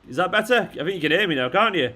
Is that better? I think you can hear me now, can't you?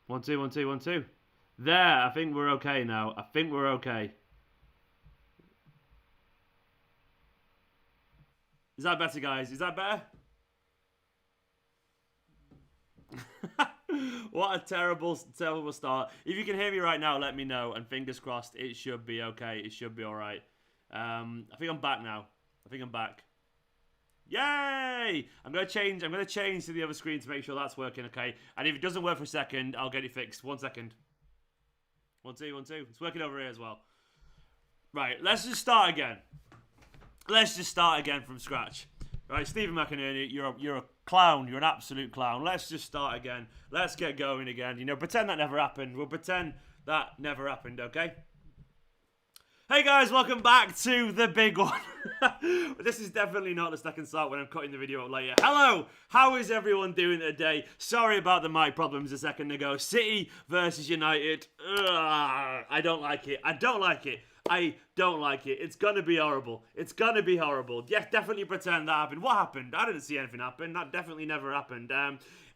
One, two, one, two, one, two. There, I think we're okay now. I think we're okay. Is that better, guys? Is that better? What a terrible, terrible start. If you can hear me right now, let me know. And fingers crossed, it should be okay. It should be all right. I think I'm back now. I think I'm back. Yay! I'm gonna change to the other screen to make sure that's working okay. And if it doesn't work for a second, I'll get it fixed. 1 second. 1, 2, 1, 2. It's working over here as well. Right, let's just start again. Let's just start again from scratch. Right, Stephen McInerney, you're a clown. You're an absolute clown. Let's just start again. Let's get going again. You know, pretend that never happened. We'll pretend that never happened, okay? Hey guys, welcome back to the big one. This is definitely not the second start when I'm cutting the video up later. Hello, how is everyone doing today? Sorry about the mic problems a second ago. City versus United. Ugh, I don't like it. I don't like it. I don't like it. It's gonna be horrible. It's gonna be horrible. Yes, definitely pretend that happened. What happened? I didn't see anything happen. That definitely never happened.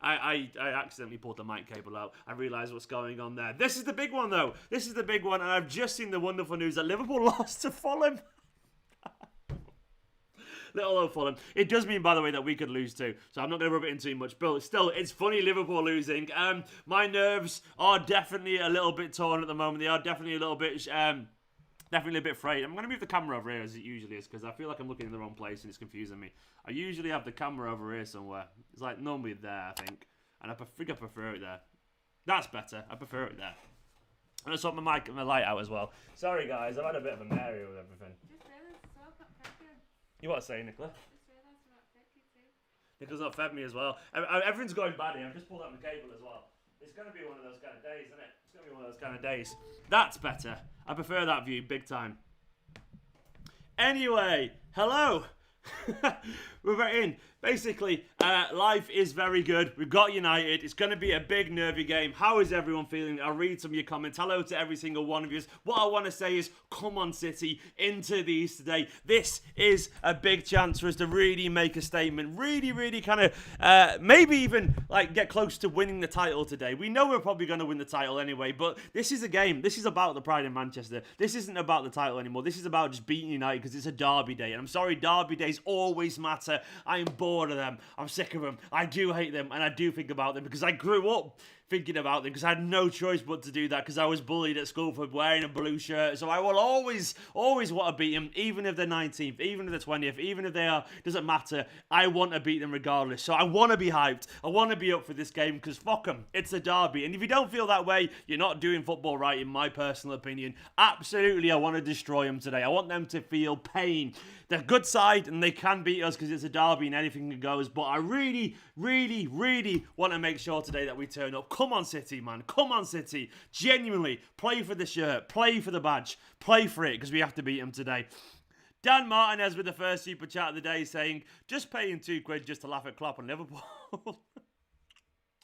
I accidentally pulled the mic cable out. I realised what's going on there. This is the big one, though. This is the big one, and I've just seen the wonderful news that Liverpool lost to Fulham. Little old Fulham. It does mean, by the way, that we could lose too. So I'm not going to rub it in too much. But still, it's funny Liverpool losing. My nerves are definitely a little bit torn at the moment. They are definitely a little bit... definitely a bit frayed. I'm going to move the camera over here as it usually is because I feel like I'm looking in the wrong place and it's confusing me. I usually have the camera over here somewhere. It's like normally there, I think. And I think I prefer it there. That's better. I prefer it there. And I sort my mic and my light out as well. Sorry guys, I've had a bit of a mare with everything. You want to say, Nicola? Nicholas not fed me as well. Everything's going bad here. I've just pulled out my cable as well. It's going to be one of those kind of days, isn't it? It's going to be one of those kind of days. That's better. I prefer that view big time. Anyway, hello. We're right in. Basically, life is very good. We've got United. It's going to be a big, nervy game. How is everyone feeling? I'll read some of your comments. Hello to every single one of you. What I want to say is, come on, City, into these today. This is a big chance for us to really make a statement. Really, really kind of, maybe even like get close to winning the title today. We know we're probably going to win the title anyway, but this is a game. This is about the pride in Manchester. This isn't about the title anymore. This is about just beating United because it's a derby day. And I'm sorry, derby days always matter. I am bored of them. I'm sick of them. I do hate them, and I do think about them because I grew up thinking about them because I had no choice but to do that because I was bullied at school for wearing a blue shirt. So I will always want to beat them, even if they're 19th, even if they're 20th, even if they are, doesn't matter. I want to beat them regardless. So I want to be hyped. I want to be up for this game because fuck them. It's a derby. And if you don't feel that way, you're not doing football right, in my personal opinion. Absolutely, I want to destroy them today. I want them to feel pain. They're a good side and they can beat us because it's a derby and anything can go. But I really, really, really want to make sure today that we turn up. Come on, City, man. Come on, City. Genuinely, play for the shirt. Play for the badge. Play for it because we have to beat them today. Dan Martinez with the first super chat of the day saying, just paying £2 just to laugh at Klopp and Liverpool.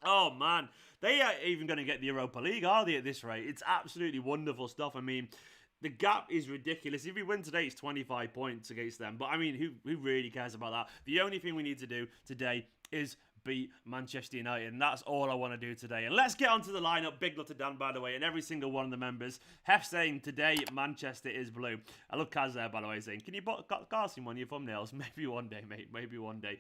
Oh, man. They are even going to get the Europa League, are they, at this rate? It's absolutely wonderful stuff. I mean, the gap is ridiculous. If we win today, it's 25 points against them. But, I mean, who really cares about that? The only thing we need to do today is beat Manchester United, and that's all I want to do today. And let's get onto the lineup. Big love to Dan, by the way, and every single one of the members. Hef saying today Manchester is blue. I love Kaz there, by the way, saying, can you put Garcia on your thumbnails? Maybe one day, mate. Maybe one day.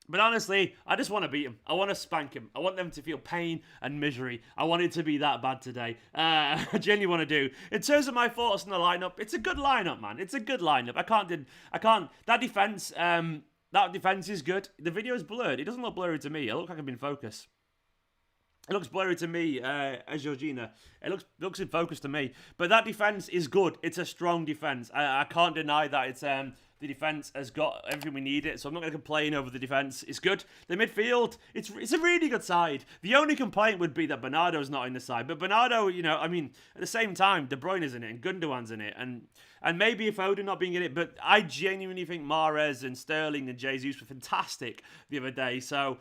But honestly, I just want to beat him. I want to spank him. I want them to feel pain and misery. I want it to be that bad today. I genuinely want to do. In terms of my thoughts on the lineup, it's a good lineup, man. It's a good lineup. I can't. That defense is good. The video is blurred. It doesn't look blurry to me. It looks like I'm in focus. It looks blurry to me, as Georgina. It looks in focus to me. But that defense is good. It's a strong defense. I can't deny that. It's the defense has got everything we need it. So I'm not going to complain over the defense. It's good. The midfield, it's a really good side. The only complaint would be that Bernardo's not in the side. But Bernardo, I mean, at the same time, De Bruyne's in it and Gundogan's in it, and maybe if Foden not being in it. But I genuinely think Mahrez and Sterling and Jesus were fantastic the other day. So.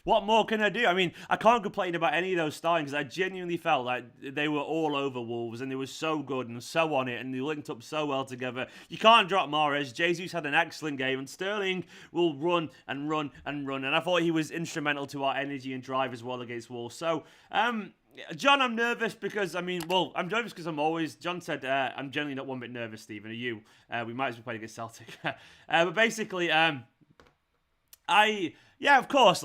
What more can I do? I mean, I can't complain about any of those starting because I genuinely felt like they were all over Wolves and they were so good and so on it and they linked up so well together. You can't drop Mahrez. Jesus had an excellent game and Sterling will run and run and run. And I thought he was instrumental to our energy and drive as well against Wolves. So, John, I'm nervous because, I'm nervous because John said, I'm generally not one bit nervous, Stephen. Are you? We might as well play against Celtic. But basically, yeah, of course,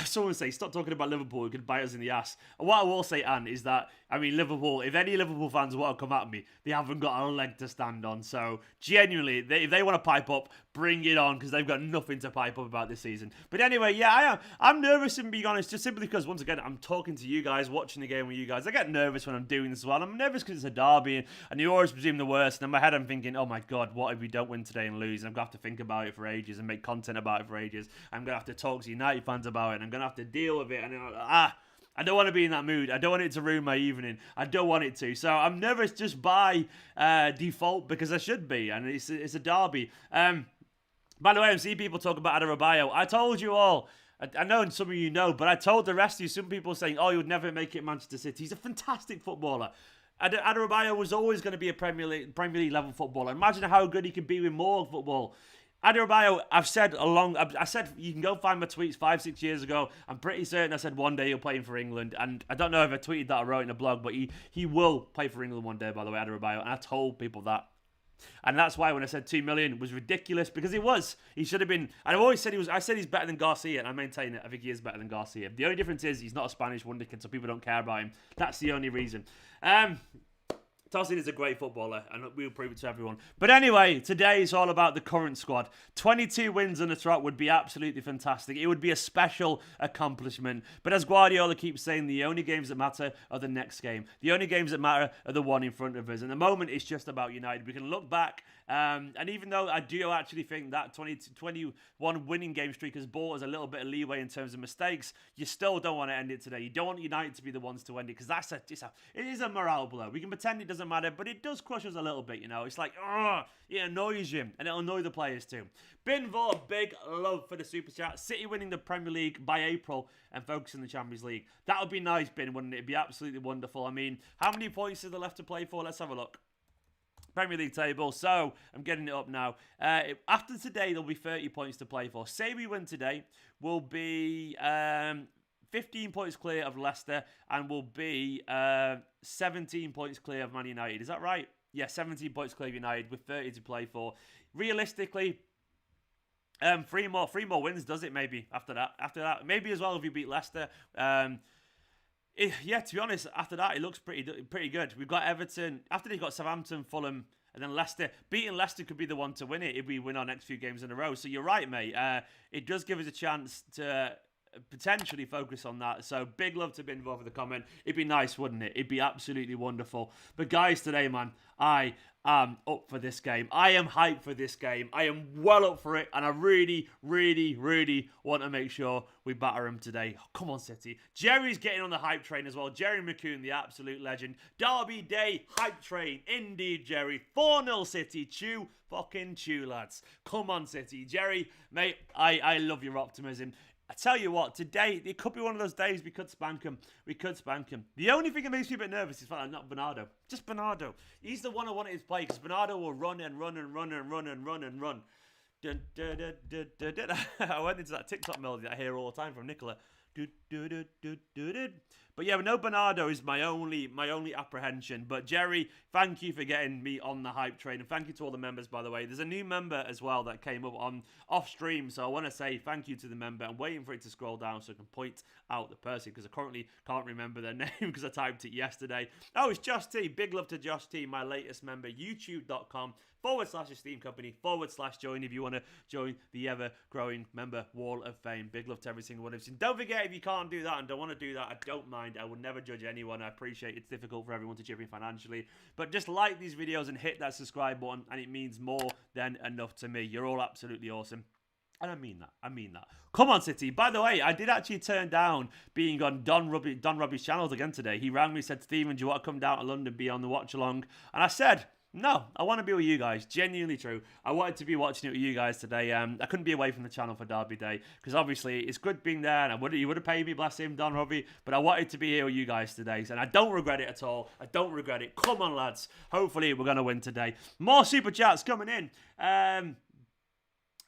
someone say, stop talking about Liverpool, you could bite us in the ass. And what I will say, Anne, is that, Liverpool, if any Liverpool fans want to come at me, they haven't got a leg to stand on. So, genuinely, if they want to pipe up, bring it on, because they've got nothing to pipe up about this season. But anyway, yeah, I am. I'm nervous, and being honest, just simply because, once again, I'm talking to you guys, watching the game with you guys. I get nervous when I'm doing this as well. I'm nervous because it's a derby, and you always presume the worst. And in my head, I'm thinking, oh my God, what if we don't win today and lose? And I'm going to have to think about it for ages and make content about it for ages. I'm going to have to talk to United fans about it, and I'm going to have to deal with it. And I don't want to be in that mood. I don't want it to ruin my evening. I don't want it to. So I'm nervous just by default because I should be, and it's a derby. By the way, I'm seeing people talk about Adebayo. I told you all. I know some of you know, but I told the rest of you. Some people saying, "Oh, you would never make it Manchester City." He's a fantastic footballer. Adebayo was always going to be a Premier League level footballer. Imagine how good he could be with more football. Adebayo, I said you can go find my tweets 5-6 years ago. I'm pretty certain I said one day he'll play for England, and I don't know if I tweeted that or wrote in a blog, but he will play for England one day. By the way, Adebayo, and I told people that, and that's why when I said 2 million was ridiculous because it was. He should have been. And I've always said he was. I said he's better than Garcia, and I maintain it. I think he is better than Garcia. The only difference is he's not a Spanish wonderkid, so people don't care about him. That's the only reason. Tosin is a great footballer, and we'll prove it to everyone. But anyway, today is all about the current squad. 22 wins on the trot would be absolutely fantastic. It would be a special accomplishment. But as Guardiola keeps saying, the only games that matter are the next game. The only games that matter are the one in front of us. And the moment, it's just about United. We can look back, and even though I do actually think that 21 winning game streak has bought us a little bit of leeway in terms of mistakes, you still don't want to end it today. You don't want United to be the ones to end it, because it is a morale blow. We can pretend it doesn't matter, but it does crush us a little bit, It's like, it annoys you, and it'll annoy the players too. Binvo, big love for the Super Chat. City winning the Premier League by April and focusing on the Champions League. That would be nice, Bin, wouldn't it? It'd be absolutely wonderful. How many points is there left to play for? Let's have a look. Premier League table. So, I'm getting it up now. After today, there'll be 30 points to play for. Say we win today, we'll be 15 points clear of Leicester, and we'll be 17 points clear of Man United. Is that right? Yeah, 17 points clear of United with 30 to play for. Realistically, three more wins, does it? Maybe after that, maybe as well if you beat Leicester. Yeah, to be honest, after that it looks pretty good. We've got Everton. After they've got Southampton, Fulham, and then Leicester. Beating Leicester could be the one to win it if we win our next few games in a row. So you're right, mate. It does give us a chance to potentially focus on that. So big love to Binvo for the comment. It'd be nice, wouldn't it? It'd be absolutely wonderful. But guys, today, man, I am up for this game. I am hyped for this game. I am well up for it, and I really, really, really want to make sure we batter them today. Oh, come on, City. Jerry's getting on the hype train as well. Jerry McCoon, the absolute legend. Derby Day hype train. Indeed, Jerry. 4-0 City. Chew, fucking chew, lads. Come on, City. Jerry, mate, I love your optimism. I tell you what, today, it could be one of those days we could spank him. The only thing that makes me a bit nervous is not Bernardo. Just Bernardo. He's the one I wanted to play, because Bernardo will run and run and run and run and run and run. Dun, dun, dun, dun, dun, dun. I went into that TikTok melody that I hear all the time from Nicola. But But yeah, no Bernardo is my only apprehension. But Jerry, thank you for getting me on the hype train, and thank you to all the members, by the way. There's a new member as well that came up on off stream, so I want to say thank you to the member. I'm waiting for it to scroll down so I can point out the person, because I currently can't remember their name because I typed it yesterday. Oh, it's Josh T. Big love to Josh T, my latest member. YouTube.com/Esteemed Kompany/join if you want to join the ever-growing member wall of fame. Big love to every single one of you. And don't forget, if you can't do that and don't want to do that, I don't mind. I will never judge anyone. I appreciate it's difficult for everyone to chip in financially. But just like these videos and hit that subscribe button, and it means more than enough to me. You're all absolutely awesome. And I mean that. I mean that. Come on, City. By the way, I did actually turn down being on Don Robbie's channels again today. He rang me, said, Stephen, do you want to come down to London, be on the watch along? And I said, no, I want to be with you guys. Genuinely true. I wanted to be watching it with you guys today. I couldn't be away from the channel for Derby Day, because obviously it's good being there, and you would have paid me, bless him, Don Robbie, but I wanted to be here with you guys today, and I don't regret it at all. I don't regret it. Come on, lads. Hopefully we're going to win today. More super chats coming in.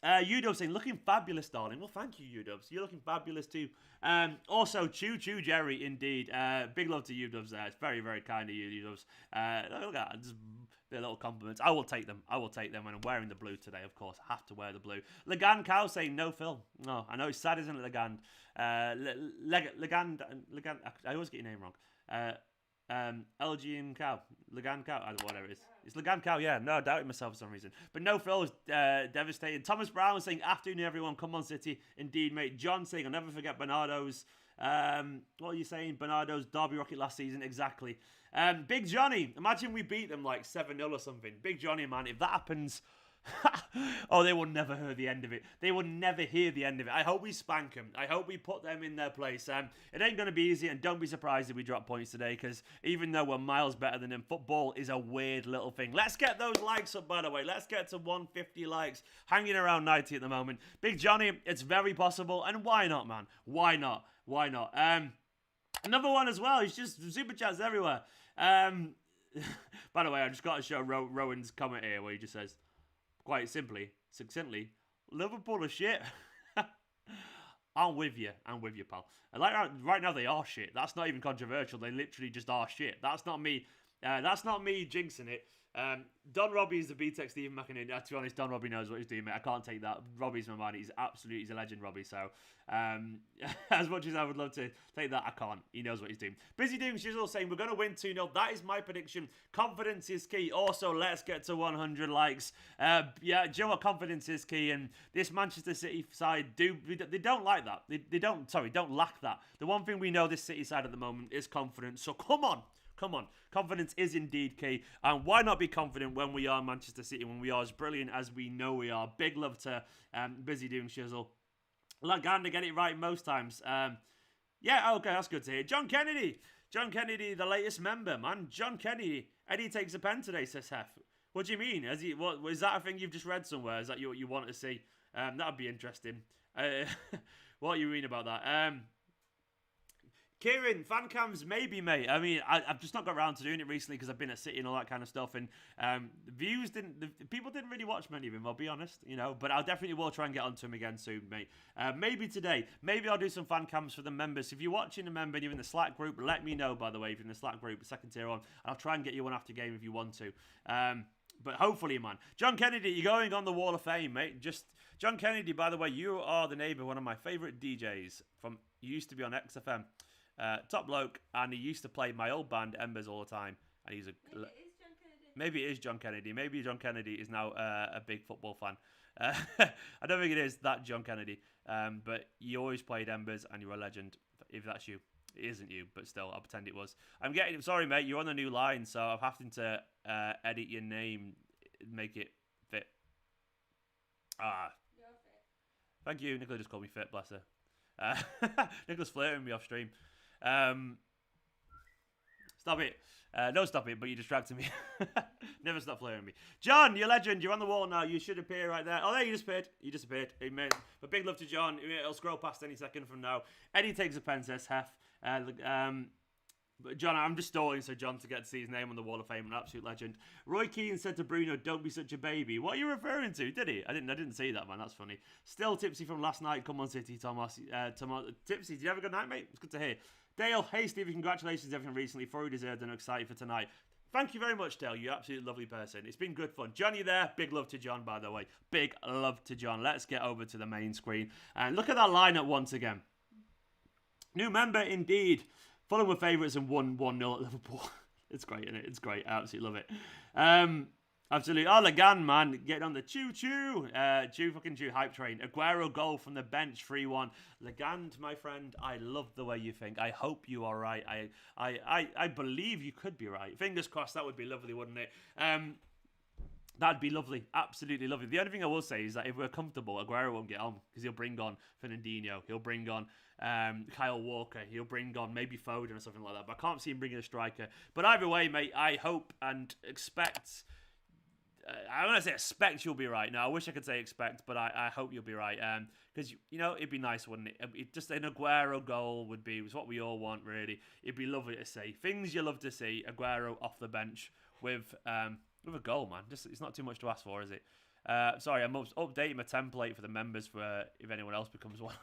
Udub saying, looking fabulous, darling. Well, thank you, Udubs. You're looking fabulous too. Also, Choo Jerry, indeed. Big love to Udubs there. It's very, very kind of you, Udubs. Look at that. Just a little compliments. I will take them. I will take them when I'm wearing the blue today, of course. I have to wear the blue. Legan Cow saying, no, Phil. No, I know it's sad, isn't it, Legan? Legan, I always get your name wrong. LG Cow, Legan Cow, whatever it is. It's Legan Cow, yeah. No, I doubted myself for some reason. But no, Phil was devastated. Thomas Brown saying, afternoon, everyone. Come on, City. Indeed, mate. John saying, I'll never forget Bernardo's. What are you saying? Bernardo's Derby Rocket last season. Exactly. Big Johnny. Imagine we beat them like 7-0 or something. Big Johnny, man. If that happens... oh, they will never hear the end of it. They will never hear the end of it. I hope we spank them. I hope we put them in their place. It ain't going to be easy, and don't be surprised if we drop points today, because even though we're miles better than them, football is a weird little thing. Let's get those likes up, by the way. Let's get to 150 likes. Hanging around 90 at the moment. Big Johnny, it's very possible, and why not, man? Why not? Why not? Another one as well. It's just super chats everywhere. By the way, I just got to show Rowan's comment here where he just says, quite simply, succinctly, Liverpool are shit. I'm with you, pal. And like right now, they are shit. That's not even controversial. They literally just are shit. That's not me. That's not me jinxing it. Don Robbie is the BTEC Stephen McInerney. To be honest, Don Robbie knows what he's doing, mate. I can't take that. Robbie's my man. He's a legend, Robbie. So, as much as I would love to take that, I can't. He knows what he's doing. Busy doing, she's all saying, we're going to win 2-0. That is my prediction. Confidence is key. Also, let's get to 100 likes. Yeah, do you know what? Confidence is key. And this Manchester City side, they don't like that. They don't lack that. The one thing we know this City side at the moment is confidence. So, come on. Come on. Confidence is indeed key. And why not be confident when we are Manchester City, when we are as brilliant as we know we are? Big love to Busy Doing Shizzle. Laganda get it right most times. Yeah, okay, that's good to hear. John Kennedy, the latest member, man. John Kennedy. Eddie takes a pen today, says Hef. What do you mean? Is that a thing you've just read somewhere? Is that what you want to see? That would be interesting. What do you mean about that? Kieran, fan cams, maybe, mate. I mean, I've just not got around to doing it recently because I've been at City and all that kind of stuff. And people didn't really watch many of them, I'll be honest, you know. But I'll definitely will try and get onto them again soon, mate. Maybe today. Maybe I'll do some fan cams for the members. If you're watching a member and you're in the Slack group, let me know, by the way, if you're in the Slack group, second tier on. And I'll try and get you one after game if you want to. But hopefully, man. John Kennedy, you're going on the Wall of Fame, mate. John Kennedy, by the way, you are the neighbour, one of my favourite DJs. You used to be on XFM. Top bloke, and he used to play my old band Embers all the time. And he's maybe it is John Kennedy. Maybe John Kennedy is now a big football fan. I don't think it is that John Kennedy. But you always played Embers, and you're a legend. If that's you, it isn't you, but still, I'll pretend it was. Sorry, mate. You're on the new line, so I'm having to edit your name, make it fit. You're fit. Thank you. Nicola just called me fit. Bless her. Nicola's flirting with me off stream. Stop it. Don't stop it, but you distracted me. Never stop flirting me. John, you're a legend. You're on the wall now. You should appear right there. Oh, there you disappeared. You disappeared. But big love to John. It'll scroll past any second from now. Eddie takes a pen, says Hef. But John, I'm just stalling so John to get to see his name on the Wall of Fame, an absolute legend. Roy Keane said to Bruno, "Don't be such a baby." What are you referring to? Did he? I didn't see that, man. That's funny. Still tipsy from last night. Come on, City, Thomas. Tipsy. Did you have a good night, mate? It's good to hear. Dale, hey Stevie, congratulations on everything recently. Thoroughly deserved and excited for tonight. Thank you very much, Dale. You're absolutely lovely person. It's been good fun. John, you there? Big love to John, by the way. Big love to John. Let's get over to the main screen. And look at that lineup once again. New member, indeed. Fulham were favourites and won 1-0 at Liverpool. It's great, isn't it? It's great. I absolutely love it. Absolutely. Ole Gunnar, man. Getting on the choo-choo. Choo hype train. Aguero goal from the bench, 3-1. Legand, my friend, I love the way you think. I hope you are right. I believe you could be right. Fingers crossed, that would be lovely, wouldn't it? That'd be lovely. Absolutely lovely. The only thing I will say is that if we're comfortable, Aguero won't get on because he'll bring on Fernandinho. He'll bring on Kyle Walker. He'll bring on maybe Foden or something like that. But I can't see him bringing a striker. But either way, mate, I hope and expect... I want to say expect you'll be right. No, I wish I could say expect, but I hope you'll be right. Because, you know, it'd be nice, wouldn't it? Just an Aguero goal would be what we all want, really. It'd be lovely to see. Things you love to see, Aguero off the bench with a goal, man. Just it's not too much to ask for, is it? Sorry, I'm updating my template for the members for if anyone else becomes one.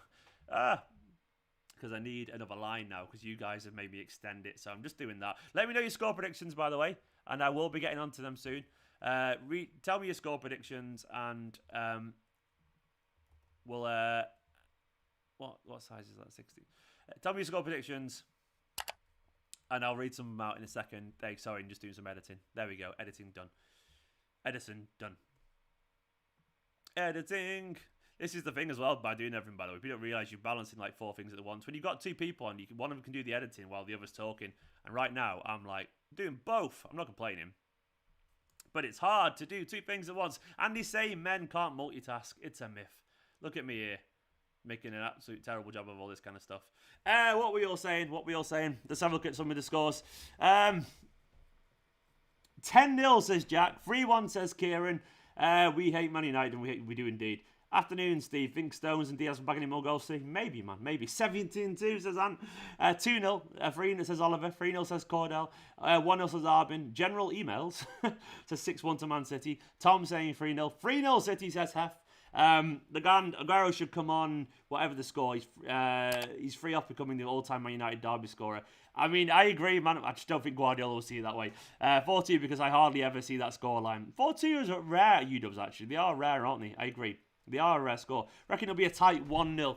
Because I need another line now, because you guys have made me extend it. So I'm just doing that. Let me know your score predictions, by the way, and I will be getting onto them soon. Tell me your score predictions, and we'll what size is that? 60. Tell me your score predictions, and I'll read some of them out in a second. Hey, sorry, I'm just doing some editing. There we go. Editing done. Edison done. Editing. This is the thing as well by doing everything, by the way. If you don't realise you're balancing like 4 things at once. When you've got 2 people on, one of them can do the editing while the other's talking. And right now, I'm like doing both. I'm not complaining. But it's hard to do 2 things at once. And they say men can't multitask. It's a myth. Look at me here. Making an absolute terrible job of all this kind of stuff. What were you all saying? Let's have a look at some of the scores. 10-0 says Jack. 3-1 says Kieran. We hate Man United, and we do indeed. Afternoon, Steve. Think Stones and Diaz are bagging in more goals, Steve? Maybe, man. Maybe. 17-2 says Ant. 2-0. 3-0 says Oliver. 3-0 says Cordell. 1-0 says Arbin. General emails. Says 6-1 to Man City. Tom saying 3-0. 3-0 City says Hef. Aguero should come on whatever the score. He's free off becoming the all-time Man United derby scorer. I mean, I agree, man. I just don't think Guardiola will see it that way. 4-2 because I hardly ever see that scoreline. 4-2 is rare at UWs, actually. They are rare, aren't they? I agree. They are a rare score. Reckon it'll be a tight 1-0.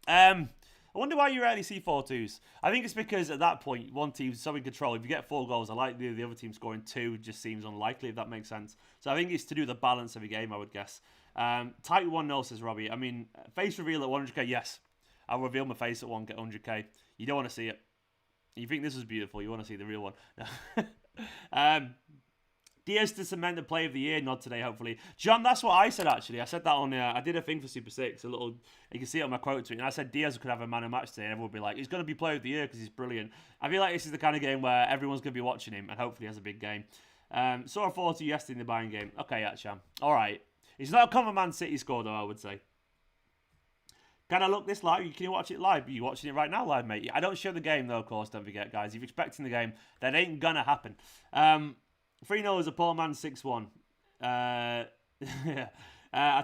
I wonder why you rarely see 4-2s. I think it's because at that point, one team's so in control. If you get 4 goals, I like the other team scoring 2 just seems unlikely, if that makes sense. So I think it's to do with the balance of the game, I would guess. Tight 1-0, says Robbie. I mean, face reveal at 100k, yes. I'll reveal my face at 100k. You don't want to see it. You think this was beautiful. You want to see the real one. Diaz to cement the play of the year nod today, hopefully. John, that's what I said, actually. I said that on, I did a thing for Super 6, a little, you can see it on my quote tweet, and I said Diaz could have a man of match today, and everyone would be like, he's going to be player of the year because he's brilliant. I feel like this is the kind of game where everyone's going to be watching him, and hopefully he has a big game. Saw a 40 yesterday in the Bayern game. Okay, Acham. All right. It's not a common Man City score, though, I would say. Can I look this live? Can you watch it live? Are you watching it right now live, mate? I don't show the game, though, of course, don't forget, guys. If you're expecting the game, that ain't going to happen. 3-0 is a poor man, 6-1. I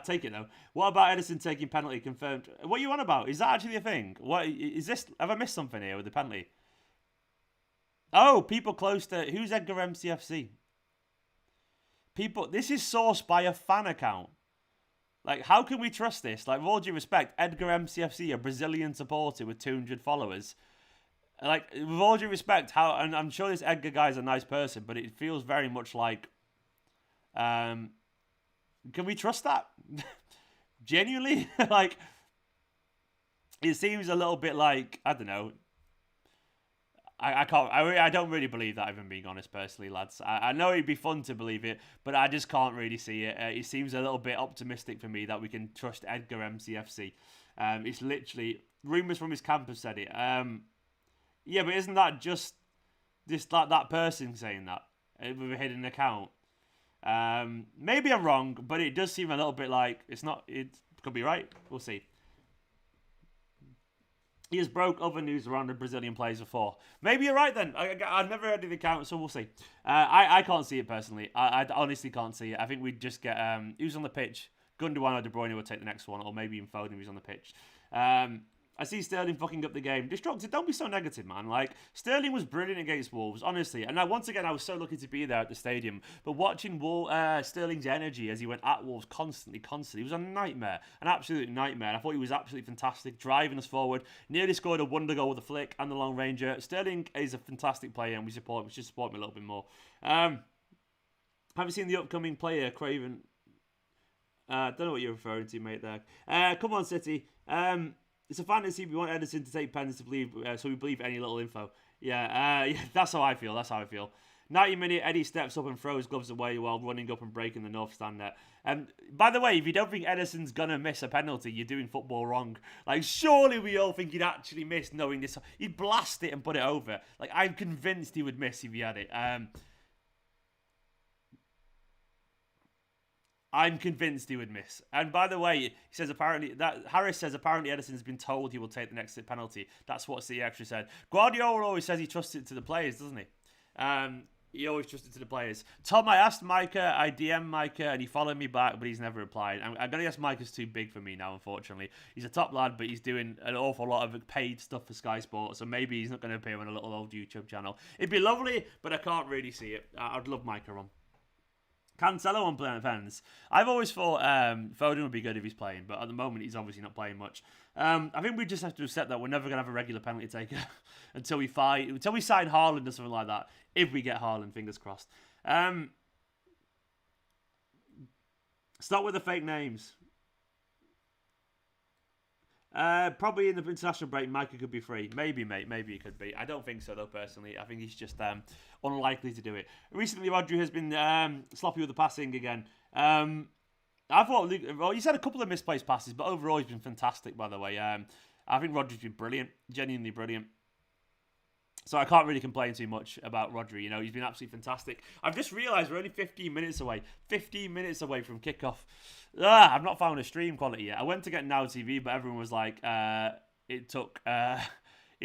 take it, though. What about Edison taking penalty? Confirmed. What are you on about? Is that actually a thing? What is this? Have I missed something here with the penalty? Oh, people close to... Who's Edgar MCFC? People... This is sourced by a fan account. Like, how can we trust this? Like, with all due respect, Edgar MCFC, a Brazilian supporter with 200 followers... Like, with all due respect, and I'm sure this Edgar guy's a nice person, but it feels very much like, can we trust that? Genuinely? Like, it seems a little bit like, I don't know, I don't really believe that, if I'm being honest, personally, lads. I know it'd be fun to believe it, but I just can't really see it. It seems a little bit optimistic for me that we can trust Edgar MCFC. It's literally, rumours from his camp have said it. Yeah, but isn't that just that person saying that with a hidden account? Maybe I'm wrong, but it does seem a little bit like it's not. It could be right. We'll see. He has broke other news around the Brazilian players before. Maybe you're right then. I've never heard of the account, so we'll see. I can't see it personally. I honestly can't see it. I think we'd just get who's on the pitch. Gundogan or De Bruyne would take the next one, or maybe even Foden who's on the pitch. I see Sterling fucking up the game. Destructive, don't be so negative, man. Like, Sterling was brilliant against Wolves, honestly. And once again, I was so lucky to be there at the stadium. But watching Sterling's energy as he went at Wolves constantly, it was a nightmare. An absolute nightmare. I thought he was absolutely fantastic, driving us forward. Nearly scored a wonder goal with a flick and the long ranger. Sterling is a fantastic player, and we should support him a little bit more. Have you seen the upcoming player, Craven? Don't know what you're referring to, mate, there. Come on, City. It's a fantasy. We want Ederson to take pens to believe, so we believe any little info. Yeah, that's how I feel. 90-minute, Eddie steps up and throws gloves away while running up and breaking the North Stand net. By the way, if you don't think Ederson's going to miss a penalty, you're doing football wrong. Like, surely we all think he'd actually miss knowing this. He'd blast it and put it over. Like, I'm convinced he would miss if he had it. I'm convinced he would miss. And by the way, Harris says apparently Ederson's been told he will take the next penalty. That's what C actually said. Guardiola always says he trusts it to the players, doesn't he? He always trusted to the players. Tom, I asked Micah, I DM Micah, and he followed me back, but he's never replied. I'm going to guess Micah's too big for me now, unfortunately. He's a top lad, but he's doing an awful lot of paid stuff for Sky Sports, so maybe he's not going to appear on a little old YouTube channel. It'd be lovely, but I can't really see it. I'd love Micah on. Cancelo on Planet Fans. I've always thought Foden would be good if he's playing, but at the moment he's obviously not playing much. I think we just have to accept that we're never going to have a regular penalty taker until we sign Haaland or something like that. If we get Haaland, fingers crossed. Start with the fake names. Probably in the international break, Micah could be free. Maybe, mate. Maybe he could be. I don't think so, though, personally. I think he's just unlikely to do it. Recently, Rodri has been sloppy with the passing again. I thought, he's had a couple of misplaced passes, but overall, he's been fantastic, by the way. I think Rodri's been brilliant. Genuinely brilliant. So I can't really complain too much about Rodri. You know, he's been absolutely fantastic. I've just realised we're only 15 minutes away. 15 minutes away from kickoff. I've not found a stream quality yet. I went to get Now TV, but everyone was like, it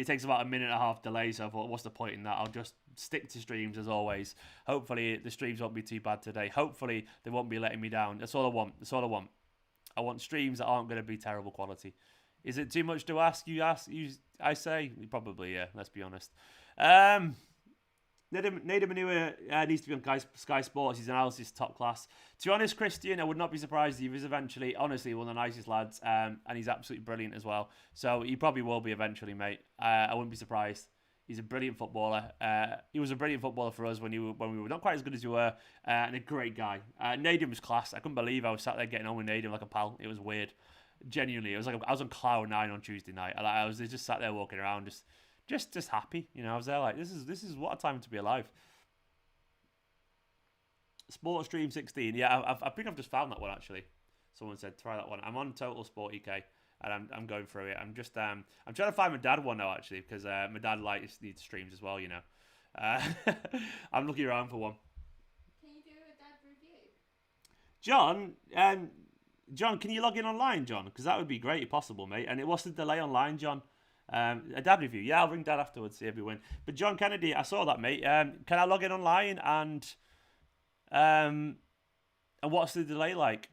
takes about a minute and a half delay. So I thought, what's the point in that? I'll just stick to streams as always. Hopefully the streams won't be too bad today. Hopefully they won't be letting me down. That's all I want. I want streams that aren't going to be terrible quality. Is it too much to ask? I say probably, yeah. Let's be honest. Nader Manua needs to be on Sky Sports. His analysis top class. To be honest, Christian, I would not be surprised if he is eventually. Honestly, one of the nicest lads, and he's absolutely brilliant as well. So he probably will be eventually, mate. I wouldn't be surprised. He's a brilliant footballer. He was a brilliant footballer for us when we were not quite as good as you were, and a great guy. Nader was class. I couldn't believe I was sat there getting on with Nader like a pal. It was weird. Genuinely, it was like I was on cloud 9 on Tuesday night. I was just sat there walking around, just happy. You know, I was there like, this is what a time to be alive. Sports Stream 16. Yeah, I think I've just found that one actually. Someone said try that one. I'm on Total Sport EK and I'm going through it. I'm just I'm trying to find my dad one now actually because my dad needs streams as well. You know, I'm looking around for one. Can you do a dad review? John, can you log in online, John? Because that would be great if possible, mate. And what's the delay online, John? A dad review. Yeah, I'll ring Dad afterwards, see if we win. But John Kennedy, I saw that, mate. Can I log in online and what's the delay like?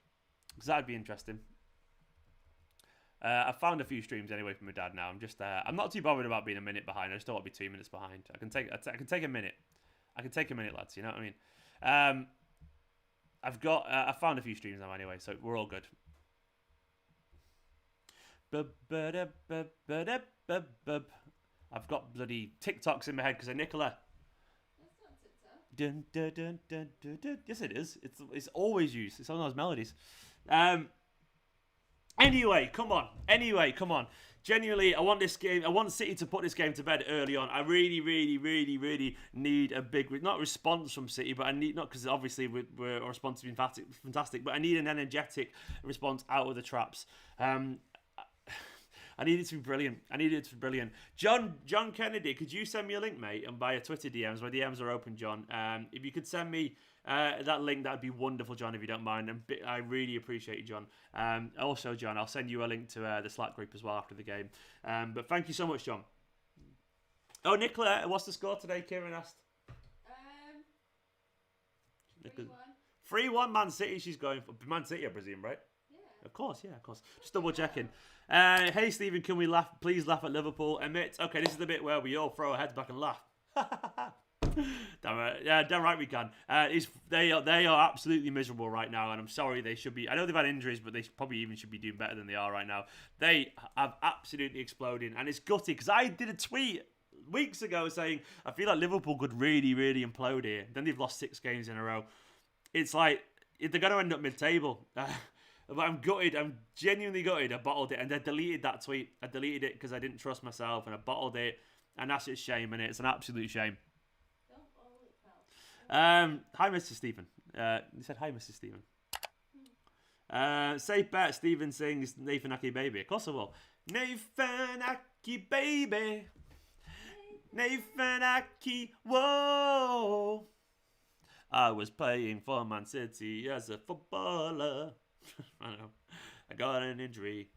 Because that'd be interesting. I found a few streams anyway from my dad now. I'm not too bothered about being a minute behind. I just don't want to be 2 minutes behind. I can take a minute. I can take a minute, lads. You know what I mean? I found a few streams now anyway, so we're all good. I've got bloody TikToks in my head because of Nicola. That's not TikTok. Yes, it is. It's always used. It's on those melodies. Anyway, come on. Genuinely, I want this game. I want City to put this game to bed early on. I really, really, really, really need a big, not response from City, but I need, not because obviously our response has been fantastic, but I need an energetic response out of the traps. I need it to be brilliant. John Kennedy, could you send me a link, mate, and via Twitter DMs? My DMs are open, John. If you could send me that link, that'd be wonderful, John, if you don't mind. And I really appreciate you, John. Also, John, I'll send you a link to the Slack group as well after the game. But thank you so much, John. Oh, Nicola, what's the score today? Kieran asked. 3-1. 3-1 Man City. She's going for Man City, I presume, right? Yeah. Of course, yeah, of course. Just double checking. Hey, Stephen, can we please laugh at Liverpool? Admit, okay, this is the bit where we all throw our heads back and laugh. Damn right. Yeah, damn right we can. They are absolutely miserable right now, and I'm sorry they should be. I know they've had injuries, but they probably even should be doing better than they are right now. They have absolutely exploded, and it's gutty because I did a tweet weeks ago saying I feel like Liverpool could really, really implode here. Then they've lost 6 games in a row. It's like they're going to end up mid-table. But I'm gutted. I'm genuinely gutted. I bottled it, and I deleted that tweet. I deleted it because I didn't trust myself, and I bottled it, and that's a shame, and it's an absolute shame. Hi, Mr. Stephen. He said, hi, Mr. Stephen. Safe bet, Stephen sings Nathan Aki Baby. Of course I will. Nathan Aki Baby. Nathan Aki, whoa. I was playing for Man City as a footballer. I know. I got an injury.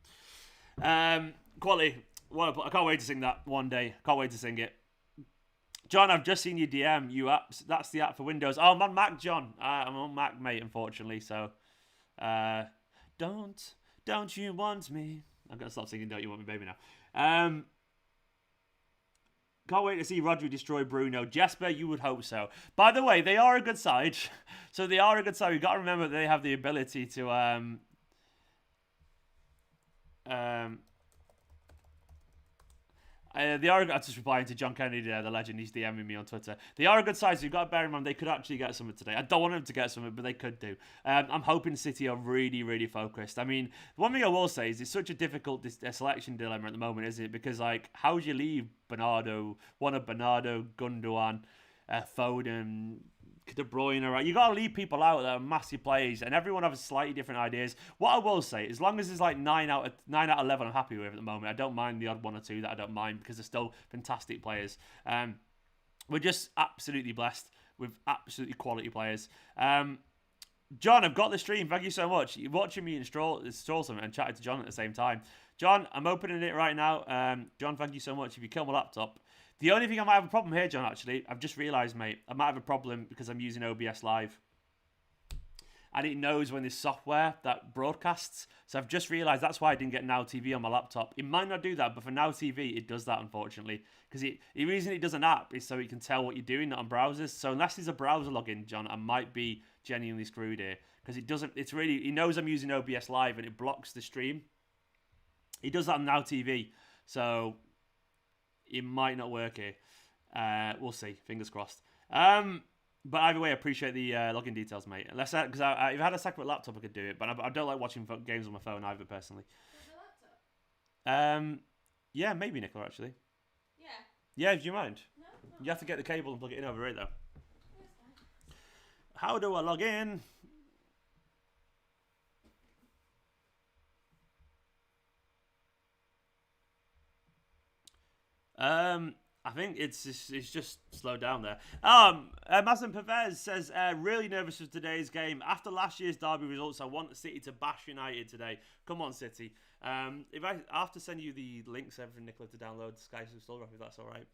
Quality. I can't wait to sing that one day. Can't wait to sing it. John, I've just seen your DM. You apps. That's the app for Windows. Oh, I'm on Mac, John. I'm on Mac, mate. Unfortunately, so don't you want me? I'm gonna stop singing "Don't You Want Me, Baby" now. Can't wait to see Rodri destroy Bruno. Jesper, you would hope so. By the way, they are a good side. So they are a good side. We've got to remember that they have the ability to they are. I'm just replying to John Kennedy there, the legend. He's DMing me on Twitter. They are a good side, so you've got to bear in mind they could actually get something today. I don't want them to get something, but they could do. I'm hoping City are really, really focused. I mean, one thing I will say is it's such a difficult selection dilemma at the moment, isn't it? Because, like, how would you leave Bernardo, Gundogan, Foden, De Bruyne, right? You got to leave people out that are massive players, and everyone has slightly different ideas. What I will say, as long as it's like 9 out of 11, I'm happy with at the moment. I don't mind the odd 1 or 2 that I don't mind because they're still fantastic players. We're just absolutely blessed with absolutely quality players. John, I've got the stream. Thank you so much. You're watching me install something and chatting to John at the same time. John, I'm opening it right now. John, thank you so much. If you kill my laptop. The only thing I might have a problem here, John, actually, I've just realised, mate, I might have a problem because I'm using OBS Live. And it knows when there's software that broadcasts. So I've just realised that's why I didn't get Now TV on my laptop. It might not do that, but for Now TV, it does that, unfortunately. Because the reason it does an app is so it can tell what you're doing, not on browsers. So unless there's a browser login, John, I might be genuinely screwed here. Because it doesn't, it knows I'm using OBS Live and it blocks the stream. It does that on Now TV. So it might not work here. We'll see. Fingers crossed. But either way, I appreciate the login details, mate. Because if I had a separate laptop, I could do it. But I don't like watching games on my phone either, personally. Yeah, maybe, Nicola, actually. Yeah. Yeah, do you mind? No. You have to get the cable and plug it in over here, though. How do I log in? I think it's just slowed down there. Mazen Pervez says, really nervous for today's game. After last year's derby results, I want City to bash United today. Come on, City. If I have to send you the links, everything, Nicola, to download Sky Store, if that's all right.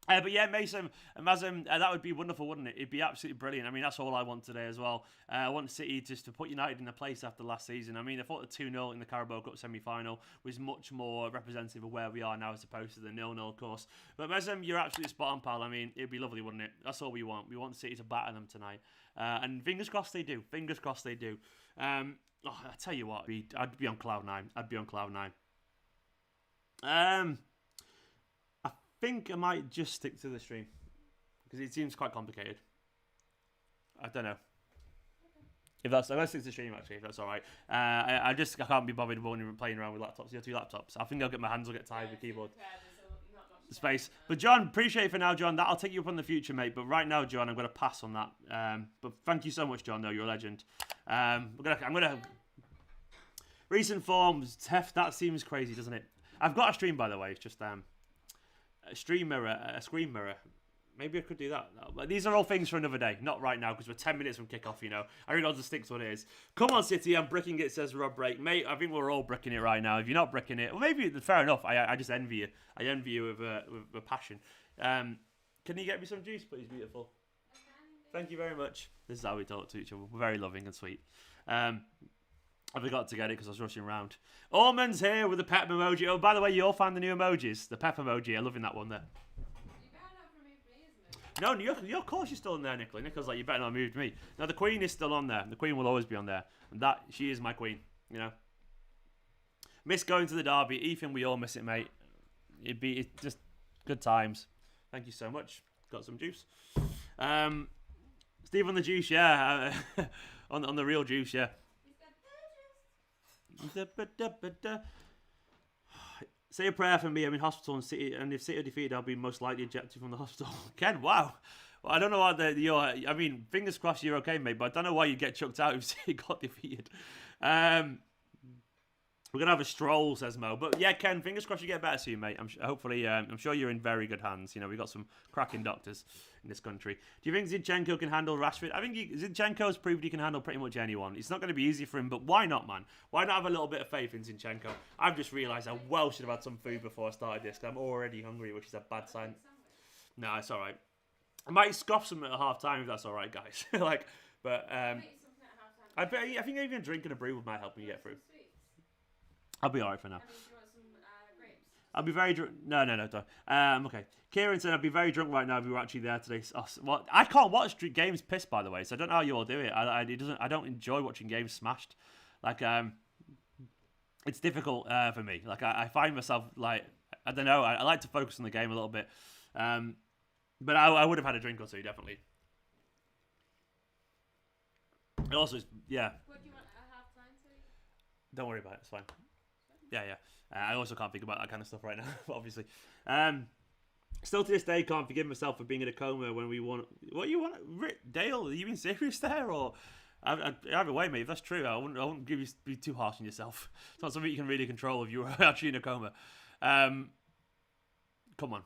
But yeah, Mason and Mazem, that would be wonderful, wouldn't it? It'd be absolutely brilliant. I mean, that's all I want today as well. I want City just to put United in a place after last season. I mean, I thought the 2-0 in the Carabao Cup semi-final was much more representative of where we are now as opposed to the 0-0, of course. But Mazem, you're absolutely spot on, pal. I mean, it'd be lovely, wouldn't it? That's all we want. We want City to batter them tonight. And fingers crossed they do. Fingers crossed they do. I tell you what, I'd be on cloud nine. I'd be on cloud nine. I think I might just stick to the stream because it seems quite complicated. I don't know. I'm gonna stick to the stream actually, if that's all right. I can't be bothered playing around with laptops. You have 2 laptops. I think my hands will get tired with the keyboard. Space. But John, appreciate it for now, John. That'll take you up in the future, mate. But right now, John, I'm gonna pass on that. But thank you so much, John. No, you're a legend. I'm gonna recent forms. Tef, that seems crazy, doesn't it? I've got a stream, by the way. It's just a screen mirror. Maybe I could do that. But these are all things for another day, not right now, because we're 10 minutes from kickoff, you know. I think I'll just stick to what it is. Come on, City, I'm bricking it, says Rob Break. Mate, I think we're all bricking it right now. If you're not bricking it, well, maybe, fair enough. I just envy you. I envy you with passion. Can you get me some juice, please, beautiful? Thank you very much. This is how we talk to each other. We're very loving and sweet. I forgot to get it because I was rushing around. Orman's here with the pep emoji. Oh, by the way, you all found the new emojis. The pep emoji. I'm loving that one there. You better not remove me, isn't it? No, of course you're still in there, Nicola. Nicola's like, you better not move me. No, the Queen is still on there. The Queen will always be on there. And she is my Queen, you know. Miss going to the derby. Ethan, we all miss it, mate. It's just good times. Thank you so much. Got some juice. Steve on the juice, yeah. on the real juice, yeah. Say a prayer for me. I'm in hospital and City, and if City are defeated, I'll be most likely ejected from the hospital. Ken, wow. Well, I don't know why you're. I mean, fingers crossed you're okay, mate. But I don't know why you get chucked out if City got defeated. We're gonna have a stroll, says Mo. But yeah, Ken, fingers crossed you get better soon, mate. Hopefully, I'm sure you're in very good hands. You know, we've got some cracking doctors in this country. Do you think Zinchenko can handle Rashford? I think Zinchenko's proved he can handle pretty much anyone. It's not going to be easy for him, but why not, man? Why not have a little bit of faith in Zinchenko? I've just realised I well should have had some food before I started this, because I'm already hungry, which is a bad sign. No, it's all right. I might scoff some at half time if that's all right, guys. I think even drinking a brew might help me get through. I'll be alright for now. Do you want some grapes? I'll be very drunk. No, don't. Okay. Kieran said I'd be very drunk right now if we were actually there today. Well, I can't watch games pissed, by the way, so I don't know how you all do it. I don't enjoy watching games smashed. It's difficult for me. I find myself I don't know. I like to focus on the game a little bit. But I would have had a drink or two, definitely. It also, yeah. What do you want at half time, Sweet? Don't worry about it. It's fine. Yeah. I also can't think about that kind of stuff right now, obviously. Still to this day, can't forgive myself for being in a coma when we won. What you want, Dale? Are you being serious there, or either way, mate? If that's true, I wouldn't be too harsh on yourself. It's not something you can really control if you were actually in a coma. Come on.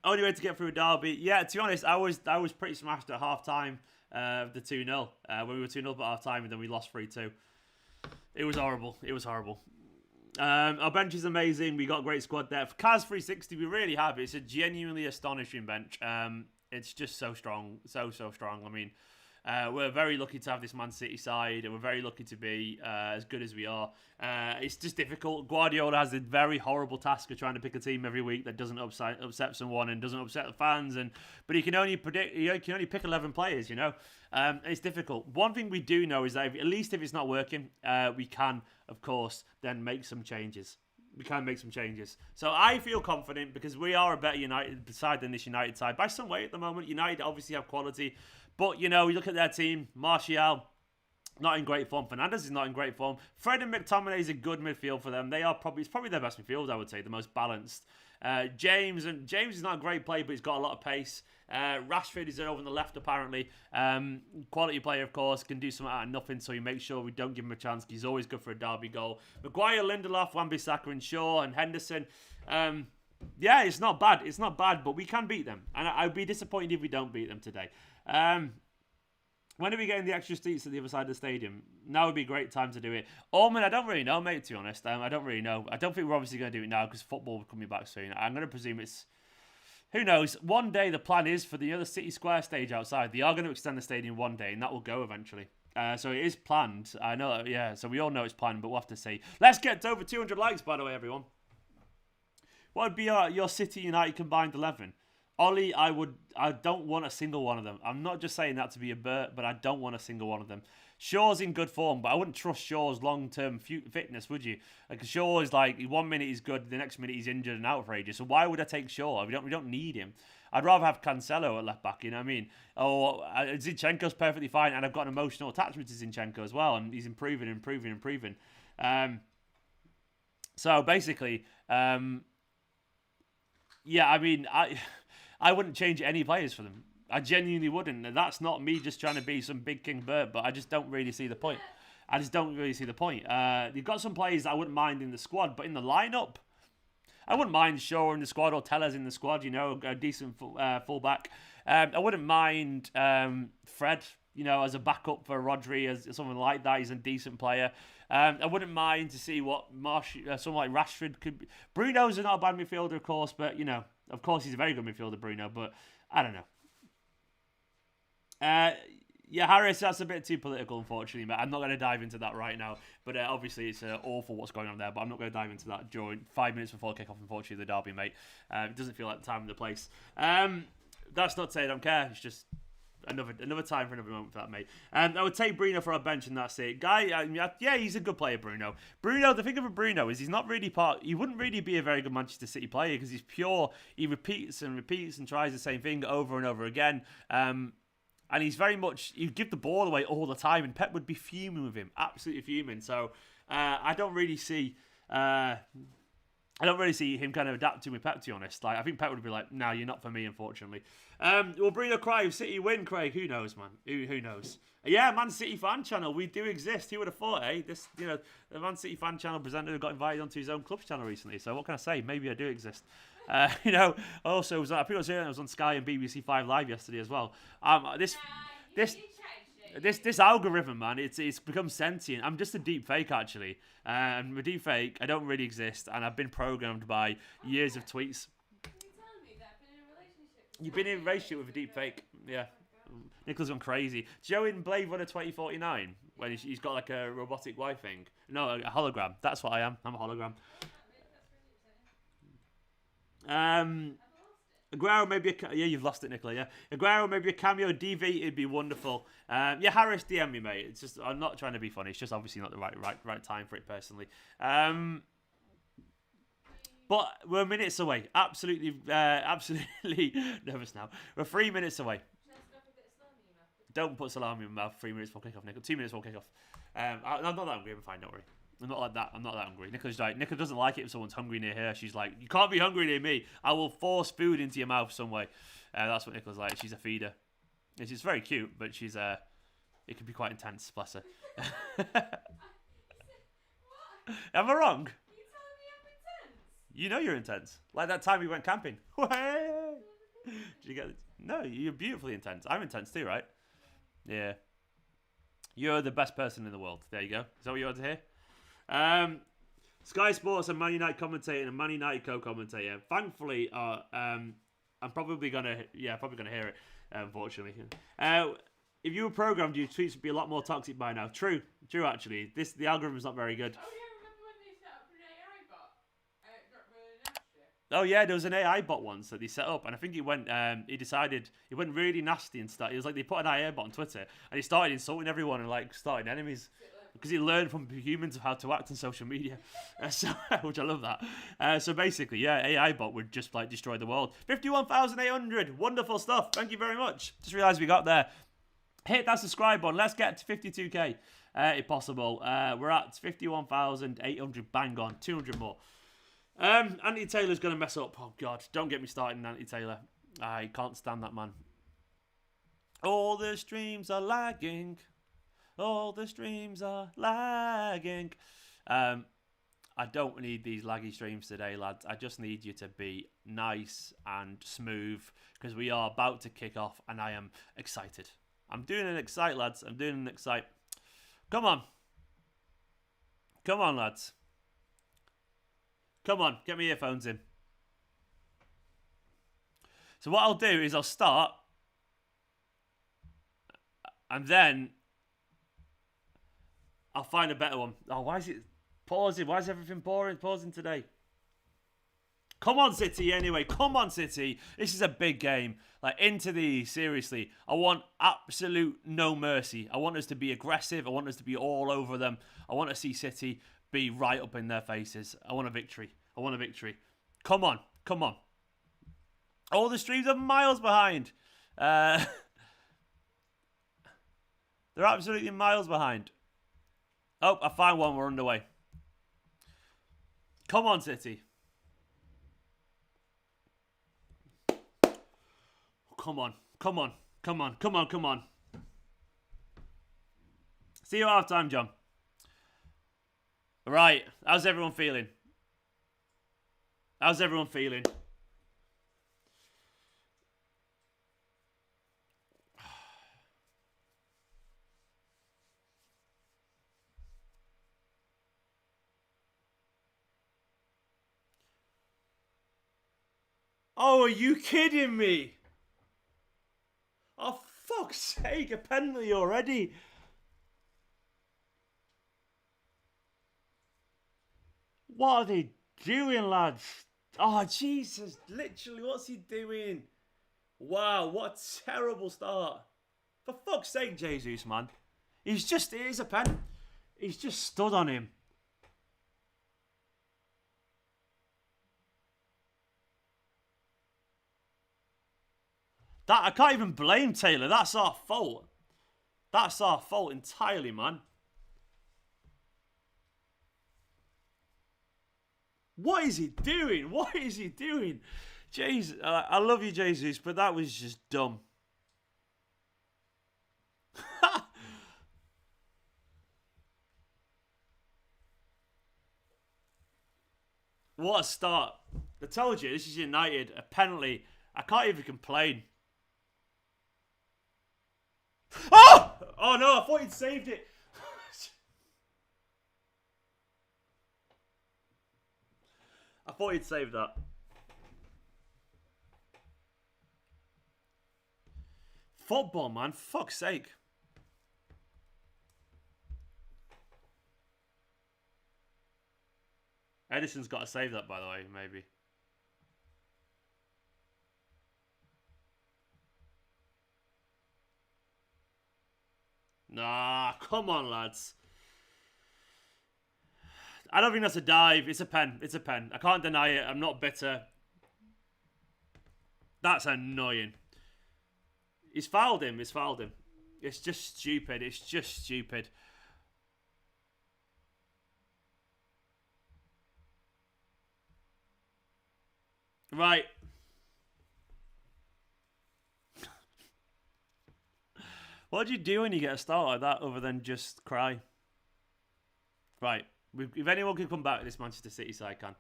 Only way to get through a derby. Yeah, to be honest, I was pretty smashed at half time. The 2-0 when we were 2-0 at half time, and then we lost 3-2. It was horrible. Our bench is amazing. We got great squad depth. Kaz 360, we really have. It's a genuinely astonishing bench. It's just so strong, so strong. I mean, we're very lucky to have this Man City side, and we're very lucky to be as good as we are. It's just difficult. Guardiola has the very horrible task of trying to pick a team every week that doesn't upset someone and doesn't upset the fans. But he can only pick 11 players. You know, it's difficult. One thing we do know is that at least if it's not working, we can, of course, then make some changes. We can make some changes. So I feel confident because we are a better United side than this United side by some way at the moment. United obviously have quality. But, you know, you look at their team, Martial, not in great form. Fernandes is not in great form. Fred and McTominay is a good midfield for them. It's probably their best midfield, I would say, the most balanced. James is not a great player, but he's got a lot of pace. Rashford is over on the left, apparently. Quality player, of course, can do something out of nothing, so you make sure we don't give him a chance. He's always good for a derby goal. Maguire, Lindelof, Wan-Bissaka, and Shaw, and Henderson. Yeah, it's not bad. It's not bad, but we can beat them. And I'd be disappointed if we don't beat them today. When are we getting the extra seats at the other side of the stadium? Now would be a great time to do it. Orman, I don't really know, mate, to be honest. I don't really know. I don't think we're obviously going to do it now because football will be coming back soon. I'm going to presume it's... Who knows? One day the plan is for the other City Square stage outside. They are going to extend the stadium one day, and that will go eventually. So it is planned. I know that, yeah. So we all know it's planned, but we'll have to see. Let's get to over 200 likes, by the way, everyone. What would be your City United combined 11? Ollie, I don't want a single one of them. I'm not just saying that to be a Bert, but I don't want a single one of them. Shaw's in good form, but I wouldn't trust Shaw's long-term fitness, would you? Like, Shaw is like, 1 minute he's good, the next minute he's injured and out for ages. So why would I take Shaw? We don't need him. I'd rather have Cancelo at left back, you know what I mean? Or Zinchenko's perfectly fine, and I've got an emotional attachment to Zinchenko as well, and he's improving. So basically, yeah, I mean, I wouldn't change any players for them. I genuinely wouldn't. And that's not me just trying to be some big King Bert, but I just don't really see the point. You've got some players that I wouldn't mind in the squad, but in the lineup, I wouldn't mind Shaw in the squad or Tellez in the squad, you know, a decent fullback. I wouldn't mind Fred, you know, as a backup for Rodri, as something like that. He's a decent player. I wouldn't mind to see what someone like Rashford could be. Bruno's not a bad midfielder, of course, but, you know, of course he's a very good midfielder, Bruno, but I don't know. Yeah, Harris, that's a bit too political, unfortunately, but I'm not going to dive into that right now. But obviously, it's awful what's going on there, but I'm not going to dive into that during 5 minutes before kickoff, unfortunately, the derby, mate. It doesn't feel like the time and the place. That's not to say I don't care. It's just another time for another moment for that, mate. I would take Bruno for our bench, and that's it. Yeah, he's a good player, Bruno. Bruno, the thing of Bruno is he's not really he wouldn't really be a very good Manchester City player because he's pure. He repeats and tries the same thing over and over again. And he's very much, he'd give the ball away all the time, and Pep would be fuming with him, absolutely fuming. So I don't really see him kind of adapting with Pep, to be honest. Like, I think Pep would be like, "No, you're not for me, unfortunately." Will Bruno Craig, City win, Craig? Who knows, man? Who knows? Yeah, Man City fan channel, we do exist. Who would have thought, eh? This, the Man City fan channel presenter got invited onto his own club's channel recently. So what can I say? Maybe I do exist. Also, I think I was on Sky and BBC 5 Live yesterday as well. This algorithm, man, it's become sentient. I'm just a deep fake, actually. And a deep fake, I don't really exist, and I've been programmed by years of tweets. Can you tell me that I've been in a relationship? You've been in a relationship with a deep fake, yeah. Nicholas gone crazy. Joe in Blade Runner 2049 when he's got like a robotic wife thing. No, a hologram. That's what I am. I'm a hologram. Aguero maybe you've lost it, Nicola. Yeah, Aguero maybe a cameo DV. It'd be wonderful. Yeah, Harris DM me, mate. It's just I'm not trying to be funny. It's just obviously not the right time for it personally. But we're minutes away. Absolutely nervous now. We're 3 minutes away. Don't put salami in my mouth 3 minutes before kickoff, Nicola. 2 minutes before kickoff. I'm not that hungry. I'm fine. Don't worry. I'm not like that. I'm not that hungry. Nicola's like, Nicola doesn't like it if someone's hungry near her. She's like, you can't be hungry near me. I will force food into your mouth some way. That's what Nicola's like. She's a feeder. She's very cute, but she's it can be quite intense. Bless her. Am I wrong? You telling me I'm intense? You know you're intense. Like that time we went camping. Did you get it? No, you're beautifully intense. I'm intense too, right? Yeah. You're the best person in the world. There you go. Is that what you want to hear? Sky Sports and Man United commentator and Man United co-commentator. Thankfully, I'm probably gonna hear it. Unfortunately, if you were programmed, your tweets would be a lot more toxic by now. True. Actually, the algorithm's not very good. Oh yeah, remember when they set up an AI bot? It got really nasty. Oh yeah, there was an AI bot once that they set up, and I think he went really nasty and stuff. It was like they put an AI bot on Twitter, and he started insulting everyone and like starting enemies. Because he learned from humans of how to act on social media, which I love that. So basically, yeah, AI bot would just like destroy the world. 51,800, wonderful stuff. Thank you very much. Just realised we got there. Hit that subscribe button. Let's get to 52k if possible. We're at 51,800. Bang on, 200 more. Anthony Taylor's gonna mess up. Oh God, don't get me started on Anthony Taylor. I can't stand that man. All the streams are lagging. All the streams are lagging. I don't need these laggy streams today, lads. I just need you to be nice and smooth because we are about to kick off and I am excited. I'm doing an excite, lads. I'm doing an excite. Come on. Come on, lads. Come on, get my earphones in. So what I'll do is I'll start and then I'll find a better one. Oh, why is it pausing? Why is everything pausing today? Come on, City, anyway. Come on, City. This is a big game. Like, into these, seriously. I want absolute no mercy. I want us to be aggressive. I want us to be all over them. I want to see City be right up in their faces. I want a victory. I want a victory. Come on. Come on. All the streams are miles behind. They're absolutely miles behind. Oh, I found one. We're underway. Come on, City. Come on. Come on. Come on. Come on. Come on. See you at half time, John. Right. How's everyone feeling? How's everyone feeling? Oh, are you kidding me? Oh, fuck's sake, a penalty already. What are they doing, lads? Oh, Jesus. Literally, what's he doing? Wow, what a terrible start. For fuck's sake, Jesus, man. It is a pen. He's just stood on him. I can't even blame Taylor. That's our fault. That's our fault entirely, man. What is he doing? What is he doing? Jesus, I love you, Jesus, but that was just dumb. What a start. I told you, this is United. A penalty. I can't even complain. Oh! Oh no, I thought he'd saved it. I thought he'd saved that. Football, man. Fuck's sake. Edison's got to save that, by the way, maybe. Nah, come on, lads. I don't think that's a dive. It's a pen. It's a pen. I can't deny it. I'm not bitter. That's annoying. He's fouled him. He's fouled him. It's just stupid. It's just stupid. Right. What do you do when you get a start like that other than just cry? Right. If anyone can come back, this Manchester City side can.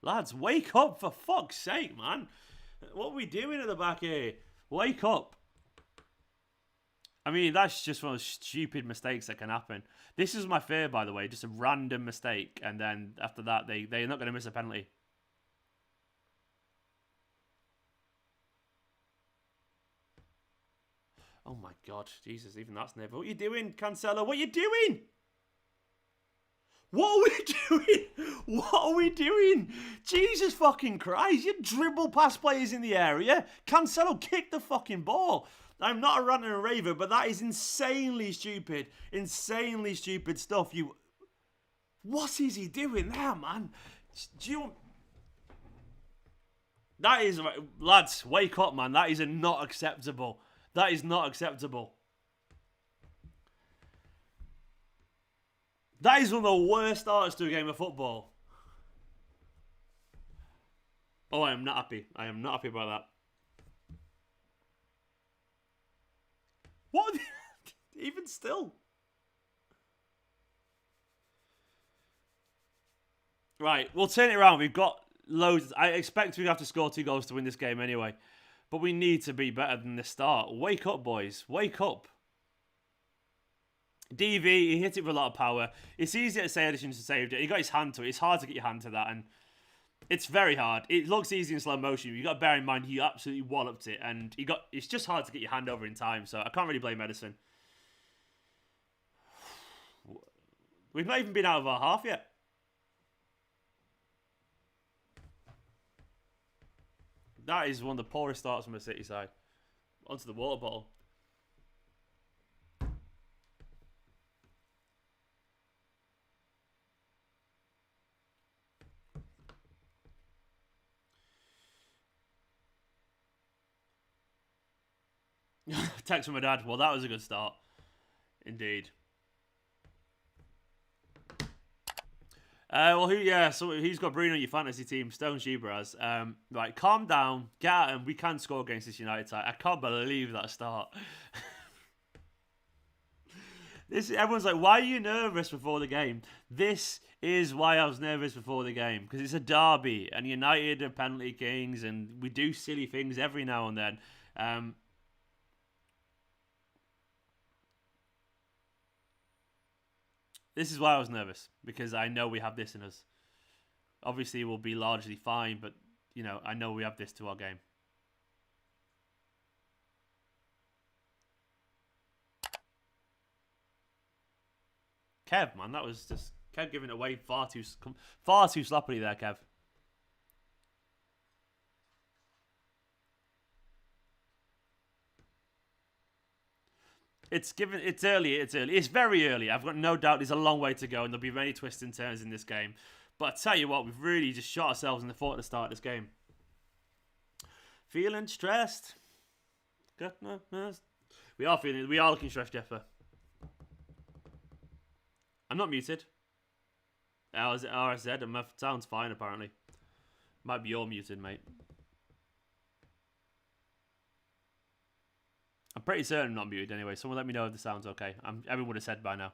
Lads, wake up for fuck's sake, man. What are we doing at the back here? Wake up. I mean, that's just one of those stupid mistakes that can happen. This is my fear, by the way. Just a random mistake. And then after that, they're not going to miss a penalty. Oh my God. Jesus, even that's never. What are you doing, Cancelo? What are you doing? What are we doing? What are we doing? Jesus fucking Christ. You dribble past players in the area. Cancelo kicked the fucking ball. I'm not a ranter and raver, but that is insanely stupid. Insanely stupid stuff. What is he doing there, man? That is... Lads, wake up, man. That is not acceptable. That is not acceptable. That is one of the worst starts to a game of football. Oh, I am not happy. I am not happy about that. What? Even still. Right, we'll turn it around. We've got loads. I expect we have to score 2 goals to win this game anyway. But we need to be better than this start. Wake up, boys. Wake up. DV, he hit it with a lot of power. It's easy to say Edison saved it. He got his hand to it. It's hard to get your hand to that. And it's very hard. It looks easy in slow motion. You've got to bear in mind he absolutely walloped it. And it's just hard to get your hand over in time. So I can't really blame Edison. We've not even been out of our half yet. That is one of the poorest starts from the City side. Onto the water bottle. Text from my dad. Well, that was a good start. Indeed. So who's got Bruno on your fantasy team? Stone Sheba has. Right, calm down. Get at him. We can score against this United side. I can't believe that start. Everyone's like, why are you nervous before the game? This is why I was nervous before the game. Because it's a derby. And United are penalty kings. And we do silly things every now and then. This is why I was nervous. Because I know we have this in us. Obviously, we'll be largely fine, but, you know, I know we have this to our game. Kev, man, that was just Kev giving it away far too sloppily there, Kev. It's early. It's very early. I've got no doubt there's a long way to go, and there'll be many twists and turns in this game. But I tell you what, we've really just shot ourselves in the foot at the start of this game. Feeling stressed. We are looking stressed, Jeffer. I'm not muted. RSZ, and my sound's fine apparently. Might be you're muted, mate. I'm pretty certain I'm not muted anyway. Someone let me know if the sound's okay. Everyone would have said by now.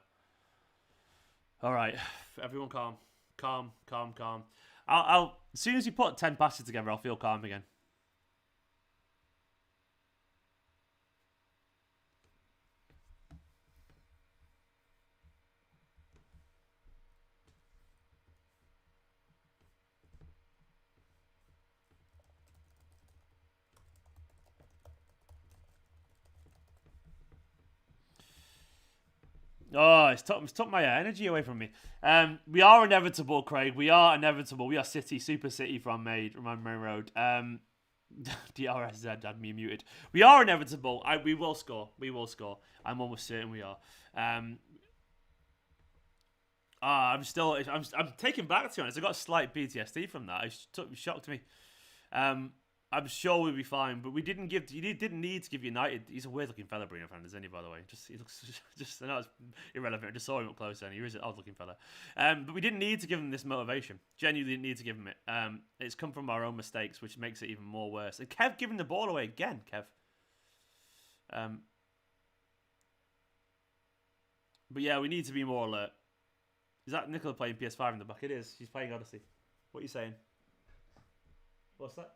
Alright. Everyone calm. Calm. As soon as you put 10 passes together, I'll feel calm again. Oh, it's took my energy away from me. We are inevitable, Craig. We are inevitable. We are Super City from Main Road. DRSZ had me muted. We are inevitable. We will score. I'm almost certain we are. I'm taken back, to be honest. I got slight PTSD from that. It shocked me. I'm sure we'll be fine, but you didn't need to give United. He's a weird looking fella, Bruno Fernandes, isn't he? By the way, he looks I know it's irrelevant. I just saw him up close, and he is an odd looking fella. But we didn't need to give him this motivation. Genuinely didn't need to give him it. It's come from our own mistakes, which makes it even more worse. And Kev giving the ball away again, Kev. But yeah, we need to be more alert. Is that Nicola playing PS5 in the back? It is. She's playing Odyssey. What are you saying? What's that?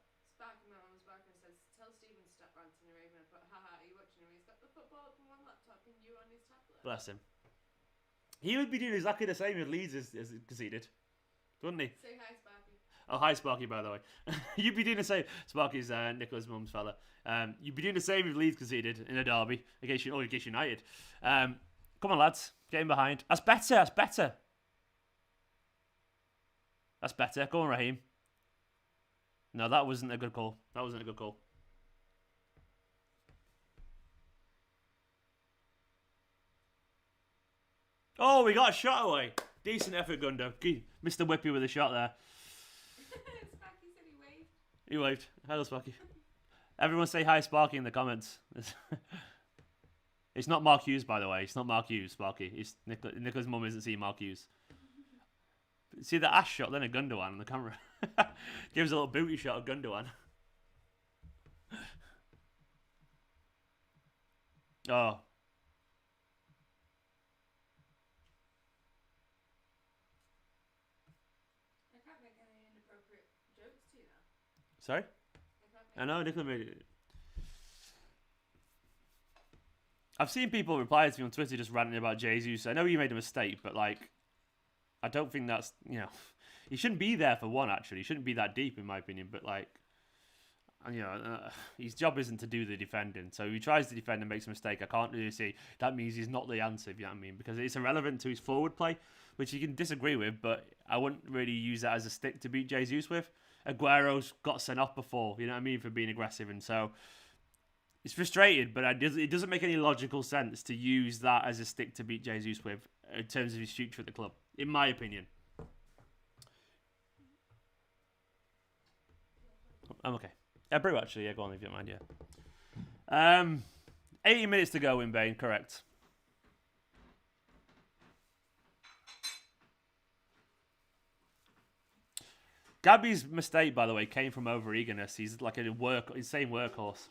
Bless him. He would be doing exactly the same if Leeds is conceded, wouldn't he? Say hi, Sparky. Oh, hi, Sparky, by the way. You'd be doing the same. Sparky's Nicola's mum's fella. You'd be doing the same if Leeds conceded in a derby against United. Come on, lads. Get in behind. That's better. Go on, Raheem. No, that wasn't a good call. Oh, we got a shot away. Decent effort, Gundo. Mr. Whippy with a shot there. Sparky said he waved. He waved. Hello, Sparky. Everyone say hi, Sparky, in the comments. It's not Mark Hughes, by the way. It's not Mark Hughes, Sparky. It's Nicola's mum isn't seeing Mark Hughes. See the ass shot, then a Gundogan on the camera. Gives a little booty shot of Gundogan. Oh. Sorry? I know, Nicola made it. I've seen people reply to me on Twitter just ranting about Jesus. I know you made a mistake, but, like, I don't think that's, you know... He shouldn't be there for one, actually. He shouldn't be that deep, in my opinion, but, like... You know, his job isn't to do the defending. So if he tries to defend and makes a mistake, I can't really see that means he's not the answer, if you know what I mean? Because it's irrelevant to his forward play, which you can disagree with, but I wouldn't really use that as a stick to beat Jesus with. Aguero's got sent off before, you know what I mean, for being aggressive, and so it's frustrated, but it doesn't make any logical sense to use that as a stick to beat Jesus with in terms of his future at the club, in my opinion. I'm okay. Brew, actually, yeah, go on if you don't mind, yeah. 80 minutes to go in Bain, correct. Gabby's mistake, by the way, came from over-eagerness. He's like a insane workhorse.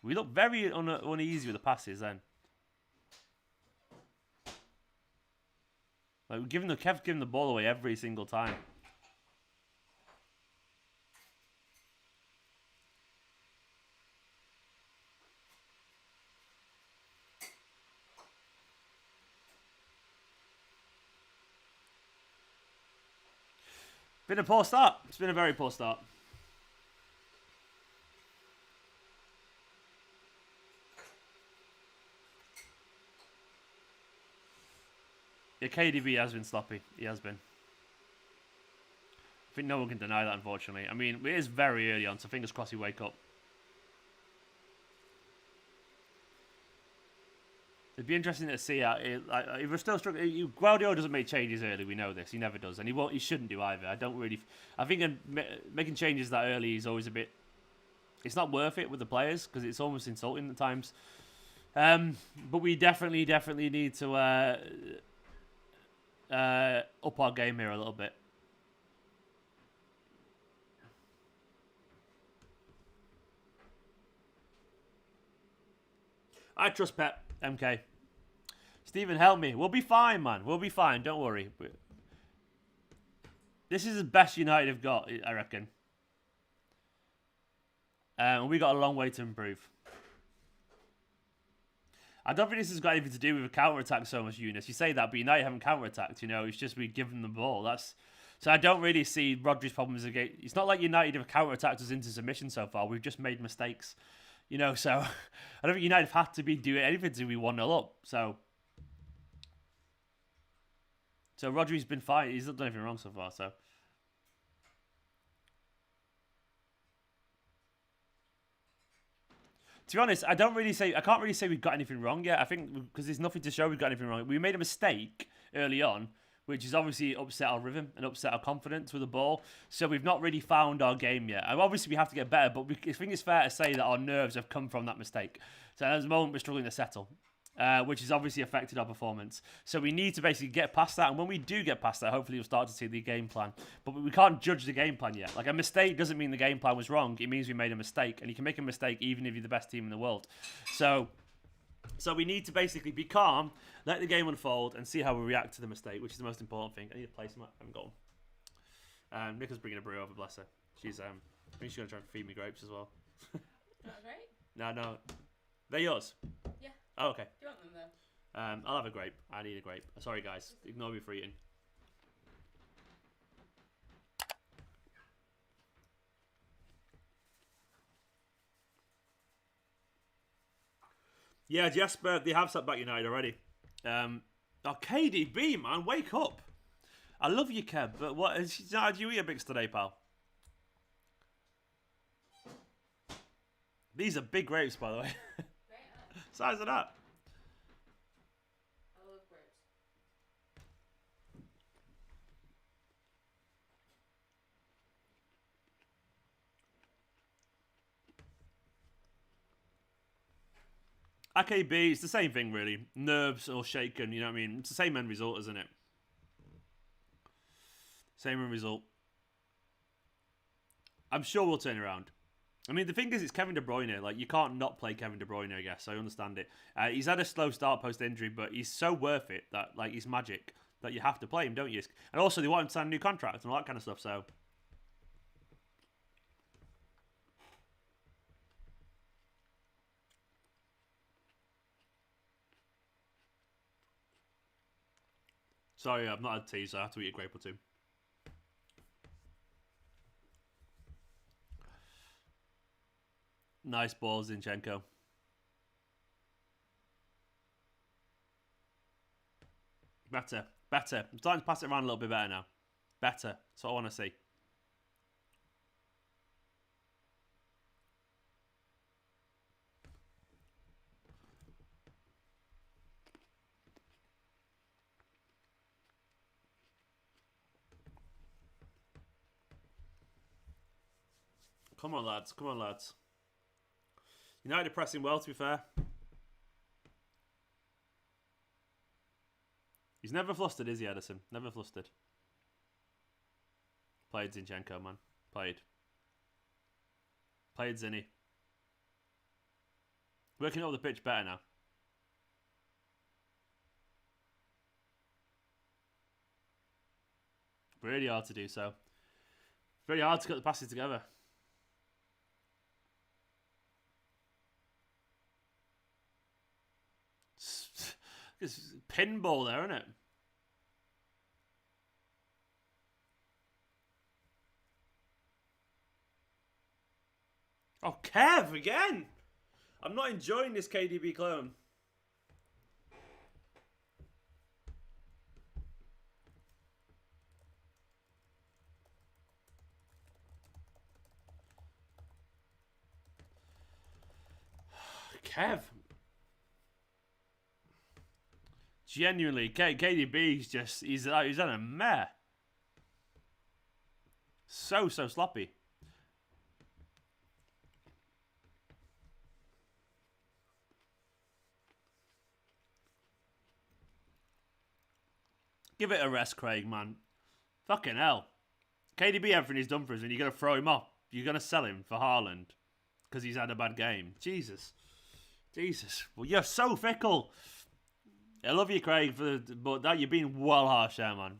We look very uneasy with the passes then. Like Kev giving the ball away every single time. Been a poor start. It's been a very poor start. Yeah, KDB has been sloppy. He has been. I think no one can deny that, unfortunately. I mean, it is very early on, so fingers crossed he wake up. It'd be interesting to see how if we're still struggling. Guardiola doesn't make changes early. We know this. He never does, and he won't. He shouldn't do either. I don't really. I think making changes that early is always a bit. It's not worth it with the players because it's almost insulting at times. But we definitely need to up our game here a little bit. I trust Pep. MK. Stephen, help me. We'll be fine, man. We'll be fine. Don't worry. This is the best United have got, I reckon. We got a long way to improve. I don't think this has got anything to do with a counter-attack so much, Eunice. You say that, but United haven't counter-attacked, you know. It's just we give them the ball. So I don't really see Rodri's problems again. It's not like United have counter-attacked us into submission so far. We've just made mistakes. You know, so I don't think United have had to be doing anything to be 1-0 up. So Rodri's been fine. He's not done anything wrong so far. So to be honest, I can't really say we've got anything wrong yet. I think because there's nothing to show we've got anything wrong. We made a mistake early on, which has obviously upset our rhythm and upset our confidence with the ball. So we've not really found our game yet. And obviously, we have to get better, but I think it's fair to say that our nerves have come from that mistake. So at the moment, we're struggling to settle, which has obviously affected our performance. So we need to basically get past that. And when we do get past that, hopefully we'll start to see the game plan. But we can't judge the game plan yet. Like, a mistake doesn't mean the game plan was wrong. It means we made a mistake. And you can make a mistake even if you're the best team in the world. So we need to basically be calm, let the game unfold, and see how we react to the mistake, which is the most important thing. I need a placement. I haven't got one. Nico's bringing a brew over, bless her. She's I think she's going to try and feed me grapes as well. Not great. No. They're yours? Yeah. Oh, okay. Do you want them though? I'll have a grape. I need a grape. Sorry, guys. Ignore me for eating. Yeah, Jasper, they have sat back United already. KDB, man, wake up. I love you, Kev, but what? How do you eat a Bix today, pal? These are big grapes, by the way. Size of that. I love grapes. AKB, it's the same thing, really. Nerves or shaken, you know what I mean? It's the same end result, isn't it? Same end result. I'm sure we'll turn around. I mean, the thing is, it's Kevin De Bruyne. Like, you can't not play Kevin De Bruyne, I guess. I understand it. He's had a slow start post-injury, but he's so worth it that, like, he's magic that you have to play him, don't you? And also, they want him to sign a new contract and all that kind of stuff, so... Sorry, I've not had tea, so I have to eat a grape or two. Nice ball, Zinchenko. Better. I'm starting to pass it around a little bit better now. Better. That's what I want to see. Come on, lads. United are pressing well, to be fair. He's never flustered, is he, Edison? Never flustered. Played Zinchenko, man. Played Zinny. Working up the pitch better now. Really hard to do so. Very hard to get the passes together. It's pinball there, isn't it? Oh, Kev again. I'm not enjoying this KDB clone. Kev. Genuinely, KDB's just, he's on a meh. So sloppy. Give it a rest, Craig, man. Fucking hell. KDB, everything he's done for us, and you're going to throw him off. You're going to sell him for Haaland because he's had a bad game. Jesus. Well, you're so fickle. I love you, Craig, but that you're being well harsh there, man.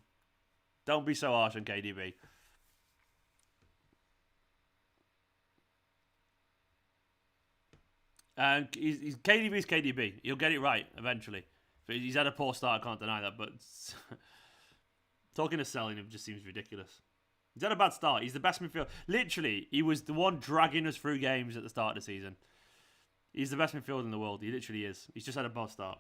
Don't be so harsh on KDB. And KDB's KDB. He'll get it right eventually. He's had a poor start, I can't deny that, but talking of selling him just seems ridiculous. He's had a bad start. He's the best midfielder. Literally, he was the one dragging us through games at the start of the season. He's the best midfielder in the world. He literally is. He's just had a bad start.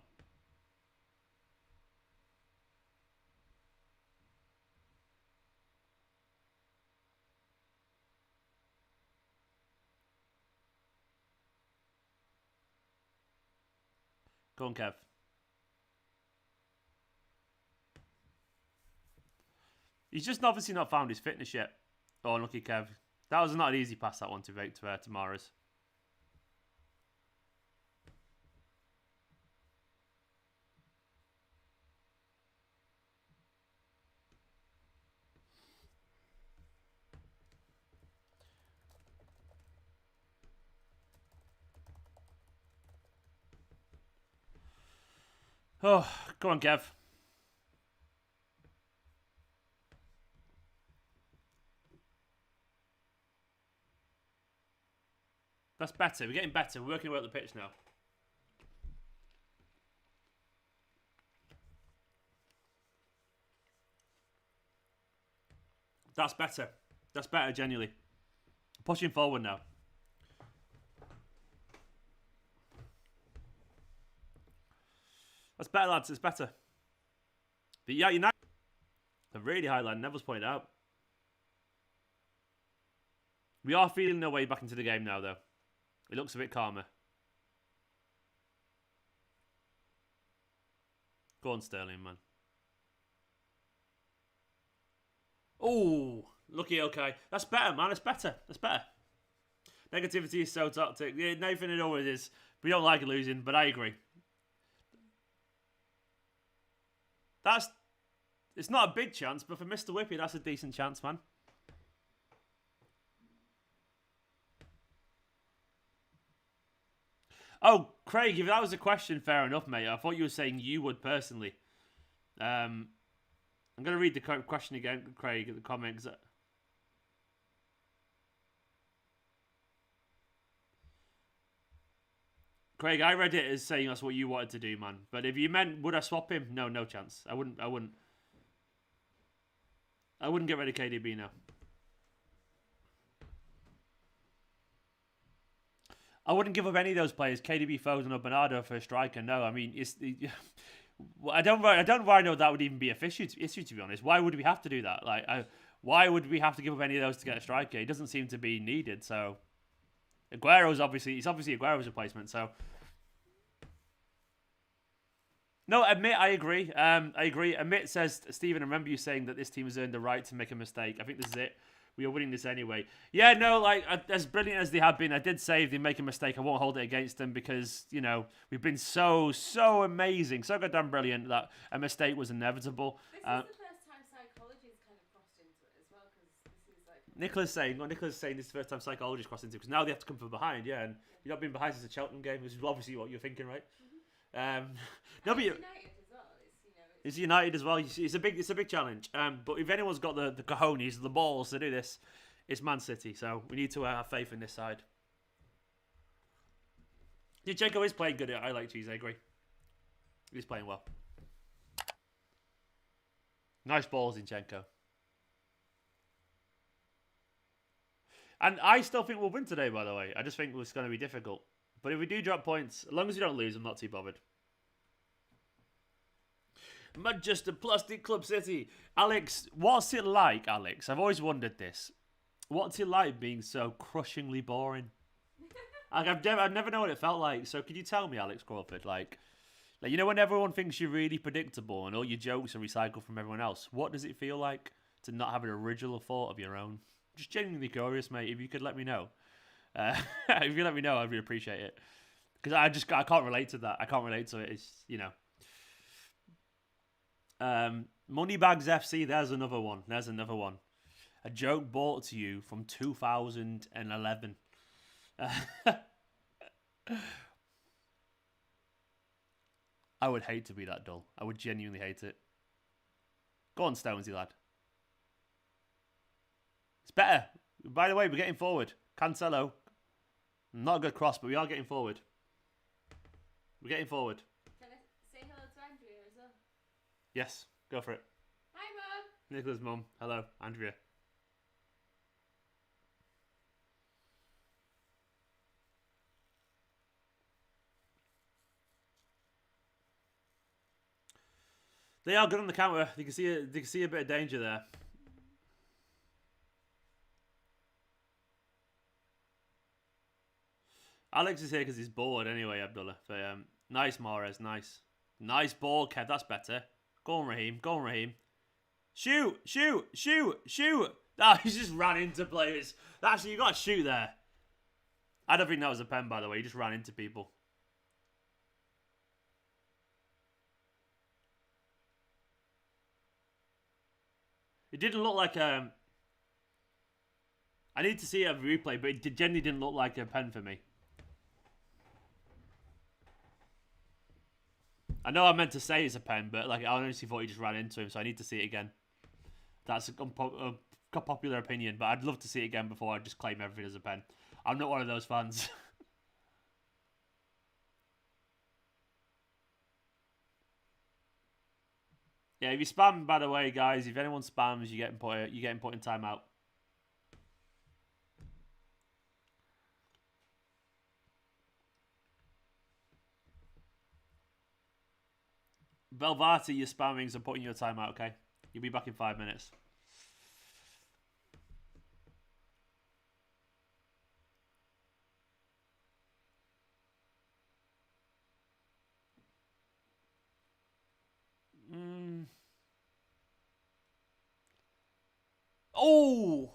Go on, Kev. He's just obviously not found his fitness yet. Oh, unlucky Kev. That was not an easy pass, that one, to Mahrez. Oh, go on, Kev. That's better. We're getting better. We're working away up the pitch now. That's better. That's better, genuinely. Pushing forward now. That's better, lads. It's better. But yeah, United are really high line. Neville's pointed out. We are feeling our way back into the game now, though. It looks a bit calmer. Go on, Sterling, man. Oh, lucky okay. That's better, man. That's better. That's better. Negativity is so toxic. Yeah, Nathan, it always is. We don't like losing, but I agree. It's not a big chance, but for Mr. Whippy, that's a decent chance, man. Oh, Craig, if that was a question, fair enough, mate. I thought you were saying you would personally. I'm going to read the question again, Craig, at the comments. Craig, I read it as saying that's what you wanted to do, man. But if you meant, would I swap him? No, no chance. I wouldn't get rid of KDB now. I wouldn't give up any of those players, KDB, Foden, or Bernardo, for a striker. No, I mean, I don't know that would even be an issue, to be honest. Why would we have to do that? Why would we have to give up any of those to get a striker? It doesn't seem to be needed. So, Aguero's obviously Aguero's replacement. So, no, admit, I agree. Admit says, Stephen, I remember you saying that this team has earned the right to make a mistake. I think this is it. We are winning this anyway. Yeah, no, as brilliant as they have been, I did say if they make a mistake, I won't hold it against them because, you know, we've been so amazing, so goddamn brilliant that a mistake was inevitable. This is the first time psychology's kind of crossed into it as well, because this is like... Nicholas is saying this is the first time psychology's crossed into it, because now they have to come from behind, yeah, and you've not been behind since the Cheltenham game, which is obviously what you're thinking, right? Mm-hmm. No, but United as well. It's United as well. It's a big challenge. But if anyone's got the cojones, the balls to do this, it's Man City. So we need to have faith in this side. Zinchenko is playing good. I like cheese. I agree. He's playing well. Nice balls, Zinchenko. And I still think we'll win today, by the way. I just think it's going to be difficult. But if we do drop points, as long as we don't lose, I'm not too bothered. Manchester Plastic Club City. Alex, what's it like, Alex? I've always wondered this. What's it like being so crushingly boring? Like, I've never known what it felt like. So could you tell me, Alex Crawford, like you know when everyone thinks you're really predictable and all your jokes are recycled from everyone else, what does it feel like to not have an original thought of your own? Just genuinely curious, mate. If you could let me know. If you let me know, I'd really appreciate it. Because I can't relate to that. I can't relate to it. It's, you know. Moneybags FC, there's another one. There's another one. A joke brought to you from 2011. I would hate to be that dull. I would genuinely hate it. Go on, Stonesy lad. It's better. By the way, we're getting forward. Cancelo. Not a good cross, but we are getting forward. We're getting forward. Can I say hello to Andrea as well? Yes, go for it. Hi, Mum. Nicola's mum. Hello, Andrea. They are good on the counter. You can see a bit of danger there. Alex is here because he's bored anyway, Abdullah. But, nice, Mahrez. Nice. Nice ball, Kev. That's better. Go on, Raheem. Go on, Raheem. Shoot! Shoot! Shoot! Shoot! Ah, he just ran into players. Actually, you got to shoot there. I don't think that was a pen, by the way. He just ran into people. It didn't look like I need to see a replay, but it genuinely didn't look like a pen for me. I know I meant to say it's a pen, but like I honestly thought he just ran into him, so I need to see it again. That's a popular opinion, but I'd love to see it again before I just claim everything as a pen. I'm not one of those fans. Yeah, if you spam, by the way, guys, if anyone spams, you're getting put in timeout. Belvati, you're spamming, so I'm putting you a timeout, okay? You'll be back in 5 minutes. Oh!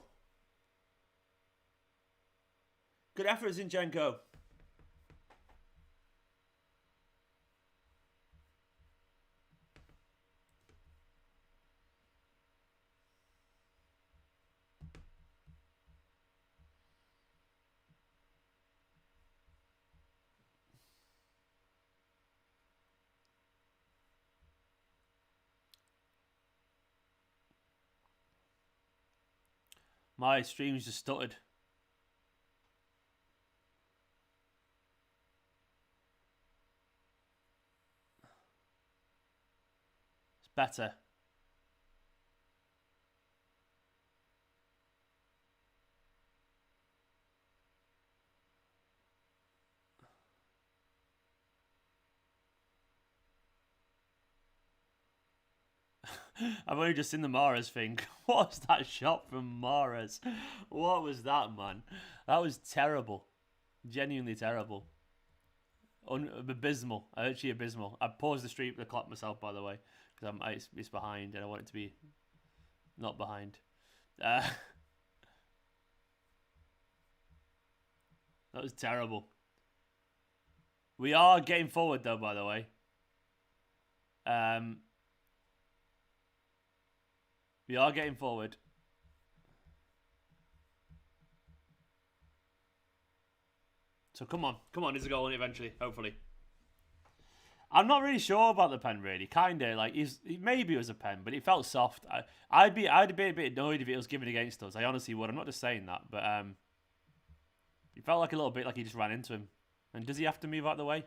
Good effort, Zinchenko. My stream's just stuttered. It's better. I've only just seen the Mahrez thing. What was that shot from Mahrez? What was that, man? That was terrible. Genuinely terrible. Abysmal. Actually abysmal. I paused the stream to clock myself, by the way, because it's behind and I want it to be not behind. That was terrible. We are getting forward, though, by the way. We are getting forward. So come on, there's a goal in it eventually, hopefully. I'm not really sure about the pen, really. Kinda like maybe it was a pen, but it felt soft. I'd be a bit annoyed if it was given against us. I honestly would. I'm not just saying that, but it felt like a little bit like he just ran into him. And does he have to move out of the way?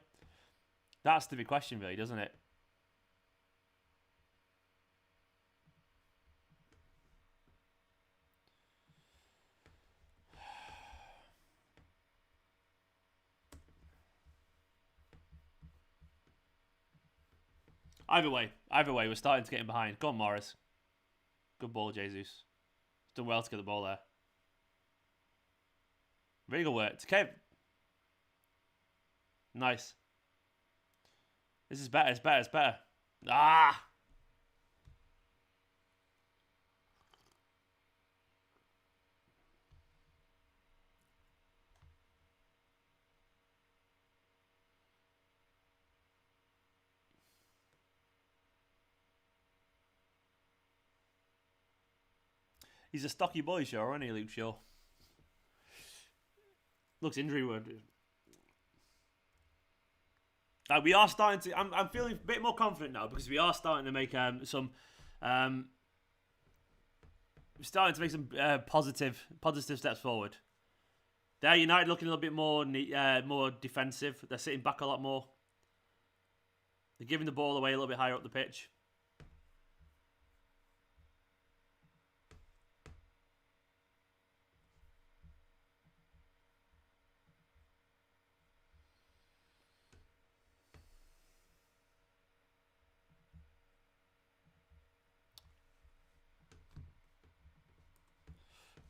That's the big question, really, doesn't it? Either way, we're starting to get in behind. Go on, Mahrez. Good ball, Jesus. Done well to get the ball there. Really good work. To Kev. Nice. This is better. It's better. It's better. Ah! He's a stocky boy, sure, isn't he, Luke Shaw? Looks injury worthy. We are starting to. I'm feeling a bit more confident now because we are starting to make some. We're starting to make some positive steps forward. There, United looking a little bit more defensive. They're sitting back a lot more. They're giving the ball away a little bit higher up the pitch.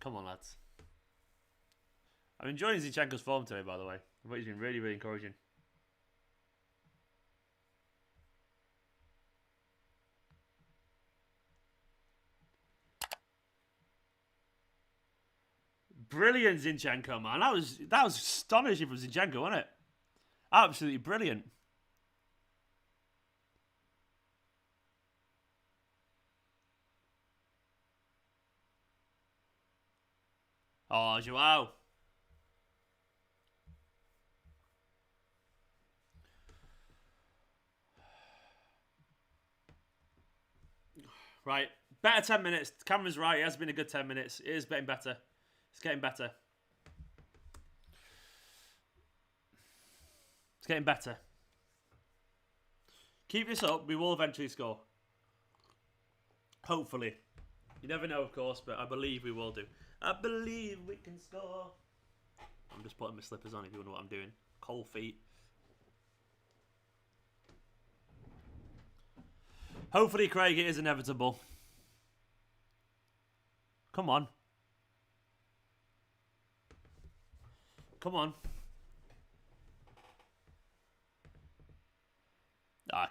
Come on, lads. I'm enjoying Zinchenko's form today, by the way. I thought he's been really, really encouraging. Brilliant Zinchenko, man. That was astonishing from Zinchenko, wasn't it? Absolutely brilliant. Oh, Joao. Right. Better 10 minutes. Cameron's right. It has been a good 10 minutes. It is getting better. It's getting better. It's getting better. Keep this up. We will eventually score. Hopefully. You never know, of course, but I believe we will do. I believe we can score. I'm just putting my slippers on if you wonder what I'm doing. Cold feet. Hopefully, Craig, it is inevitable. Come on. Come on.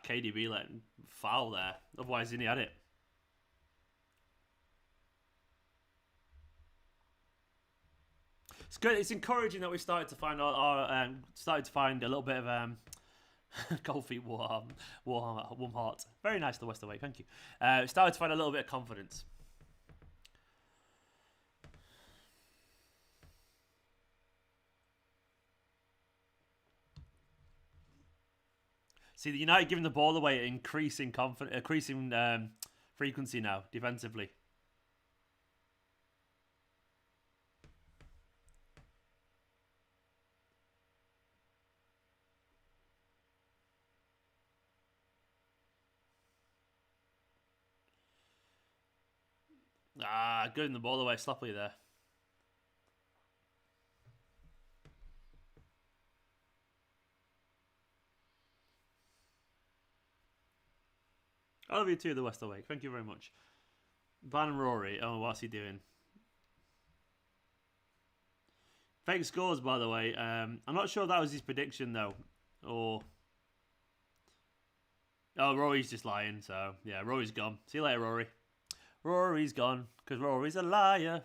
KDB letting foul there. Otherwise, he had it. It's good. It's encouraging that we started to find a little bit of cold feet, warm heart. Very nice, the West away. Thank you. Started to find a little bit of confidence. See, the United giving the ball away at increasing frequency now defensively. Giving the ball away sloppily there. I love you too, the West Awake. Thank you very much. Van Rory. Oh, what's he doing? Fake scores, by the way. I'm not sure that was his prediction, though. Or... Oh, Rory's just lying, so... Yeah, Rory's gone. See you later, Rory. Rory's gone, because Rory's a liar.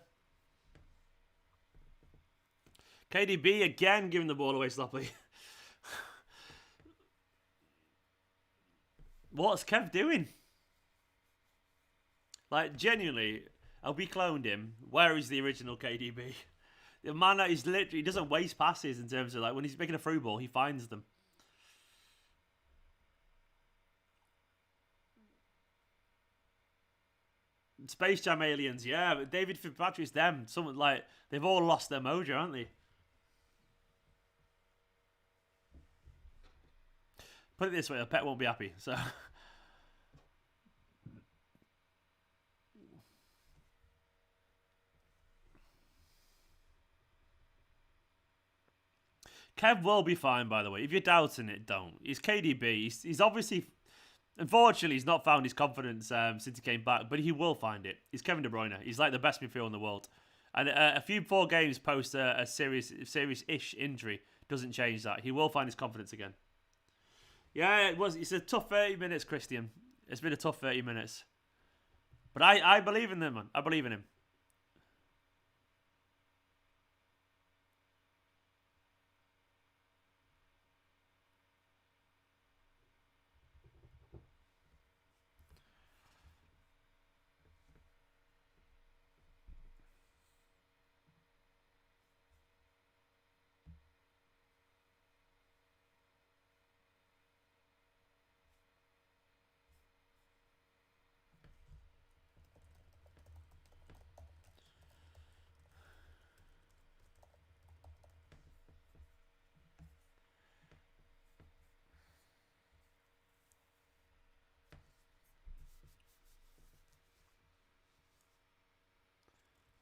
KDB again giving the ball away sloppily. What's Kev doing? Like, genuinely, we cloned him. Where is the original KDB? The man that is literally, he doesn't waste passes in terms of, like, when he's making a through ball, he finds them. Space Jam aliens, yeah, but David Fitzpatrick's them. Someone like, they've all lost their mojo, haven't they? Put it this way, the pet won't be happy, so... Kev will be fine, by the way. If you're doubting it, don't. He's KDB. He's obviously Unfortunately, he's not found his confidence since he came back, but he will find it. He's Kevin De Bruyne. He's like the best midfielder in the world. And a few 4 games post a serious-ish injury doesn't change that. He will find his confidence again. Yeah, it's a tough 30 minutes, Christian. It's been a tough 30 minutes. But I believe in him, man. I believe in him.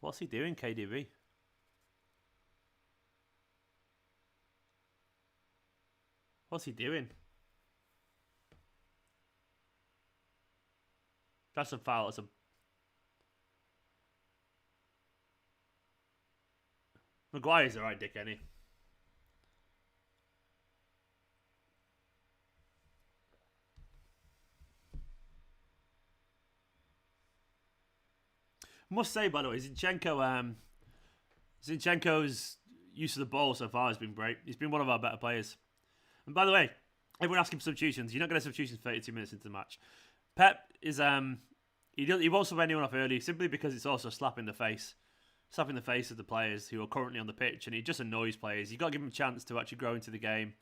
What's he doing, KDB? What's he doing? That's a foul. That's a... Maguire's the right dick, ain't he? Must say, by the way, Zinchenko's use of the ball so far has been great. He's been one of our better players. And by the way, everyone asking for substitutions. You're not going to substitutions 32 minutes into the match. Pep is he won't sub anyone off early simply because it's also a slap in the face of the players who are currently on the pitch, and it just annoys players. You've got to give them a chance to actually grow into the game.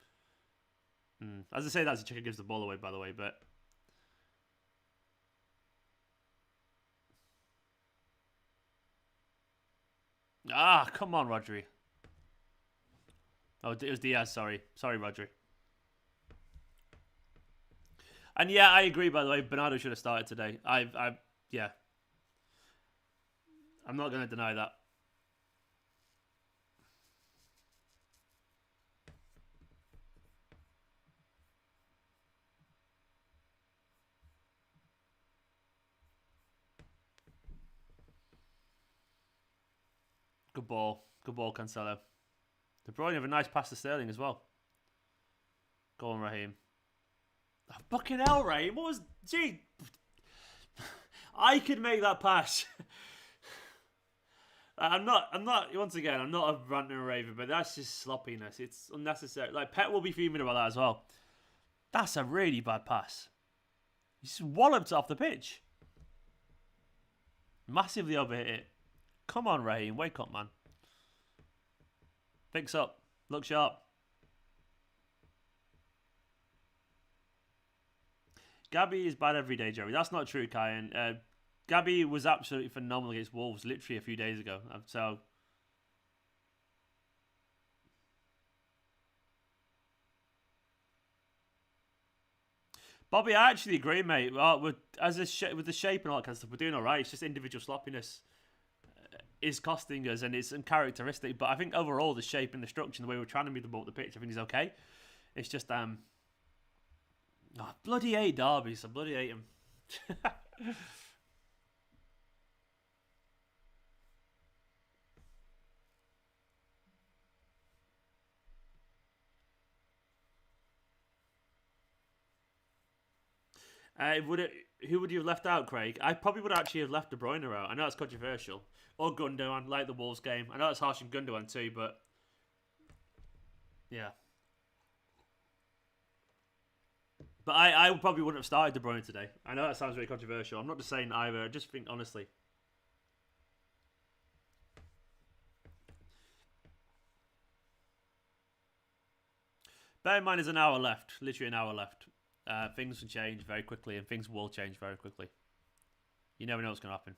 As I say, that's Zinchenko gives the ball away, by the way, but. Ah, come on, Rodri. Oh, it was Diaz, sorry. Sorry, Rodri. And yeah, I agree, by the way. Bernardo should have started today. Yeah. I'm not going to deny that. Good ball. Good ball, Cancelo. De Bruyne have a nice pass to Sterling as well. Go on, Raheem. Oh, fucking hell, Raheem. What was... Gee. I could make that pass. I'm not, once again, I'm not a ranting and raving, but that's just sloppiness. It's unnecessary. Like, Pep will be fuming about that as well. That's a really bad pass. He just walloped it off the pitch. Massively overhit it. Come on, Raheem. Wake up, man. Fix up. Look sharp. Gabby is bad every day, Jerry. That's not true, Kyan. Gabby was absolutely phenomenal against Wolves literally a few days ago. So... Bobby, I actually agree, mate. Well, with the shape and all that kind of stuff, we're doing all right. It's just individual sloppiness is costing us, and it's uncharacteristic. But I think overall, the shape and the structure and the way we're trying to move the ball up the pitch, I think is okay. It's just bloody hate derbies. I bloody hate them. Who would you have left out, Craig? I probably would actually have left De Bruyne out. I know it's controversial. Or Gundogan, like the Wolves game. I know it's harsh on Gundogan too, but... Yeah. But I probably wouldn't have started De Bruyne today. I know that sounds very controversial. I'm not just saying either. I just think, honestly... Bear in mind there's an hour left. Literally an hour left. Things can change very quickly, and things will change very quickly. You never know what's going to happen.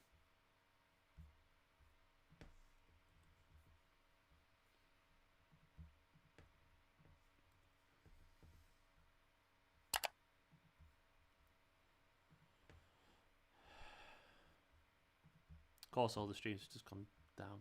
Of course, all the streams just come down.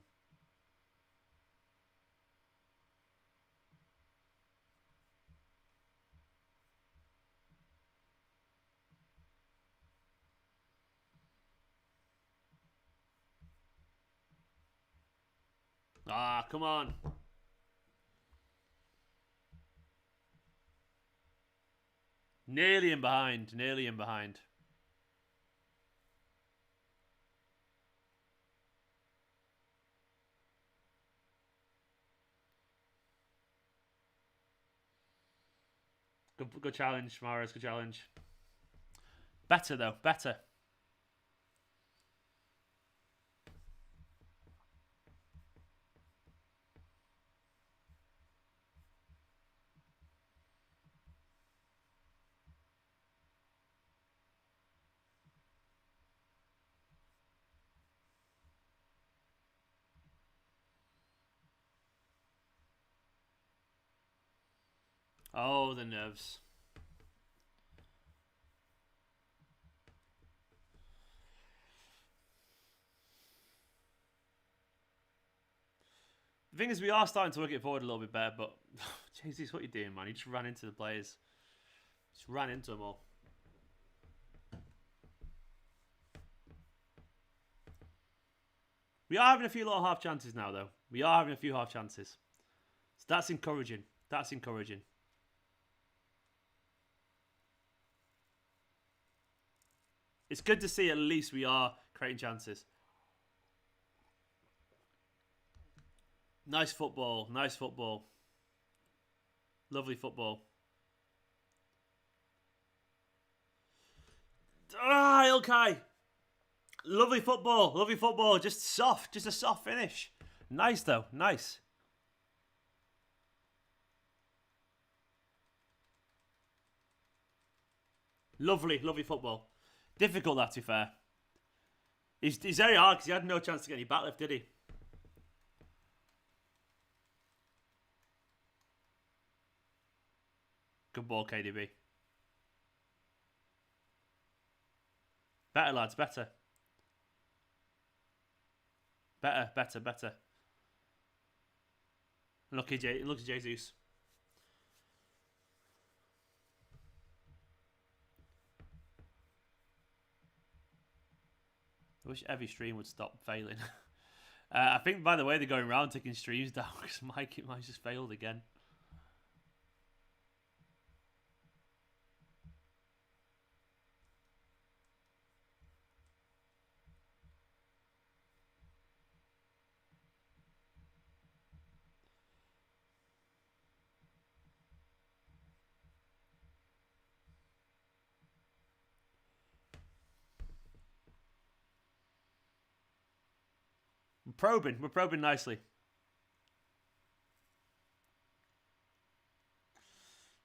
Ah, come on. Nearly in behind. Nearly in behind. Good challenge, Mahrez. Good challenge. Better, though. Better. Oh, the nerves. The thing is, we are starting to work it forward a little bit better, but Jesus, what are you doing, man? You just ran into the players. Just ran into them all. We are having a few little half chances now, though. We are having a few half chances. So that's encouraging. That's encouraging. It's good to see at least we are creating chances. Nice football. Nice football. Lovely football. Ah, Ilkay. Lovely football. Lovely football. Just soft. Just a soft finish. Nice, though. Nice. Lovely, lovely football. Difficult, that, to be fair. He's very hard because he had no chance to get any back lift, did he? Good ball, KDB. Better, lads, better. Better, better, better. Lucky Jesus. I wish every stream would stop failing. I think, by the way, they're going around taking streams down because Mike just failed again. We're probing nicely.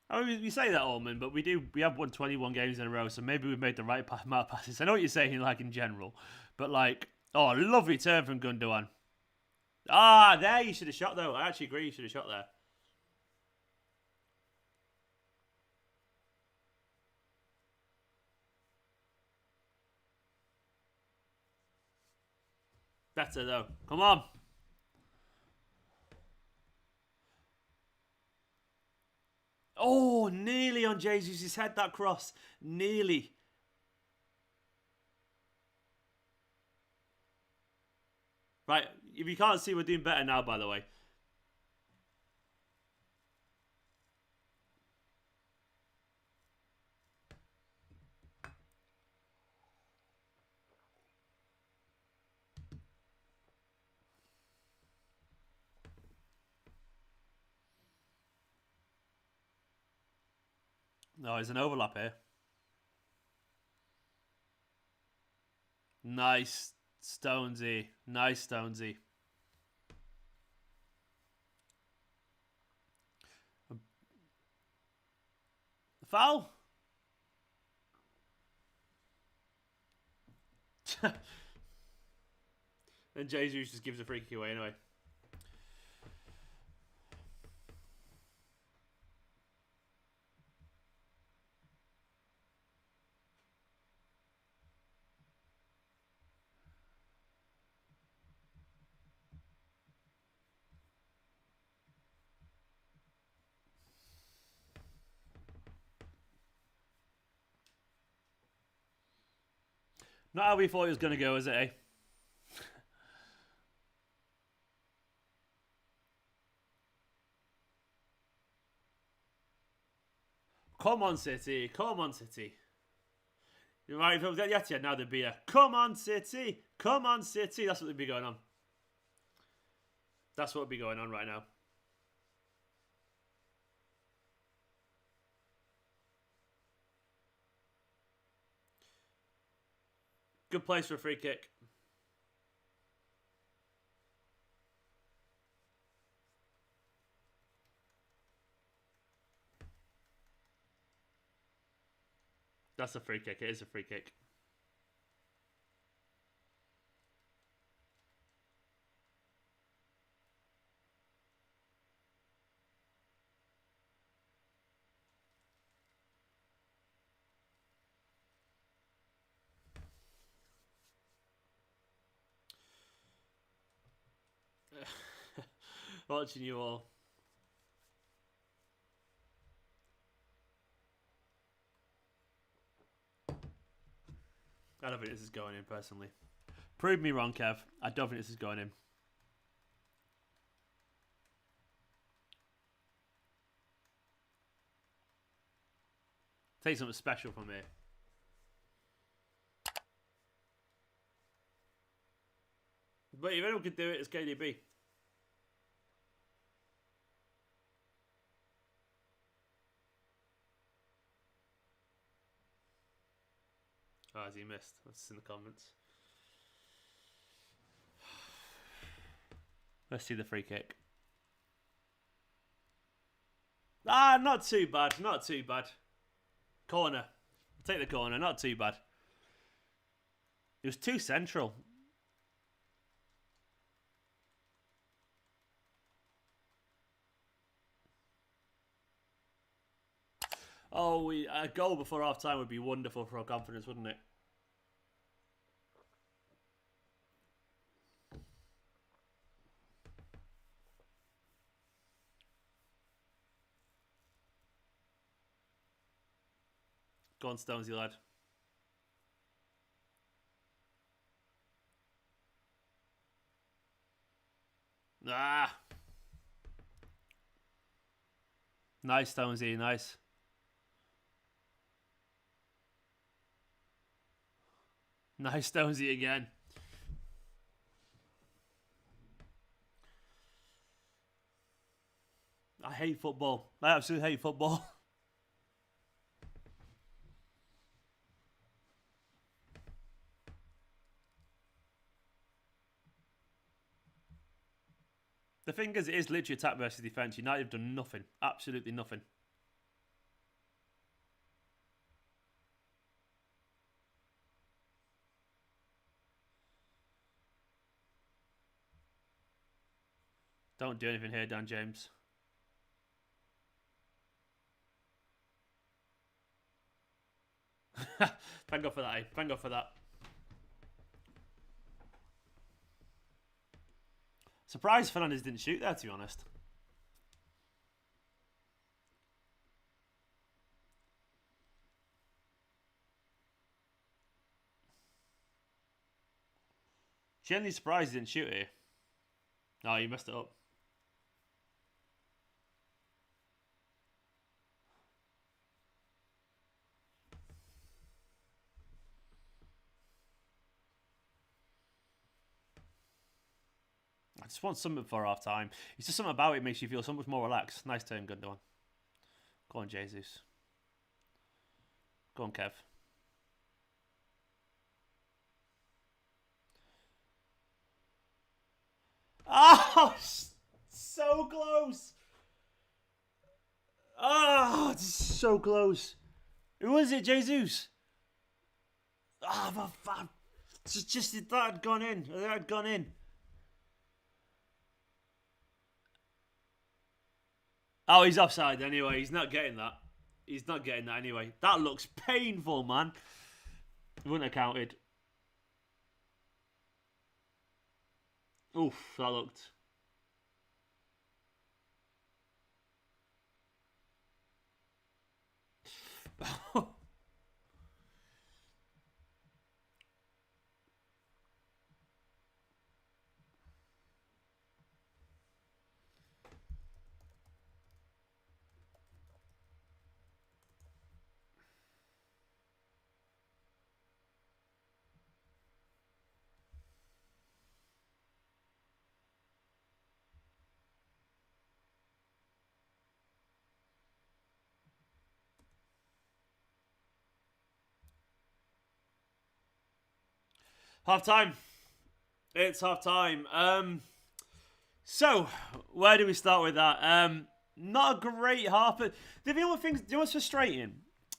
I mean, we say that, Allman, but we have won 21 games in a row, so maybe we've made the right amount of passes. I know what you're saying, like, in general, but, like, oh, lovely turn from Gundogan. Ah, there you should have shot, though. I actually agree you should have shot there. Better, though. Come on. Oh, nearly on Jesus' head, that cross. Nearly. Right, if you can't see, we're doing better now, by the way. No, there's an overlap here. Nice, Stonesy. Nice, Stonesy. Foul? And Jesus just gives a free kick away anyway. Not how we thought it was going to go, is it, eh? Come on, City. Come on, City. Right, if it was at the Etihad now, there'd be a come on, City. Come on, City. That's what would be going on. That's what would be going on right now. Good place for a free kick. That's a free kick. It is a free kick. Watching you all. I don't think this is going in, personally. Prove me wrong, Kev. I don't think this is going in. Take something special from here. But if anyone could do it, it's KDB. Oh, has he missed? That's in the comments. Let's see the free kick. Ah, not too bad. Not too bad. Corner. Take the corner. Not too bad. It was too central. Oh, a goal before half time would be wonderful for our confidence, wouldn't it? Go on, Stonesy lad. Ah! Nice, Stonesy, nice. Nice, Stonesy again. I hate football. I absolutely hate football. The thing is, it is literally attack versus defence. United have done nothing. Absolutely nothing. Don't do anything here, Dan James. Thank God for that, eh? Thank God for that. Surprised Fernandes didn't shoot there, to be honest. Genuinely surprised he didn't shoot here. No, he messed it up. I just want something for half time. It's just something about it makes you feel so much more relaxed. Nice turn, good one. Go on, Jesus. Go on, Kev. Oh, so close. Oh, it's so close. Who was it, Jesus? Ah, oh, my just that had gone in. That had gone in. Oh, he's offside anyway. He's not getting that. He's not getting that anyway. That looks painful, man. It wouldn't have counted. Oof, that looked... Half time. It's half time. So where do we start with that? Not a great half. But you know what's frustrating?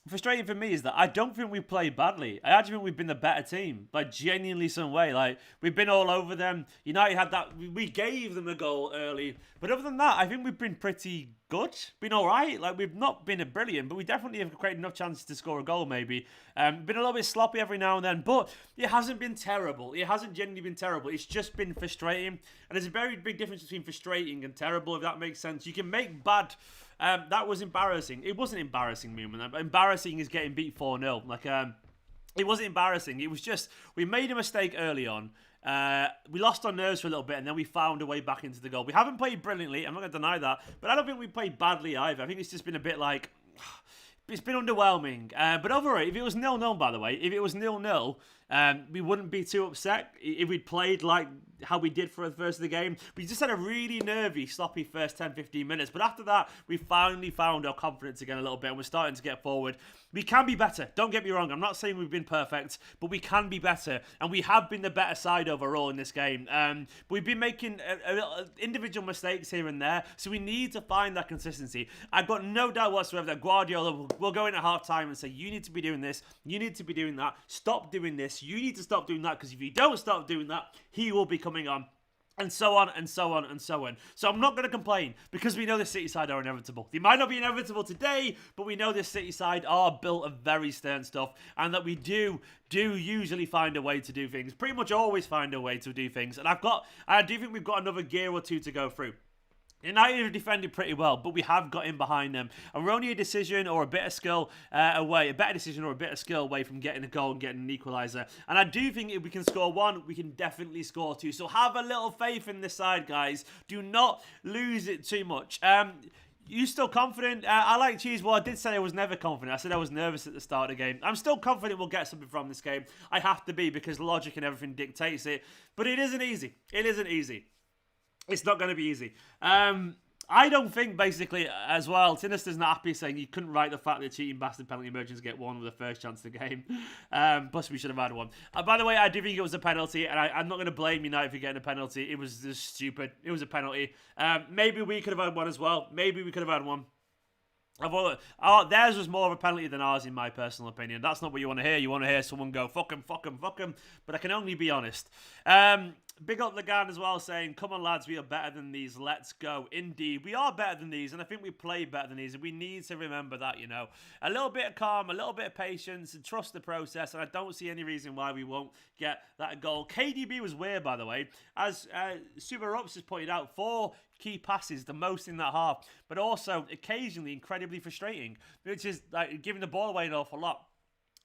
Frustrating for me is that I don't think we played badly. I actually think we've been the better team, like genuinely some way. Like we've been all over them. United had that. We gave them a goal early, but other than that, I think we've been pretty good. Been all right. Like we've not been a brilliant, but we definitely have created enough chances to score a goal. Maybe been a little bit sloppy every now and then, but it hasn't been terrible. It hasn't genuinely been terrible. It's just been frustrating, and there's a very big difference between frustrating and terrible. If that makes sense, you can make bad. That was embarrassing. It wasn't embarrassing, Moomin. Embarrassing is getting beat 4-0. Like, it wasn't embarrassing. It was just, we made a mistake early on. We lost our nerves for a little bit, and then we found a way back into the goal. We haven't played brilliantly. I'm not going to deny that. But I don't think we played badly either. I think it's just been a bit like, it's been underwhelming. But overall, if it was 0-0, by the way, if it was 0-0, we wouldn't be too upset if we'd played like how we did for the first of the game. We just had a really nervy, sloppy first 10-15 minutes. But after that, we finally found our confidence again a little bit, and we're starting to get forward. We can be better. Don't get me wrong. I'm not saying we've been perfect, but we can be better. And we have been the better side overall in this game. We've been making individual mistakes here and there, so we need to find that consistency. I've got no doubt whatsoever that Guardiola will go in at half-time and say, you need to be doing this, you need to be doing that, stop doing this, you need to stop doing that, because if you don't stop doing that, he will be coming on. And so on, and so on, and so on. So I'm not going to complain, because we know the City side are inevitable. They might not be inevitable today, but we know the City side are built of very stern stuff, and that we do usually find a way to do things. Pretty much always find a way to do things. And I do think we've got another gear or two to go through. United have defended pretty well, but we have got in behind them. And we're only a decision or a bit of skill away, a better decision or a bit of skill away from getting a goal and getting an equaliser. And I do think if we can score one, we can definitely score two. So have a little faith in this side, guys. Do not lose it too much. You still confident? I like Cheese. Well, I did say I was never confident. I said I was nervous at the start of the game. I'm still confident we'll get something from this game. I have to be, because logic and everything dictates it. But it isn't easy. It isn't easy. It's not going to be easy. I don't think, basically, as well, Sinister's not happy, saying you couldn't write the fact that cheating bastard penalty emergence get one with the first chance of the game. Plus, we should have had one. By the way, I do think it was a penalty, and I'm not going to blame United for getting a penalty. It was just stupid. It was a penalty. Maybe we could have had one as well. Maybe we could have had one. Theirs was more of a penalty than ours, in my personal opinion. That's not what you want to hear. You want to hear someone go, fuck him, fuck him, fuck him. But I can only be honest. Big up Lagarde as well, saying, come on lads, we are better than these, let's go. Indeed, we are better than these, and I think we play better than these, and we need to remember that, you know. A little bit of calm, a little bit of patience, and trust the process, and I don't see any reason why we won't get that goal. KDB was weird, by the way. As Super Ups has pointed out, 4 key passes, the most in that half, but also occasionally incredibly frustrating, which is like giving the ball away an awful lot.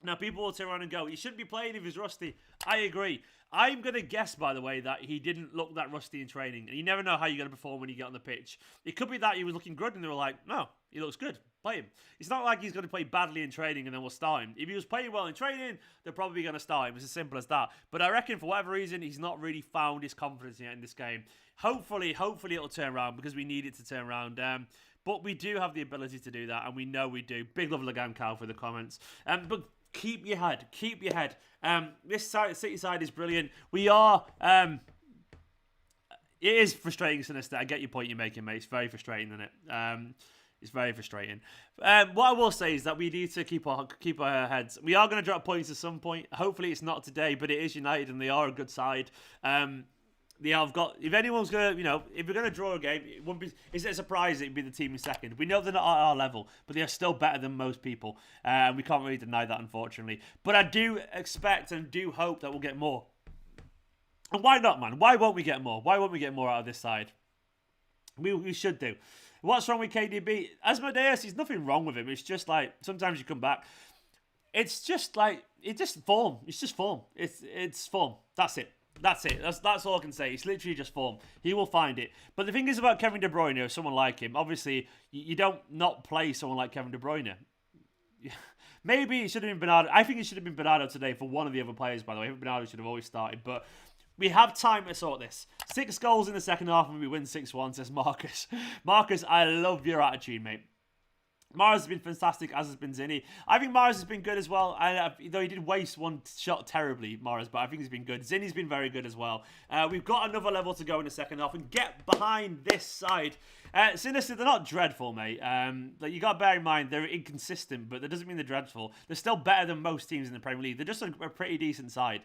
Now, people will turn around and go, he shouldn't be playing if he's rusty. I agree. I'm going to guess, by the way, that he didn't look that rusty in training. And you never know how you're going to perform when you get on the pitch. It could be that he was looking good and they were like, no, he looks good. Play him. It's not like he's going to play badly in training and then we'll start him. If he was playing well in training, they're probably going to start him. It's as simple as that. But I reckon for whatever reason, he's not really found his confidence yet in this game. Hopefully it'll turn around, because we need it to turn around. But we do have the ability to do that, and we know we do. Big love Lagan Cow for the comments. But keep your head. Keep your head. This side, City side is brilliant. We are... it is frustrating, Sinister. I get your point you're making, mate. It's very frustrating, isn't it? It's very frustrating. What I will say is that we need to keep our heads. We are going to drop points at some point. Hopefully it's not today, but it is United, and they are a good side. If anyone's going to, if we're going to draw a game, it wouldn't be, it's a surprise it'd be the team in second. We know they're not at our level, but they are still better than most people. And we can't really deny that, unfortunately. But I do expect and do hope that we'll get more. And why not, man? Why won't we get more? Why won't we get more out of this side? We should do. What's wrong with KDB? Asmodeus, there's nothing wrong with him. It's just like, sometimes you come back. It's just like, it's just form. It's just form. It's form. That's it. That's it. That's all I can say. It's literally just form. He will find it. But the thing is about Kevin De Bruyne, or someone like him, obviously, you don't not play someone like Kevin De Bruyne. Maybe it should have been Bernardo. I think it should have been Bernardo today for one of the other players, by the way. I think Bernardo should have always started. But we have time to sort this. 6 goals in the second half and we win 6-1, says Marcus. Marcus, I love your attitude, mate. Mahrez has been fantastic, as has been Zinni. I think Mahrez has been good as well. Though he did waste one shot terribly, Mahrez, but I think he's been good. Zinni's been very good as well. We've got another level to go in the second half and get behind this side. Sinister, they're not dreadful, mate. You got to bear in mind they're inconsistent, but that doesn't mean they're dreadful. They're still better than most teams in the Premier League. They're just a pretty decent side.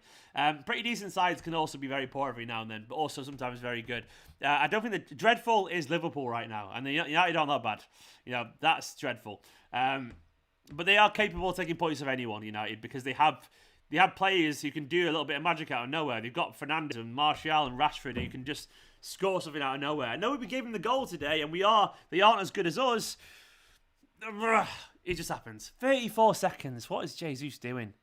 Pretty decent sides can also be very poor every now and then, but also sometimes very good. I don't think that dreadful is Liverpool right now, and the United aren't that bad. That's dreadful. But they are capable of taking points of anyone, United, because they have players who can do a little bit of magic out of nowhere. They've got Fernandes and Martial and Rashford who can just score something out of nowhere. I know we gave them the goal today, and they aren't as good as us. It just happens. 34 seconds. What is Jesus doing?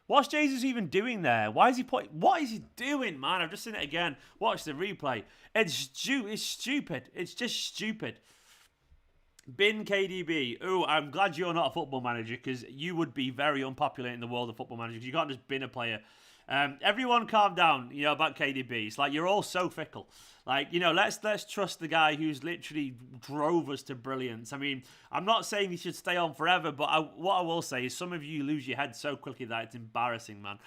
What's Jesus even doing there? What is he doing, man? I've just seen it again. Watch the replay. It's stupid. It's just stupid. Bin KDB. Oh, I'm glad you're not a football manager, because you would be very unpopular in the world of football managers. You can't just bin a player. Everyone calm down, about KDB. It's like you're all so fickle. Let's trust the guy who's literally drove us to brilliance. I mean, I'm not saying he should stay on forever, but what I will say is some of you lose your head so quickly that it's embarrassing, man.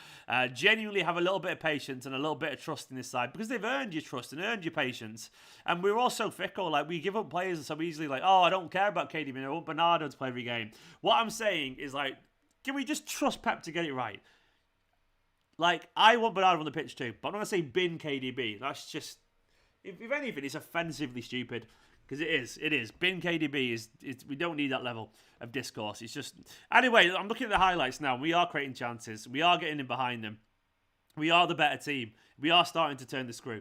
Genuinely have a little bit of patience and a little bit of trust in this side, because they've earned your trust and earned your patience. And we're all so fickle. We give up players so easily. I don't care about KDB. I want Bernardo to play every game. What I'm saying is, can we just trust Pep to get it right? I want Bernardo on the pitch too, but I'm not going to say bin KDB. That's just, if anything, it's offensively stupid, because it is. Bin KDB is, we don't need that level of discourse. It's just, anyway, I'm looking at the highlights now. We are creating chances. We are getting in behind them. We are the better team. We are starting to turn the screw.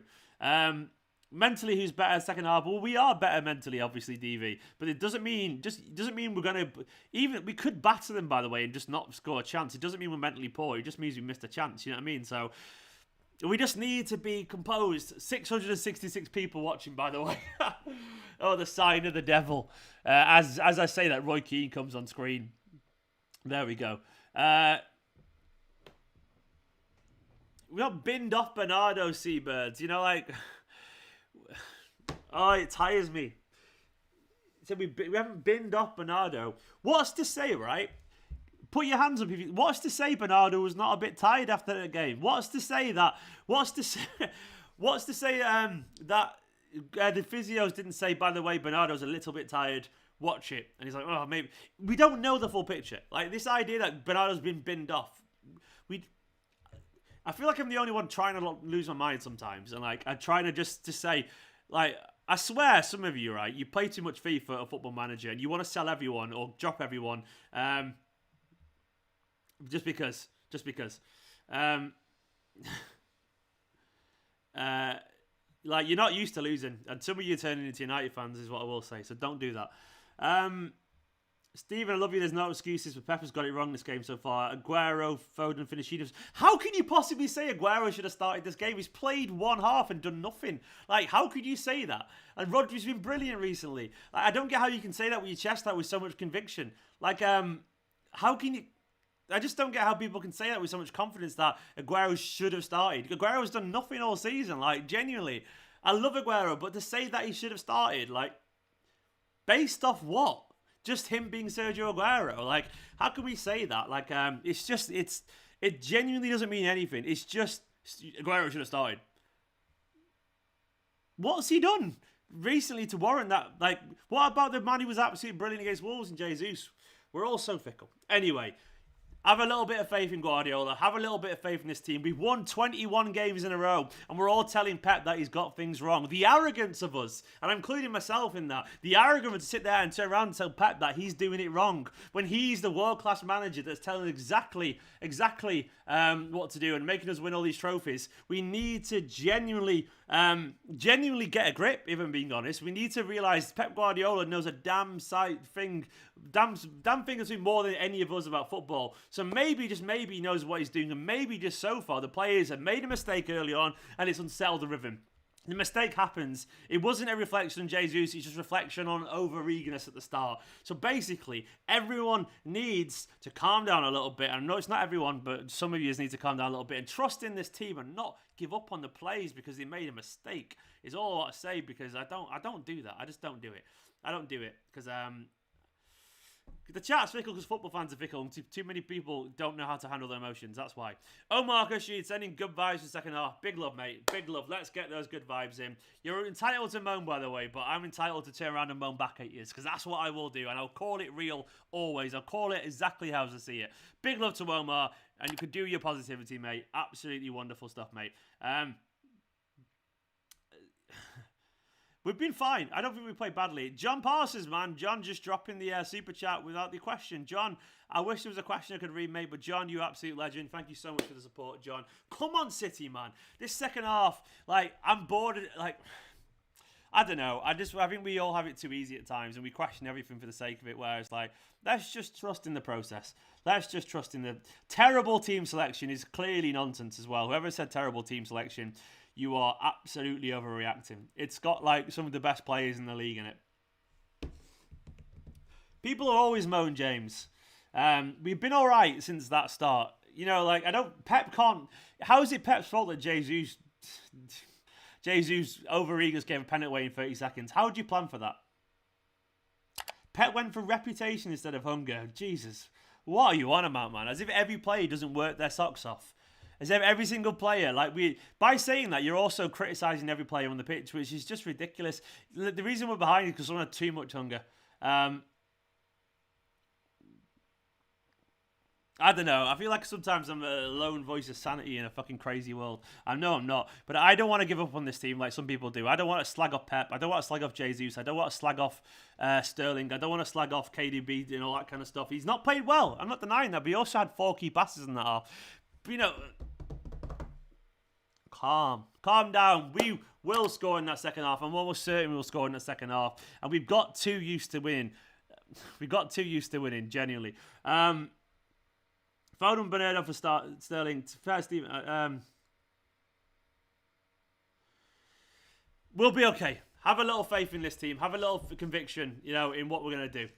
Mentally, who's better second half? Well, we are better mentally, obviously, DV. But it doesn't mean we're going to... we could batter them, by the way, and just not score a chance. It doesn't mean we're mentally poor. It just means we missed a chance, you know what I mean? So, we just need to be composed. 666 people watching, by the way. Oh, the sign of the devil. As I say that, Roy Keane comes on screen. There we go. We got binned off Bernardo, Seabirds. Oh, it tires me. So we haven't binned off Bernardo. What's to say, right? Put your hands up. What's to say Bernardo was not a bit tired after the game? What's to say that the physios didn't say, by the way, Bernardo's a little bit tired. Watch it. And he's like, oh, maybe. We don't know the full picture. This idea that Bernardo's been binned off. I feel like I'm the only one trying to lose my mind sometimes. And I'm trying to say, I swear some of you, right, you play too much FIFA or Football Manager and you want to sell everyone or drop everyone just because. You're not used to losing, and some of you are turning into United fans is what I will say, so don't do that. Stephen, I love you. There's no excuses, but Pepper's got it wrong this game so far. Aguero, Foden, Finishidus. How can you possibly say Aguero should have started this game? He's played one half and done nothing. How could you say that? And Rodri's been brilliant recently. I don't get how you can say that with your chest out with so much conviction. How can you... I just don't get how people can say that with so much confidence that Aguero should have started. Aguero's done nothing all season. Genuinely. I love Aguero, but to say that he should have started, based off what? Just him being Sergio Aguero. How can we say that? It genuinely doesn't mean anything. It's just Aguero should have started. What's he done recently to warrant that? What about the man who was absolutely brilliant against Wolves and Jesus? We're all so fickle. Anyway, have a little bit of faith in Guardiola. Have a little bit of faith in this team. We've won 21 games in a row, and we're all telling Pep that he's got things wrong. The arrogance of us, and I'm including myself in that, the arrogance to sit there and turn around and tell Pep that he's doing it wrong, when he's the world-class manager that's telling exactly what to do and making us win all these trophies. We need to genuinely get a grip, if I'm being honest. We need to realise Pep Guardiola knows a damn thing or two more than any of us about football. So maybe, just maybe, he knows what he's doing, and maybe just so far the players have made a mistake early on and it's unsettled the rhythm. The mistake happens. It wasn't a reflection on Jesus, it's just reflection on over-eagerness at the start. So basically, everyone needs to calm down a little bit. I know it's not everyone, but some of you need to calm down a little bit and trust in this team and not give up on the plays because they made a mistake. Is all I say, because I don't do that. I just don't do it. I don't do it because The chat's fickle because football fans are fickle. Too many people don't know how to handle their emotions. That's why. Omar Rashid sending good vibes for the second half. Big love, mate. Big love. Let's get those good vibes in. You're entitled to moan, by the way, but I'm entitled to turn around and moan back at you because that's what I will do, and I'll call it real always. I'll call it exactly how I see it. Big love to Omar, and you could do your positivity, mate. Absolutely wonderful stuff, mate. We've been fine. I don't think we played badly. John Parsons, man. John just dropping the super chat without the question. John, I wish there was a question I could read, mate, but John, you absolute legend. Thank you so much for the support, John. Come on, City, man. This second half, like, I'm bored. Like, I don't know. I think we all have it too easy at times, and we question everything for the sake of it, where it's like, let's just trust in the process. Let's just trust in the terrible team selection is clearly nonsense as well. Whoever said terrible team selection, you are absolutely overreacting. It's got like some of the best players in the league in it. People are always moan, James. We've been all right since that start. You know, like Pep can't. How is it Pep's fault that Jesus over-egos gave a penalty away in 30 seconds? How would you plan for that? Pep went for reputation instead of hunger. Jesus, what are you on about, man? As if every player doesn't work their socks off. As if every single player, by saying that, you're also criticising every player on the pitch, which is just ridiculous. The reason we're behind is because someone had too much hunger. I don't know. I feel like sometimes I'm a lone voice of sanity in a fucking crazy world. I know I'm not, but I don't want to give up on this team like some people do. I don't want to slag off Pep. I don't want to slag off Jesus. I don't want to slag off Sterling. I don't want to slag off KDB and all that kind of stuff. He's not played well. I'm not denying that, but he also had 4 key passes in that half. But, you know, calm down. We will score in that second half. I'm almost certain we'll score in that second half. And we've got too used to winning. Genuinely. Foden Bernardo for Sterling. First team. We'll be okay. Have a little faith in this team. Have a little conviction, you know, in what we're going to do.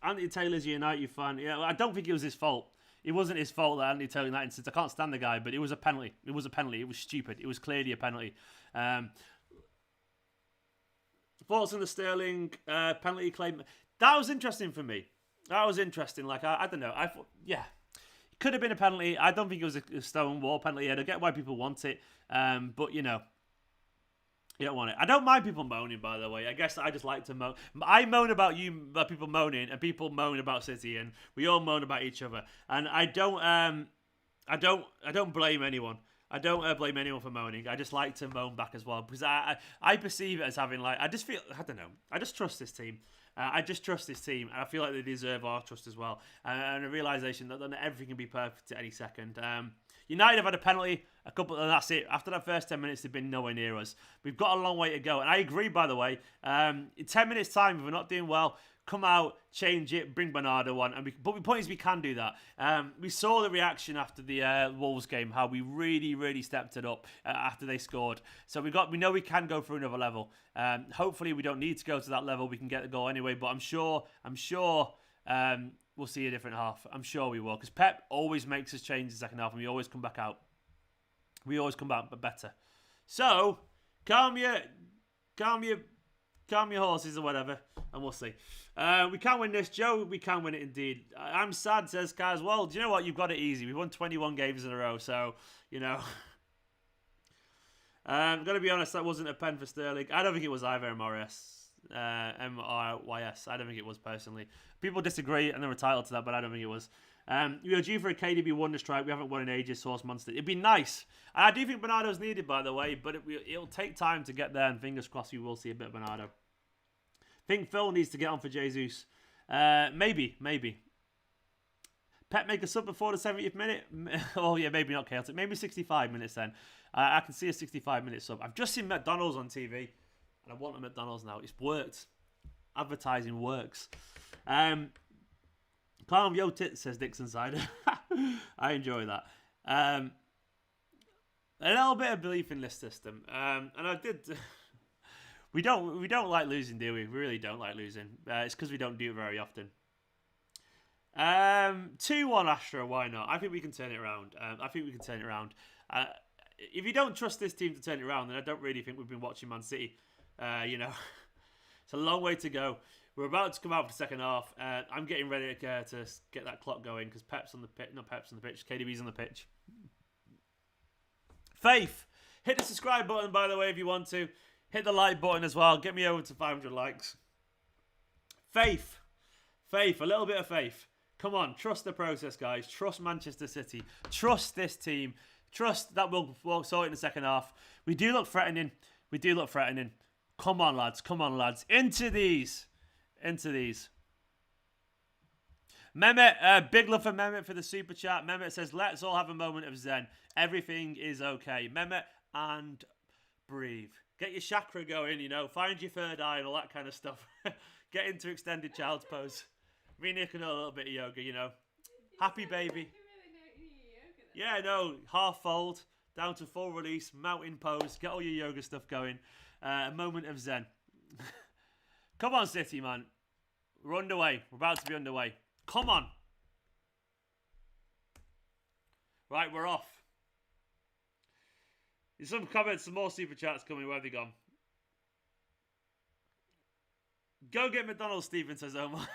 Anthony Taylor's a United fan. Yeah, I don't think it was his fault. It wasn't his fault that Anthony Taylor in that instance. I can't stand the guy, but it was a penalty. It was a penalty. It was stupid. It was clearly a penalty. Thoughts on the Sterling penalty claim? That was interesting for me. That was interesting. Like, I don't know. I thought, yeah. It could have been a penalty. I don't think it was a stone wall penalty. I don't get why people want it. But, you know, you don't want it. I don't mind people moaning, by the way. I guess I just like to moan. I moan about people moaning, and people moan about City, and we all moan about each other. And I don't blame anyone. I don't blame anyone for moaning. I just like to moan back as well because I perceive it as having I just feel I don't know. I just trust this team. I just trust this team. I feel like they deserve our trust as well, and a realization that not everything can be perfect at any second. United have had a penalty, a couple, and that's it. After that first 10 minutes, they've been nowhere near us. We've got a long way to go. And I agree, by the way. In 10 minutes' time, if we're not doing well, come out, change it, bring Bernardo on. But the point is, we can do that. We saw the reaction after the Wolves game, how we really, really stepped it up after they scored. So we know we can go for another level. Hopefully, we don't need to go to that level. We can get the goal anyway. But I'm sure. We'll see a different half. I'm sure we will. Because Pep always makes us change the second half and we always come back out. We always come back but better. So, calm your horses or whatever. And we'll see. We can win this, Joe. We can win it indeed. I'm sad, says Kaz. Well, do you know what? You've got it easy. We've won 21 games in a row. So, you know. I'm going to be honest, that wasn't a pen for Sterling. I don't think it was either, Mahrez. Mrys. I don't think it was personally. People disagree and they're entitled to that, but I don't think it was. We are due for a KDB wonder strike. We haven't won in ages. Source Monster. It'd be nice. And I do think Bernardo's needed, by the way, but it'll take time to get there. And fingers crossed, we will see a bit of Bernardo. I think Phil needs to get on for Jesus. Maybe. Pep make a sub before the 70th minute. Oh yeah, maybe not chaotic. Maybe 65 minutes then. I can see a 65-minute sub. I've just seen McDonald's on TV. And I want a McDonald's now. It's worked. Advertising works. Clown yo tits, says Dixon Sider. I enjoy that. A little bit of belief in this system. And I did. we don't like losing, do we? We really don't like losing. It's because we don't do it very often. 2-1 Astra, why not? I think we can turn it around. If you don't trust this team to turn it around, then I don't really think we've been watching Man City. You know, it's a long way to go. We're about to come out for the second half. I'm getting ready to get that clock going because Pep's on the pitch. Not Pep's on the pitch. KDB's on the pitch. Faith, hit the subscribe button, by the way, if you want to. Hit the like button as well. Get me over to 500 likes. Faith, a little bit of faith. Come on, trust the process, guys. Trust Manchester City. Trust this team. Trust that we'll sort it in the second half. We do look threatening. Come on, lads. Into these. Mehmet, big love for Mehmet for the super chat. Mehmet says, let's all have a moment of zen. Everything is okay. Mehmet, and breathe. Get your chakra going, Find your third eye and all that kind of stuff. Get into extended child's pose. Rena can do a little bit of yoga, Happy baby. Yeah, no, half fold, down to full release, mountain pose. Get all your yoga stuff going. A moment of zen. Come on, City, man. We're underway. We're about to be underway. Come on. Right, we're off. There's some comments, some more super chats coming. Where have they gone? Go get McDonald's, Stephen says Omar.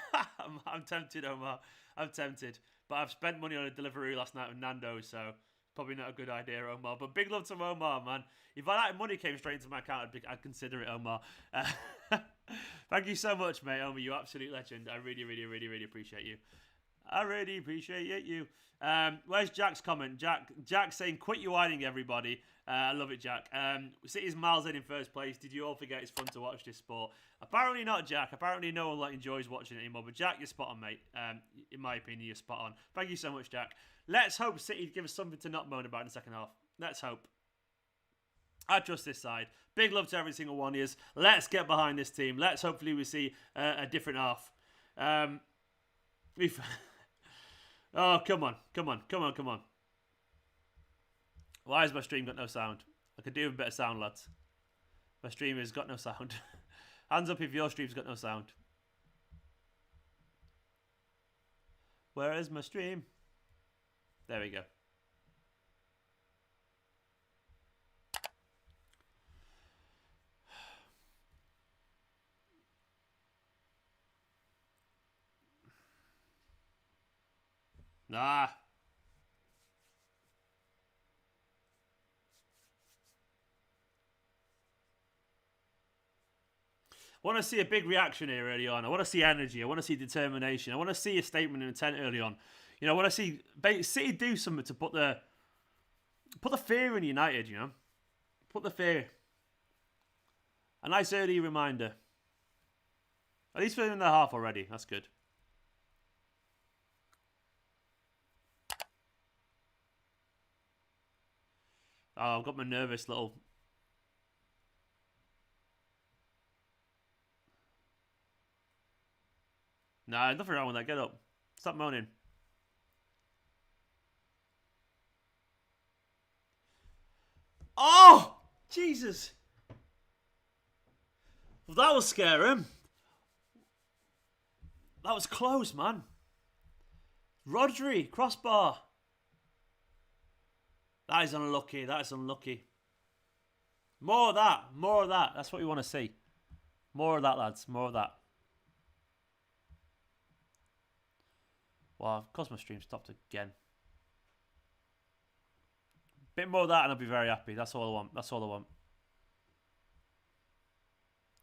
I'm tempted, Omar. I'm tempted. But I've spent money on a delivery last night with Nando's, so probably not a good idea, Omar. But big love to Omar, man. If that money came straight into my account, I'd consider it, Omar. Thank you so much, mate. Omar, you absolute legend. I really, really, really, really appreciate you. I really appreciate you. Where's Jack's comment? Jack saying, quit your whining, everybody. I love it, Jack. City's miles ahead in first place. Did you all forget it's fun to watch this sport? Apparently not, Jack. Apparently no one enjoys watching it anymore. But Jack, you're spot on, mate. In my opinion, you're spot on. Thank you so much, Jack. Let's hope City give us something to not moan about in the second half. Let's hope. I trust this side. Big love to every single one of you. Let's get behind this team. Let's hopefully we see a different half. Oh, come on. Why has my stream got no sound? I could do with a bit of sound, lads. My stream has got no sound. Hands up if your stream's got no sound. Where is my stream? There we go. Nah. I want to see a big reaction here early on. I want to see energy. I want to see determination. I want to see a statement of intent early on. I want to see City do something to put the fear in United, Put the fear. A nice early reminder. At least we're in the half already. That's good. Oh, I've got my nervous little... Nah, nothing wrong with that. Get up. Stop moaning. Oh! Jesus! Well, that was scary. That was close, man. Rodri, crossbar. That is unlucky. More of that. That's what we want to see. More of that, lads. More of that. Well, of course my stream stopped again. Bit more of that and I'll be very happy. That's all I want.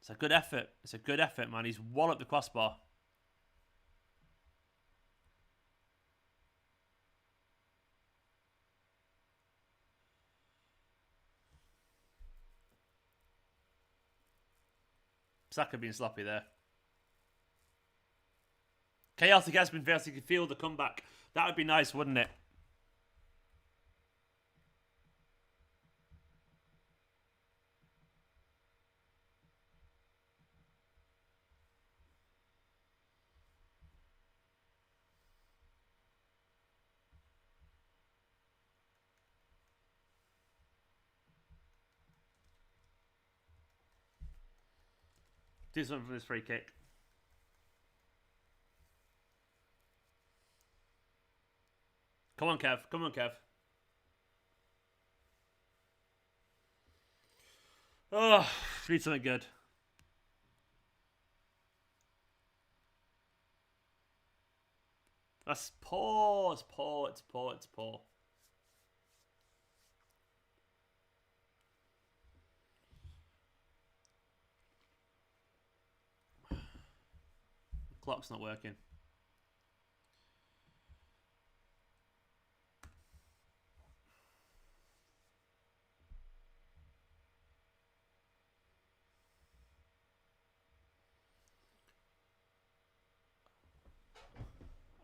It's a good effort. Man. He's walloped the crossbar. Saka being sloppy there. Chaotic has been versus could feel the comeback. That would be nice, wouldn't it? Do something from this free kick. Come on, Kev. Oh, need something good. That's poor. It's poor. It's poor. It's poor. The clock's not working.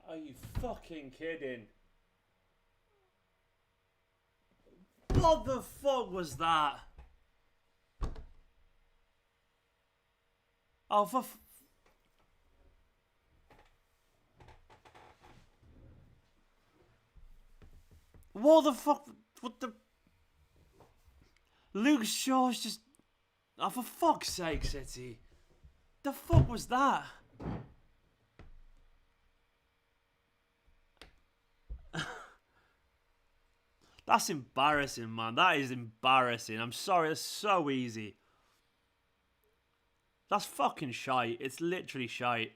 Are you fucking kidding? What the fuck was that? Oh, for what the fuck? What the? Luke Shaw's just. Oh, for fuck's sake, City. The fuck was that? That's embarrassing, man. That is embarrassing. I'm sorry, it's so easy. That's fucking shite. It's literally shite.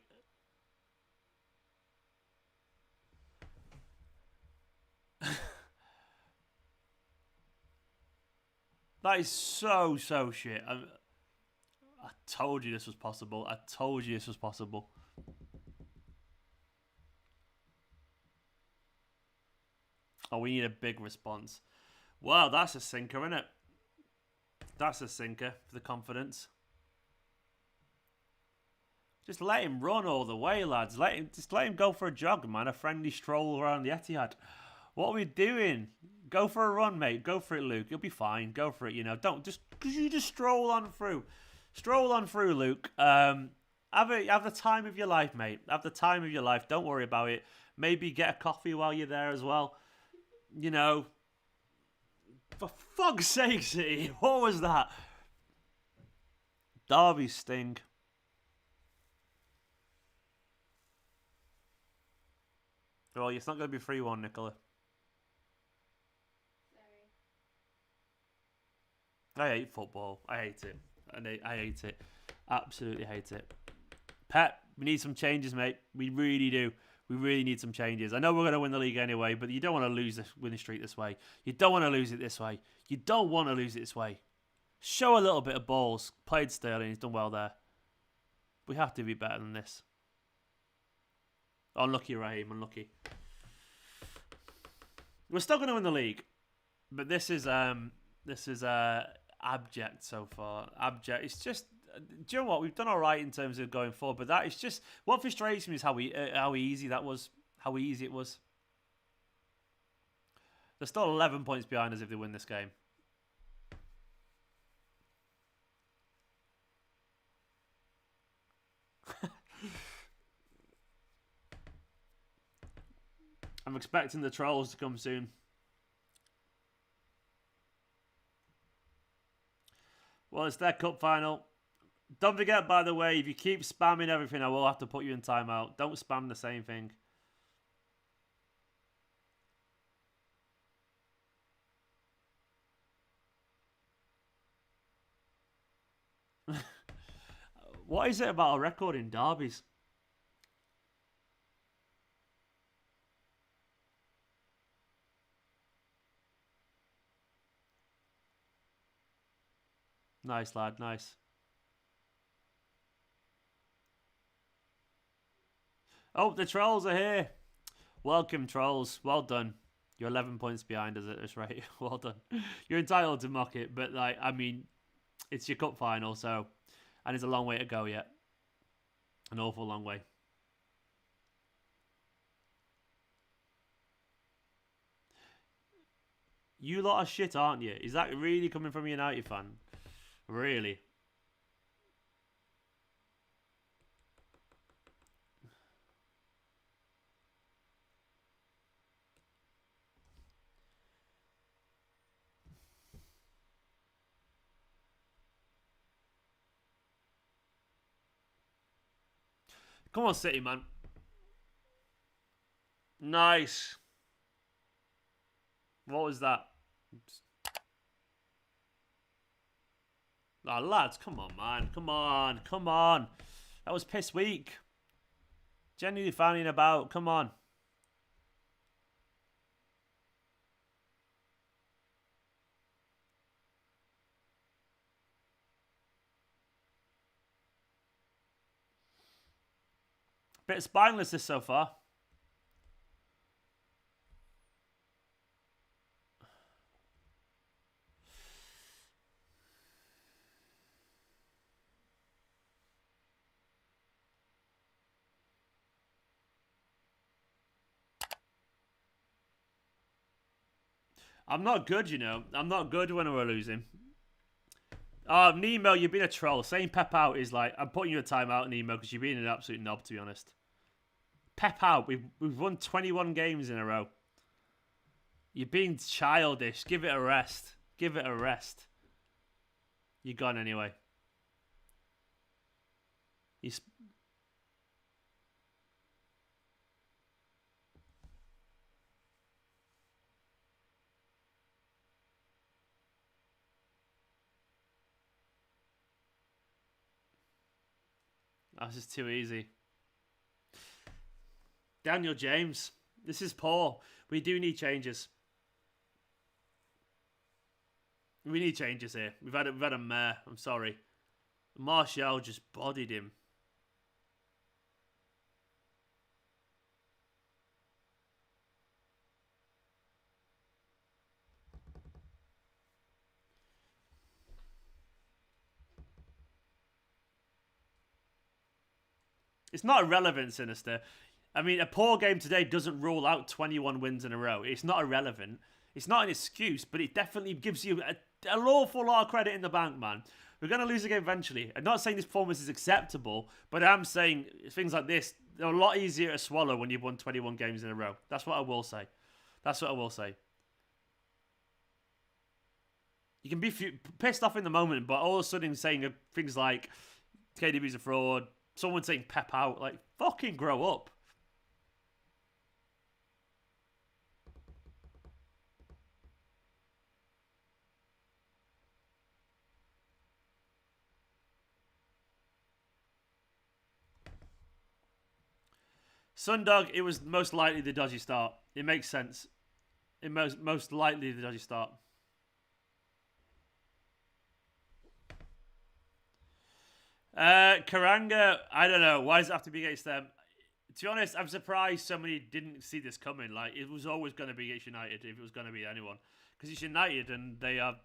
That is so shit. I told you this was possible. I told you this was possible. Oh, we need a big response. Wow, that's a sinker, isn't it? That's a sinker for the confidence. Just let him run all the way, lads. Just let him go for a jog, man. A friendly stroll around the Etihad. What are we doing? Go for a run, mate. Go for it, Luke. You'll be fine. Go for it. You know, don't just stroll on through. Stroll on through, Luke. Have the time of your life, mate. Have the time of your life. Don't worry about it. Maybe get a coffee while you're there as well. You know, for fuck's sake, City, what was that? Derby sting. Well, it's not going to be 3-1, Nicola. Sorry. I hate football. I hate it. I hate it. Absolutely hate it. Pep, we need some changes, mate. We really do. We really need some changes. I know we're going to win the league anyway, but you don't want to lose this winning streak this way. You don't want to lose it this way. You don't want to lose it this way. Show a little bit of balls. Played Sterling. He's done well there. We have to be better than this. Unlucky, Raheem. Unlucky. We're still going to win the league, but this is abject so far. Abject. It's just. Do you know what? We've done all right in terms of going forward, but that is just what frustrates me is how easy that was. How easy it was. They're still 11 points behind us if they win this game. I'm expecting the trolls to come soon. Well, it's their cup final. Don't forget, by the way, if you keep spamming everything, I will have to put you in timeout. Don't spam the same thing. What is it about a record in derbies? Nice, lad. Nice. Oh, the trolls are here. Welcome, trolls. Well done. You're 11 points behind us at this rate. Well done. You're entitled to mock it, but like, I mean, it's your cup final, so, and it's a long way to go yet. An awful long way. You lot are shit, aren't you? Is that really coming from a United fan? Really? Come on, City, man. Nice. What was that? Oh, lads, come on, man. Come on. Come on. That was piss weak. Genuinely fanning about. Come on. Bit spineless this so far. I'm not good, you know. I'm not good when we're losing. Nemo, you've been a troll. Saying Pep out is like, I'm putting you a timeout, Nemo, because you've been an absolute knob, to be honest. Pep out. We've won 21 games in a row. You're being childish. Give it a rest. Give it a rest. You're gone anyway. That's just too easy. Daniel James. This is poor. We do need changes. We need changes here. We've had a mare. I'm sorry. Martial just bodied him. It's not irrelevant, Sinister. I mean, a poor game today doesn't rule out 21 wins in a row. It's not irrelevant. It's not an excuse, but it definitely gives you an awful lot of credit in the bank, man. We're going to lose the game eventually. I'm not saying this performance is acceptable, but I'm saying things like this, they're a lot easier to swallow when you've won 21 games in a row. That's what I will say. That's what I will say. You can be pissed off in the moment, but all of a sudden saying things like KDB's a fraud, someone saying Pep out, like, fucking grow up. Sundog, it was most likely the dodgy start. It makes sense. It most likely the dodgy start. Karanga, I don't know. Why does it have to be against them? To be honest, I'm surprised somebody didn't see this coming. Like, it was always going to be against United if it was going to be anyone. Because it's United and they are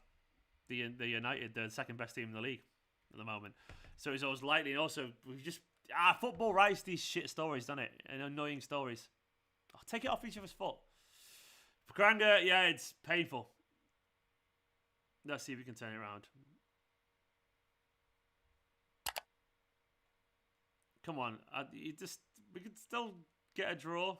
the United, the second best team in the league at the moment. So it's always likely. And also, we've just... football writes these shit stories, doesn't it? And annoying stories. I'll take it off each other's foot. Karanga, yeah, it's painful. Let's see if we can turn it around. Come on, we could still get a draw.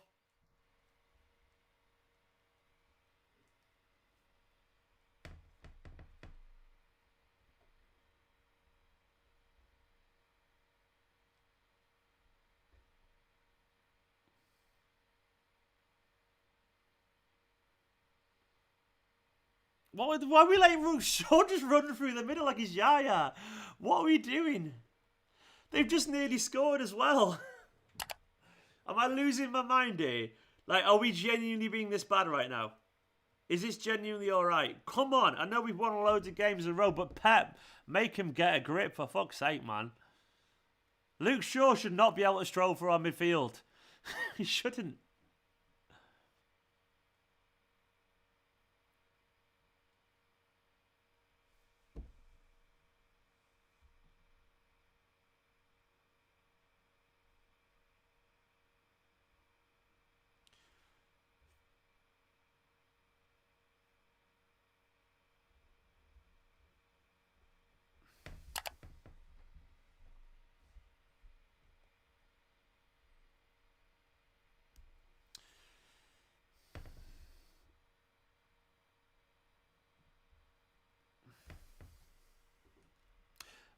Why are we letting Shaw just run through the middle like he's Yaya? What are we doing? They've just nearly scored as well. Am I losing my mind here? Like, are we genuinely being this bad right now? Is this genuinely alright? Come on. I know we've won loads of games in a row, but Pep, make him get a grip, for fuck's sake, man. Luke Shaw should not be able to stroll for our midfield. He shouldn't.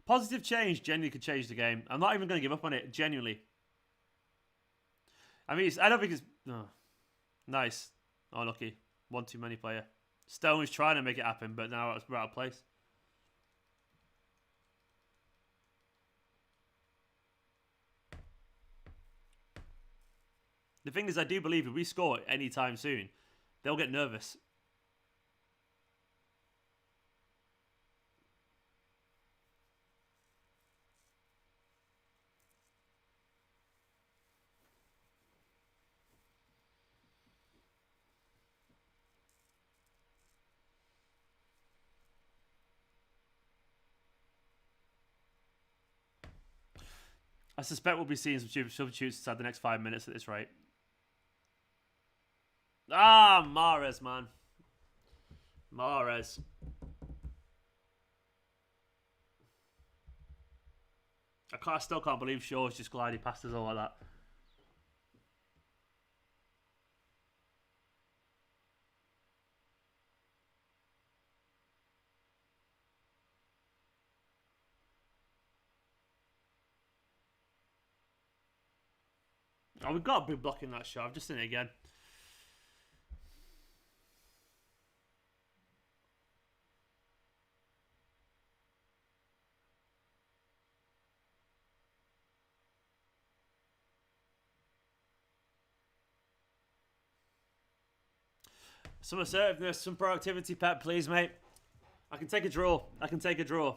Positive change genuinely could change the game. I'm not even going to give up on it, genuinely. I mean, I don't think it's... Oh, nice. Oh, lucky. One too many player. Stone's trying to make it happen, but now we're out of place. The thing is, I do believe if we score anytime soon, they'll get nervous. I suspect we'll be seeing some substitutes inside the next 5 minutes at this rate. Ah, Mahrez, man. Mahrez. I still can't believe Shaw's just glided past us all like that. Oh, we've got to be blocking that shot. I've just seen it again. Some assertiveness, some proactivity, Pep, please, mate. I can take a draw. I can take a draw.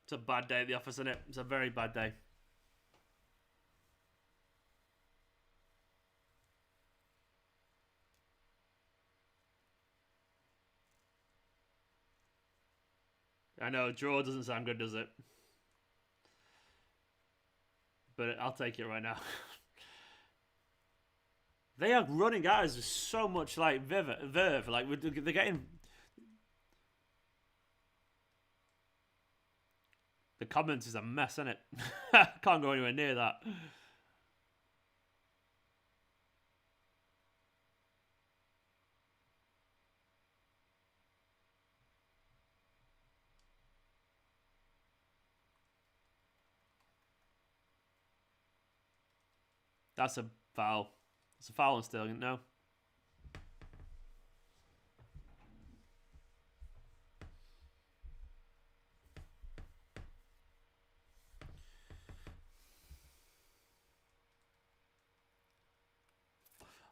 It's a bad day at the office, isn't it? It's a very bad day. I know, draw doesn't sound good, does it? But I'll take it right now. They are running at us with so much like verve. Like they're getting. The comments is a mess, isn't it? Can't go anywhere near that. That's a foul. It's a foul on Sterling, no?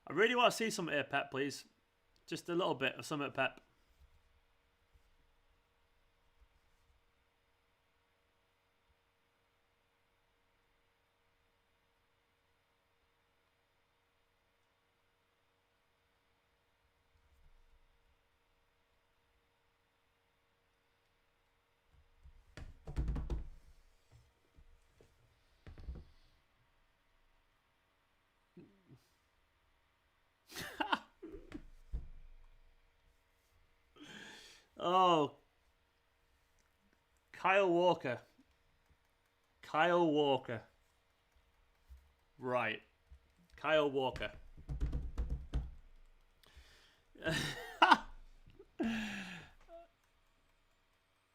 I really want to see something here, Pep, please. Just a little bit of something, Pep. Oh. Kyle Walker. Kyle Walker. Right. Kyle Walker.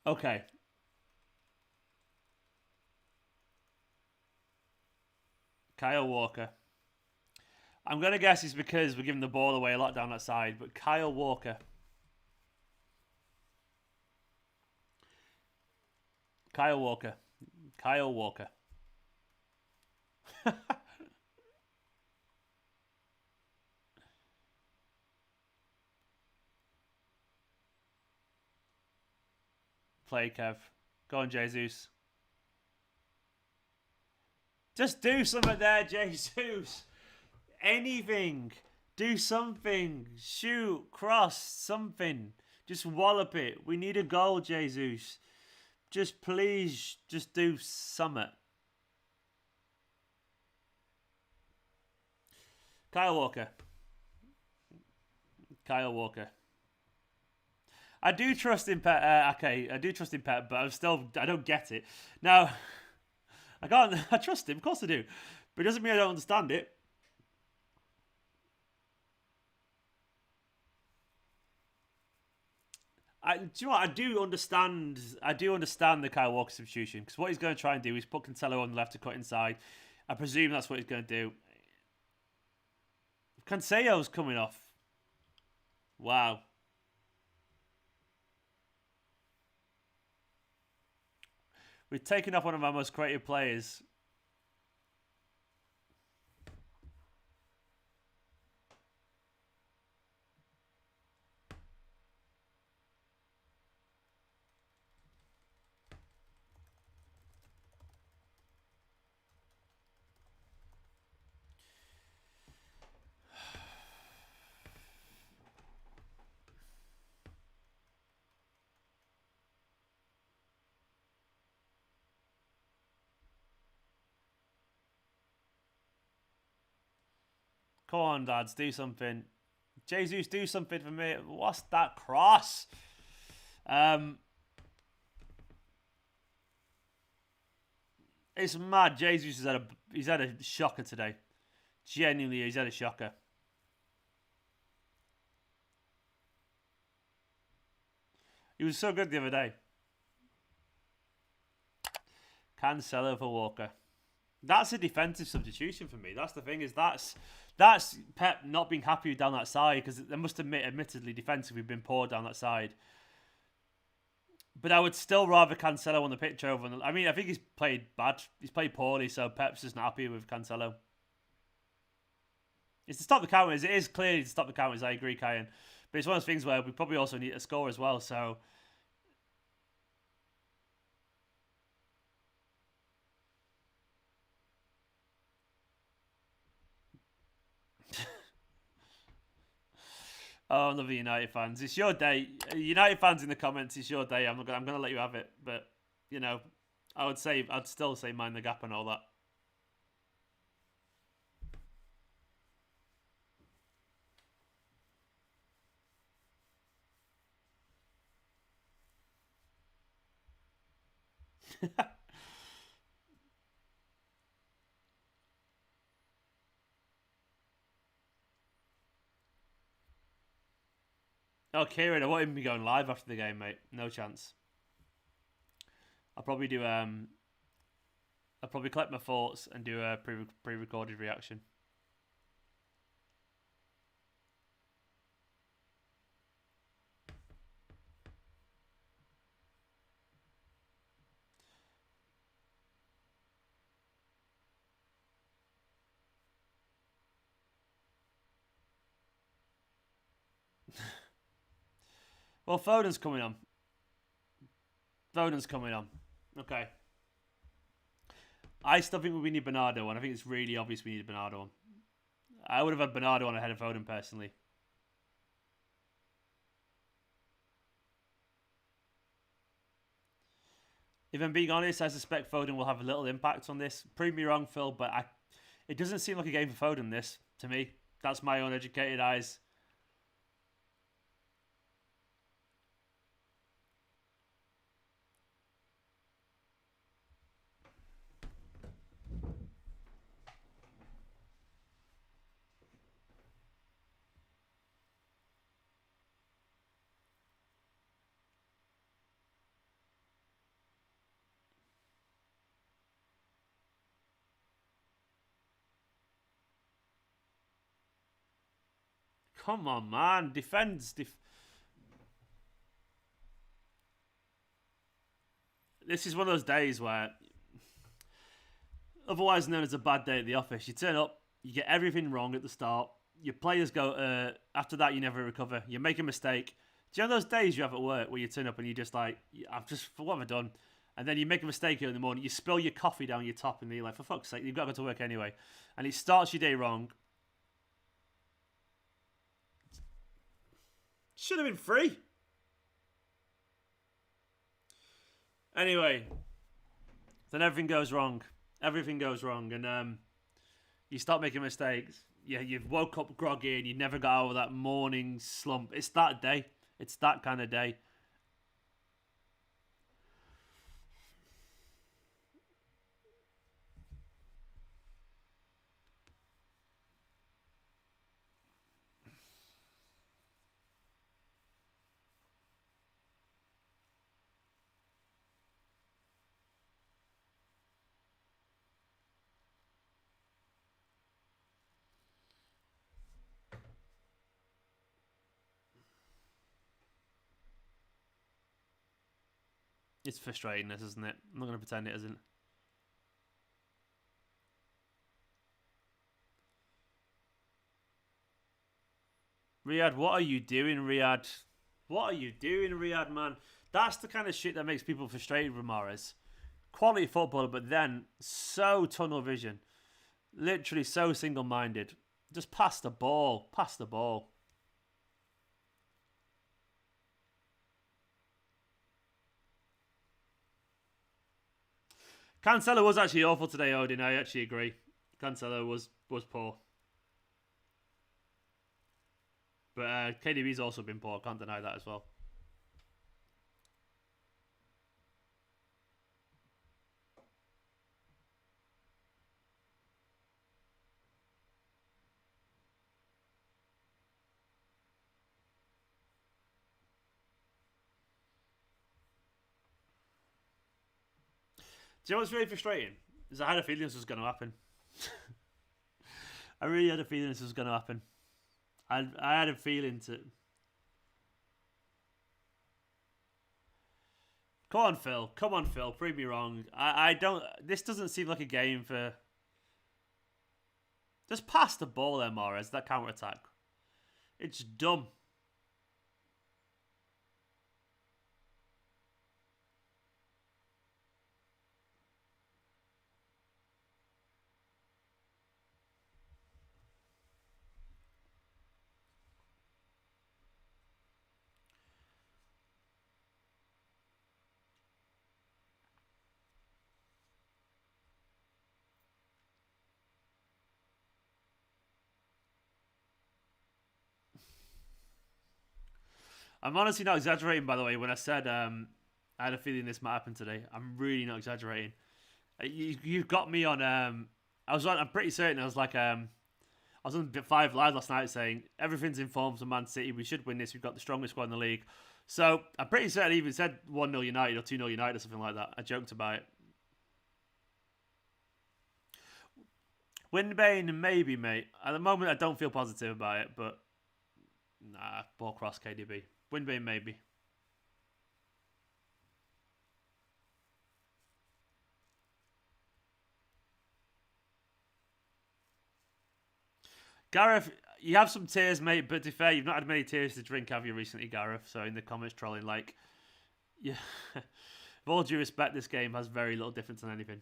Okay. Kyle Walker. I'm going to guess it's because we're giving the ball away a lot down that side, but Kyle Walker. Kyle Walker. Kyle Walker. Play, Kev. Go on, Jesus. Just do something there, Jesus. Anything. Do something. Shoot. Cross. Something. Just wallop it. We need a goal, Jesus. Just please, just do something. Kyle Walker. Kyle Walker. I do trust in Pep. Okay, I do trust in Pep, but I don't get it. Now, I trust him, of course I do. But it doesn't mean I don't understand it. Do you know what? I do understand the Kyle Walker substitution, because what he's going to try and do is put Cancelo on the left to cut inside. I presume that's what he's going to do. Cancelo's coming off. Wow. We've taken off one of our most creative players. Come on, lads, do something. Jesus, do something for me. What's that cross? It's mad. Jesus he's had a shocker today. Genuinely, he's had a shocker. He was so good the other day. Cancelo for Walker. That's a defensive substitution for me. That's the thing, is that's Pep not being happy down that side, because they must admit, admittedly, defensively we've been poor down that side. But I would still rather Cancelo on the pitch over. I mean, I think he's played bad. He's played poorly, so Pep's just not happy with Cancelo. It's to stop the counters. It is clearly to stop the counters. I agree, Kyan. But it's one of those things where we probably also need a score as well. So. Oh, another United fans. It's your day. United fans in the comments, it's your day. I'm going to let you have it. But, you know, I'd still say mind the gap and all that. Oh, Kieran, I won't even be going live after the game, mate. No chance. I'll probably do I'll probably collect my thoughts and do a pre-recorded reaction. Well, Foden's coming on. Okay. I still think we need Bernardo on. I think it's really obvious we need Bernardo on. I would have had Bernardo on ahead of Foden, personally. If I'm being honest, I suspect Foden will have a little impact on this. Prove me wrong, Phil, but it doesn't seem like a game for Foden, this, to me. That's my uneducated eyes. Come on, man. Defends. This is one of those days where, otherwise known as a bad day at the office, you turn up, you get everything wrong at the start, your players go, after that you never recover, you make a mistake. Do you know those days you have at work where you turn up and you're just like, what have I done? And then you make a mistake here in the morning, you spill your coffee down your top, and you're like, for fuck's sake, you've got to go to work anyway. And it starts your day wrong. Should have been free. Anyway, then everything goes wrong. Everything goes wrong, and you start making mistakes. Yeah, you've woke up groggy and you never got out of that morning slump. It's that day. It's that kind of day. It's frustrating, this, isn't it? I'm not going to pretend it isn't. Riyad, what are you doing, Riyad? What are you doing, Riyad, man? That's the kind of shit that makes people frustrated with Mahrez. Quality footballer, but then so tunnel vision. Literally so single-minded. Just pass the ball. Pass the ball. Cancelo was actually awful today, Odin. I actually agree. Cancelo was poor. But KDB's also been poor. Can't deny that as well. Do you know what's really frustrating? Is I had a feeling this was going to happen. I really had a feeling this was going to happen. I had a feeling to... Come on, Phil. Come on, Phil. Prove me wrong. I don't... This doesn't seem like a game for... Just pass the ball there, Mahrez. That counter-attack. It's dumb. I'm honestly not exaggerating, by the way, when I said I had a feeling this might happen today. I'm really not exaggerating. You've got me on... I'm pretty certain. I was on Bit 5 Live last night saying everything's in form for Man City. We should win this. We've got the strongest squad in the league. So I'm pretty certain I even said 1-0 United or 2-0 United or something like that. I joked about it. Windbane, maybe, mate. At the moment, I don't feel positive about it, but nah, ball cross KDB. Windbane, maybe. Gareth, you have some tears, mate, but to be fair, you've not had many tears to drink, have you, recently, Gareth? So in the comments trolling, like, yeah, with all due respect, this game has very little difference on anything.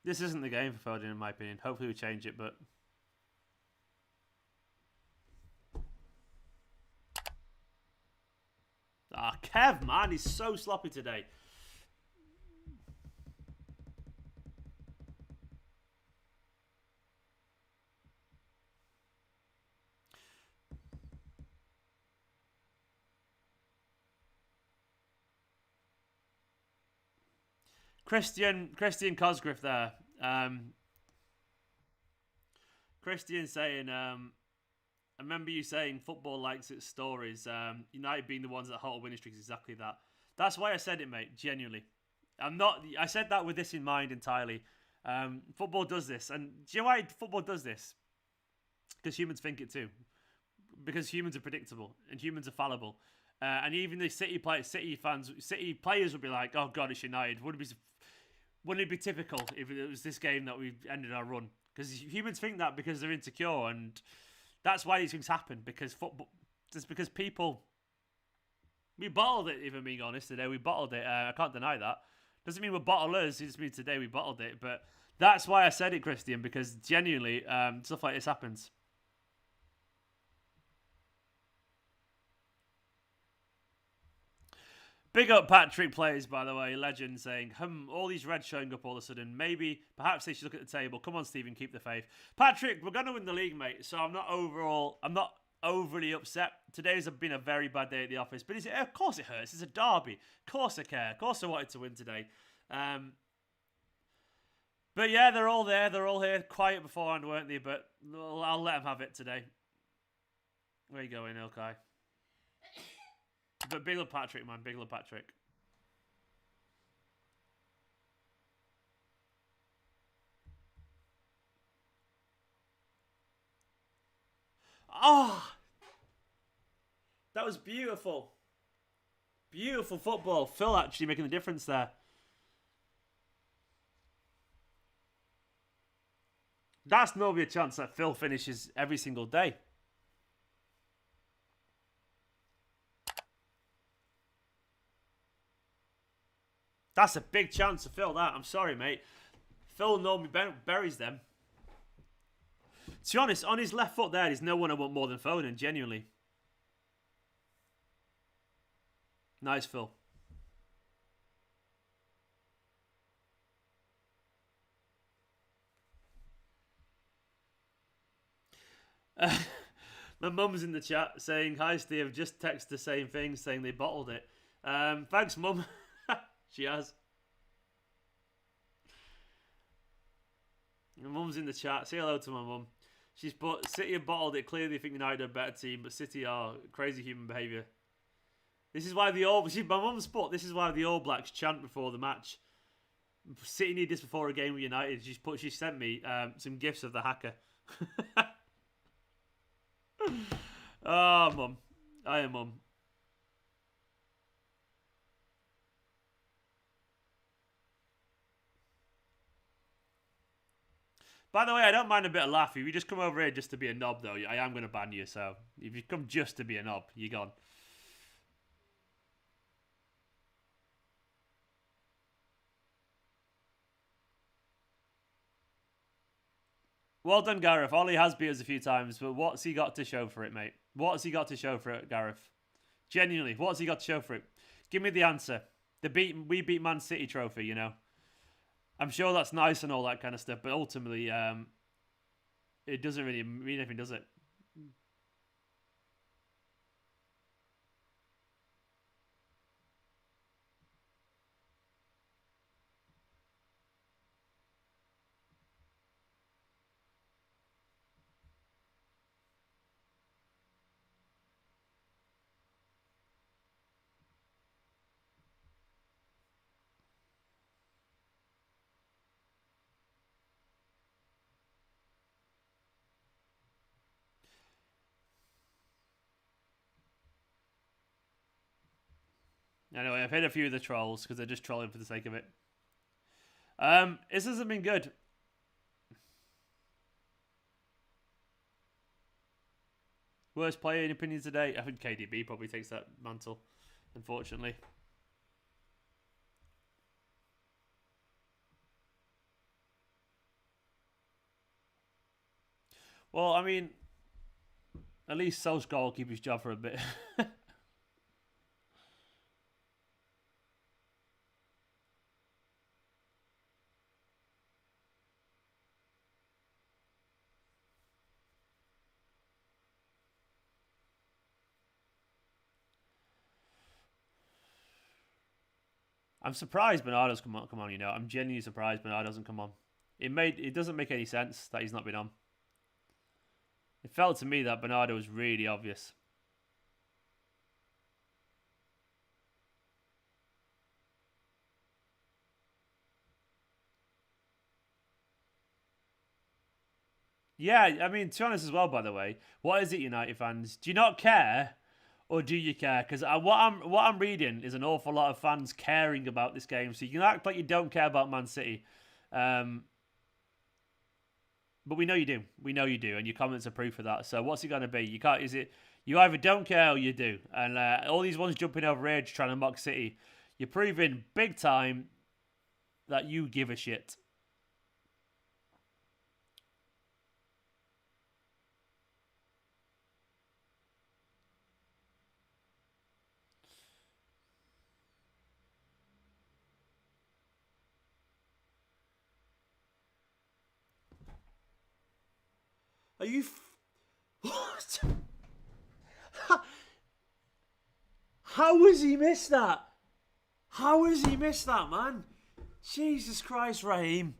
This isn't the game for Foden, in my opinion. Hopefully we change it, but... Ah, Kev, man, he's so sloppy today. Christian Cosgriff there. Christian saying, I remember you saying football likes its stories. United being the ones that hold winning streaks, exactly that. That's why I said it, mate. Genuinely, I said that with this in mind entirely. Football does this, and do you know why football does this? Because humans think it too. Because humans are predictable and humans are fallible. And even the City players would be like, "Oh God, it's United." Wouldn't it be typical if it was this game that we ended our run? Because humans think that because they're insecure, and that's why these things happen. Because football, just because people, we bottled it. If I'm being honest, today we bottled it. I can't deny that. Doesn't mean we're bottlers. It just means today we bottled it. But that's why I said it, Christian, because genuinely, stuff like this happens. Big up Patrick Plays, by the way, legend, saying, all these Reds showing up all of a sudden. Perhaps they should look at the table. Come on, Stephen, keep the faith. Patrick, we're going to win the league, mate, so I'm not overly upset. Today's been a very bad day at the office, but of course it hurts. It's a derby. Of course I care. Of course I wanted to win today. But yeah, they're all there. They're all here. Quiet beforehand, weren't they? But I'll let them have it today. Where you going, Ilkay? But big love Patrick, man. Big love Patrick. Oh! That was beautiful. Beautiful football. Phil actually making the difference there. That's normally a chance that Phil finishes every single day. That's a big chance to Phil, that. I'm sorry, mate. Phil normally buries them. To be honest, on his left foot there's no one I want more than Foden, genuinely. Nice, Phil. My mum's in the chat saying, "Hi Steve, just text the same thing saying they bottled it." Thanks, mum. She has. My mum's in the chat. Say hello to my mum. She's put, City have bottled it. Clearly think United are a better team, but City are crazy human behaviour. This is why my mum's put, this is why the All Blacks chant before the match. City need this before a game with United. She sent me some gifs of the hacker. Oh, mum. I am mum. By the way, I don't mind a bit of laugh. If you just come over here just to be a knob, though, I am going to ban you. So if you come just to be a knob, you're gone. Well done, Gareth. Ollie has beat us a few times, but what's he got to show for it, mate? What's he got to show for it, Gareth? Genuinely, what's he got to show for it? Give me the answer. We beat Man City trophy, you know. I'm sure that's nice and all that kind of stuff, but ultimately, it doesn't really mean anything, does it? Anyway, I've hit a few of the trolls because they're just trolling for the sake of it. This hasn't been good. Worst player in opinions today? I think KDB probably takes that mantle, unfortunately. Well, I mean, at least Solskjaer will keep his job for a bit. I'm surprised Bernardo's come on, you know. I'm genuinely surprised Bernardo doesn't come on. It doesn't make any sense that he's not been on. It felt to me that Bernardo was really obvious. Yeah, I mean, to be honest as well, by the way, what is it, United fans? Do you not care? Or do you care? Because what I'm reading is an awful lot of fans caring about this game. So you can act like you don't care about Man City. But we know you do. We know you do. And your comments are proof of that. So what's it going to be? You either don't care or you do. And all these ones jumping over here trying to mock City, you're proving big time that you give a shit. Are you... What? How has he missed that? How has he missed that, man? Jesus Christ, Raheem.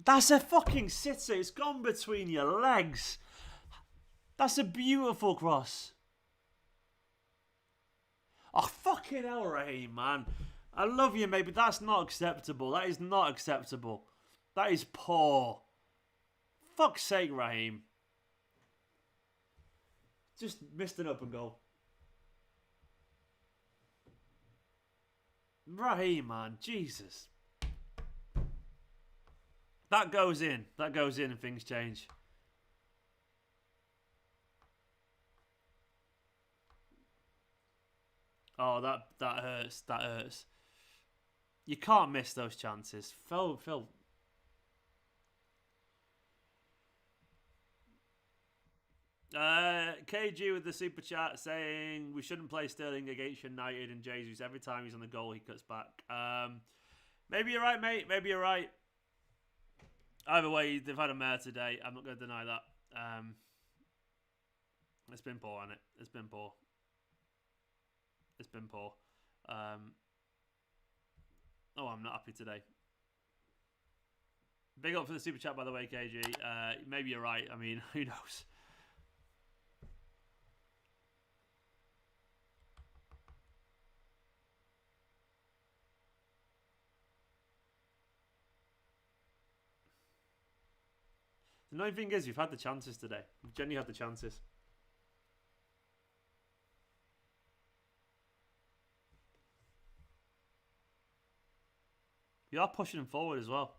That's a fucking sitter. It's gone between your legs. That's a beautiful cross. Oh, fucking hell, Raheem, man. I love you, mate, but that's not acceptable. That is not acceptable. That is poor. Fuck's sake, Raheem. Just missed an open goal. Raheem, man. Jesus. That goes in. That goes in and things change. Oh, that hurts. That hurts. You can't miss those chances. Phil. KG with the super chat saying we shouldn't play Sterling against United and Jesus. Every time he's on the goal, he cuts back. Maybe you're right, mate. Maybe you're right. Either way, they've had a mare today. I'm not going to deny that. It's been poor, hasn't it? It's been poor. It's been poor. Oh, I'm not happy today. Big up for the super chat, by the way, KG. Maybe you're right. I mean, who knows? The annoying thing is, we've had the chances today. We've genuinely had the chances. You are pushing them forward as well.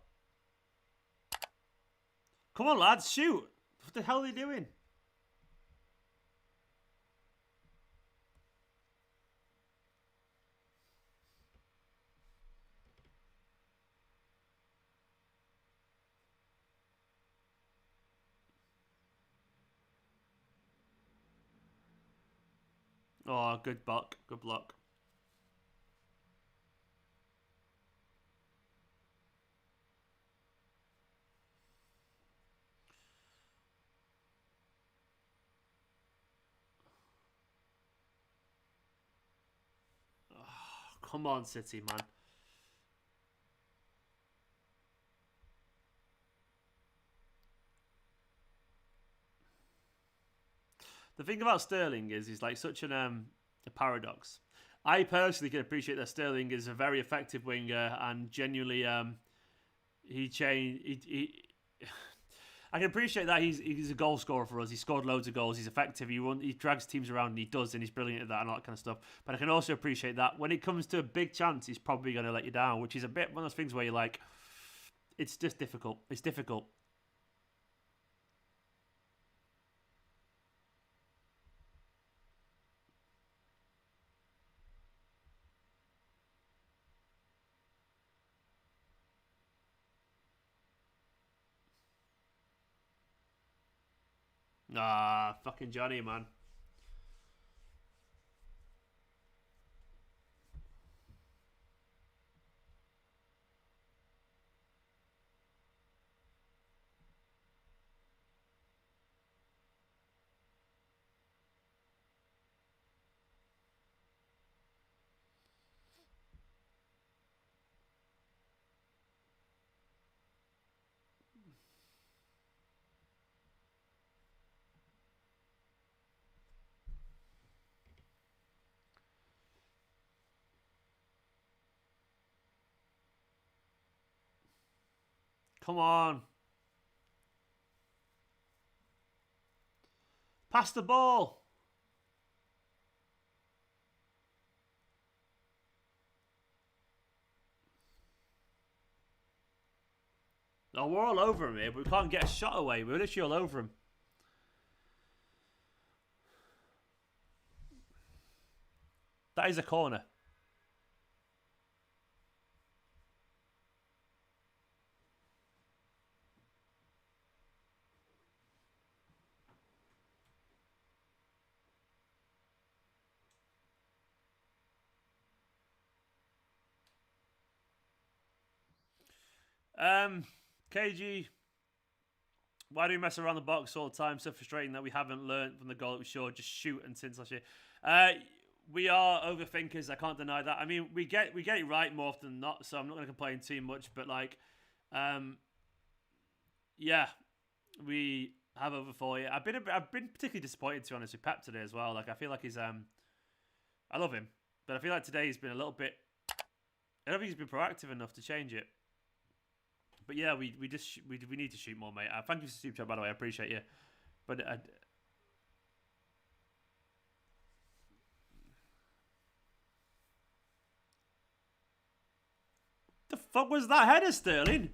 Come on, lads, shoot! What the hell are they doing? Oh, good block. Good block. Oh, come on, City, man. The thing about Sterling is he's like such an a paradox. I personally can appreciate that Sterling is a very effective winger and genuinely he changed. I can appreciate that he's a goal scorer for us. He scored loads of goals. He's effective. He drags teams around and he does, and he's brilliant at that and all that kind of stuff. But I can also appreciate that when it comes to a big chance, he's probably going to let you down, which is a bit one of those things where you're like, it's just difficult. It's difficult. Ah, fucking Johnny, man. Come on. Pass the ball. Oh, we're all over him here, but we can't get a shot away. We're literally all over him. That is a corner. KG, why do we mess around the box all the time? So frustrating that we haven't learned from the goal that we should just shoot and since last year. We are overthinkers. I can't deny that. I mean, we get it right more often than not, so I'm not going to complain too much. But like, yeah, we have over 4 years. I've been particularly disappointed, to be honest, with Pep today as well. Like, I feel like he's I love him, but I feel like today he's been a little bit. I don't think he's been proactive enough to change it. But yeah, we need to shoot more, mate. Thank you for the super chat, by the way. I appreciate you. But the fuck was that header, Sterling?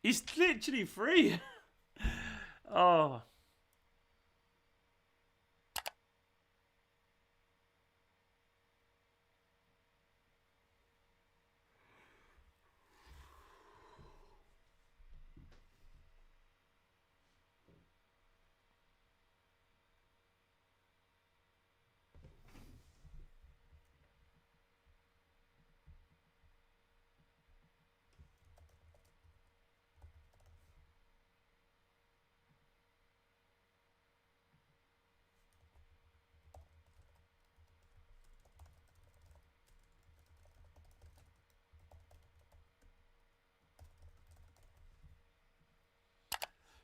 He's literally free. Oh.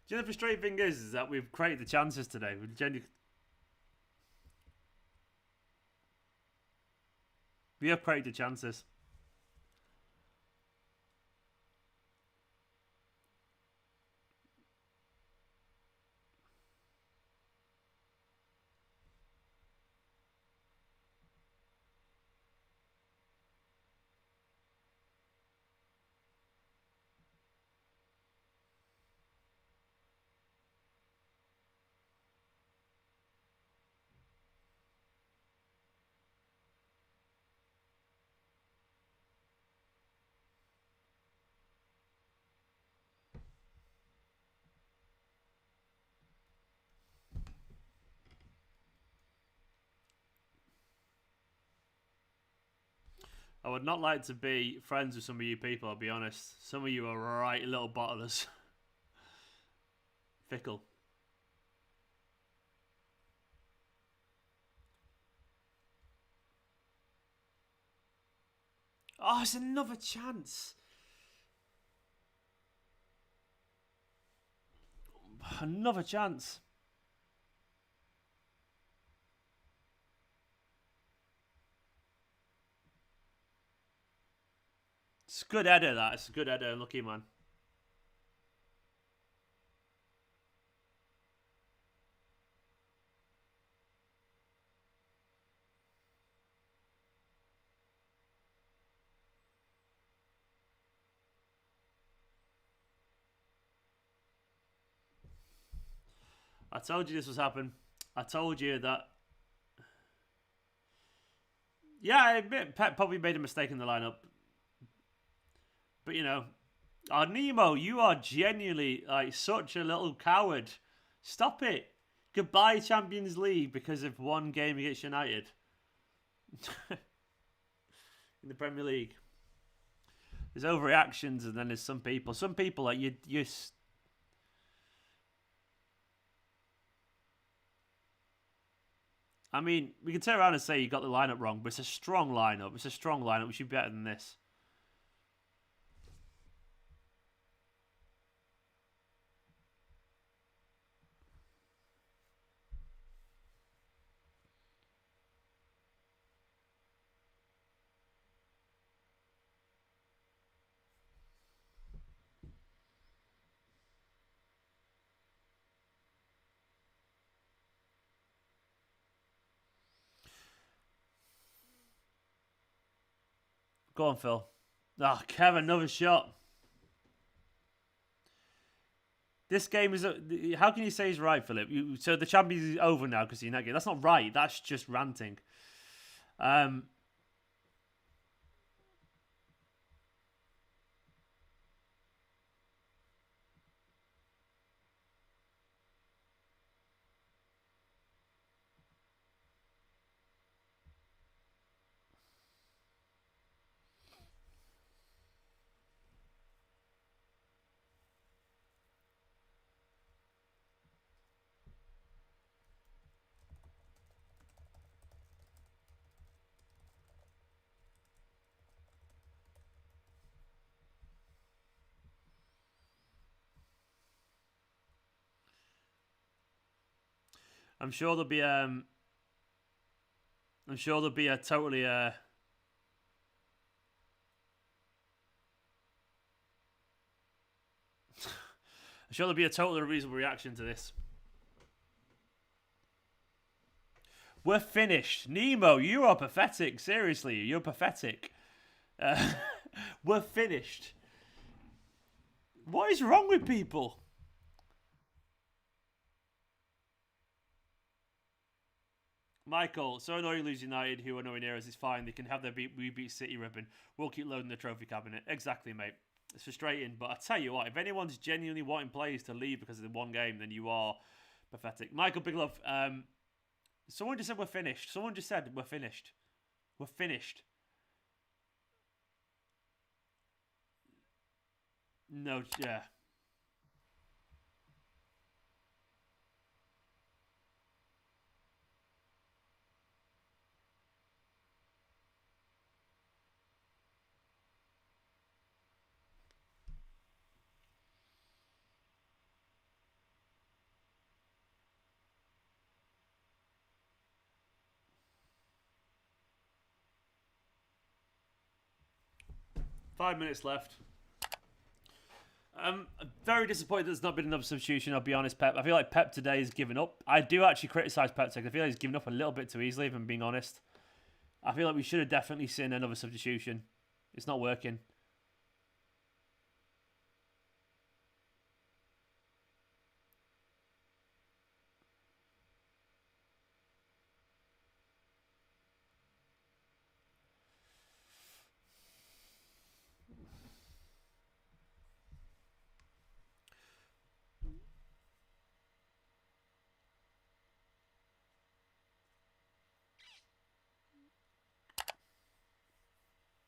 Do you know the frustrating thing is that we've created the chances today. We have created the chances. I would not like to be friends with some of you people, I'll be honest. Some of you are right little bottlers. Fickle. Oh, it's another chance. Another chance. It's a good header, that. It's a good header. Lucky man. I told you this was happening. I told you that. Yeah, I admit Pep probably made a mistake in the lineup. But, you know, Nemo, you are genuinely like such a little coward. Stop it. Goodbye Champions League because of one game against United. In the Premier League. There's overreactions and then there's some people. Some people, like, you I mean, we can turn around and say you got the lineup wrong, but it's a strong lineup. It's a strong lineup. We should be better than this. Go on, Phil. Oh, Kevin, another shot. This game is... How can you say it's right, Philip? So the Champions League is over now because you're not getting... That's not right. That's just ranting. I'm sure there'll be a totally I'm sure there'll be a totally reasonable reaction to this. We're finished. Nemo, you are pathetic. Seriously, you're pathetic. We're finished. What is wrong with people? Michael, so annoying lose United, who are nowhere near us, is fine. They can have their We Beat City ribbon. We'll keep loading the trophy cabinet. Exactly, mate. It's frustrating, but I tell you what, if anyone's genuinely wanting players to leave because of the one game, then you are pathetic. Michael, big love. Someone just said we're finished. Someone just said we're finished. We're finished. No, yeah. Five minutes left. I'm very disappointed there's not been another substitution, I'll be honest, Pep. I feel like Pep today has given up. I do actually criticise Pep today. I feel like he's given up a little bit too easily, if I'm being honest. I feel like we should have definitely seen another substitution. It's not working.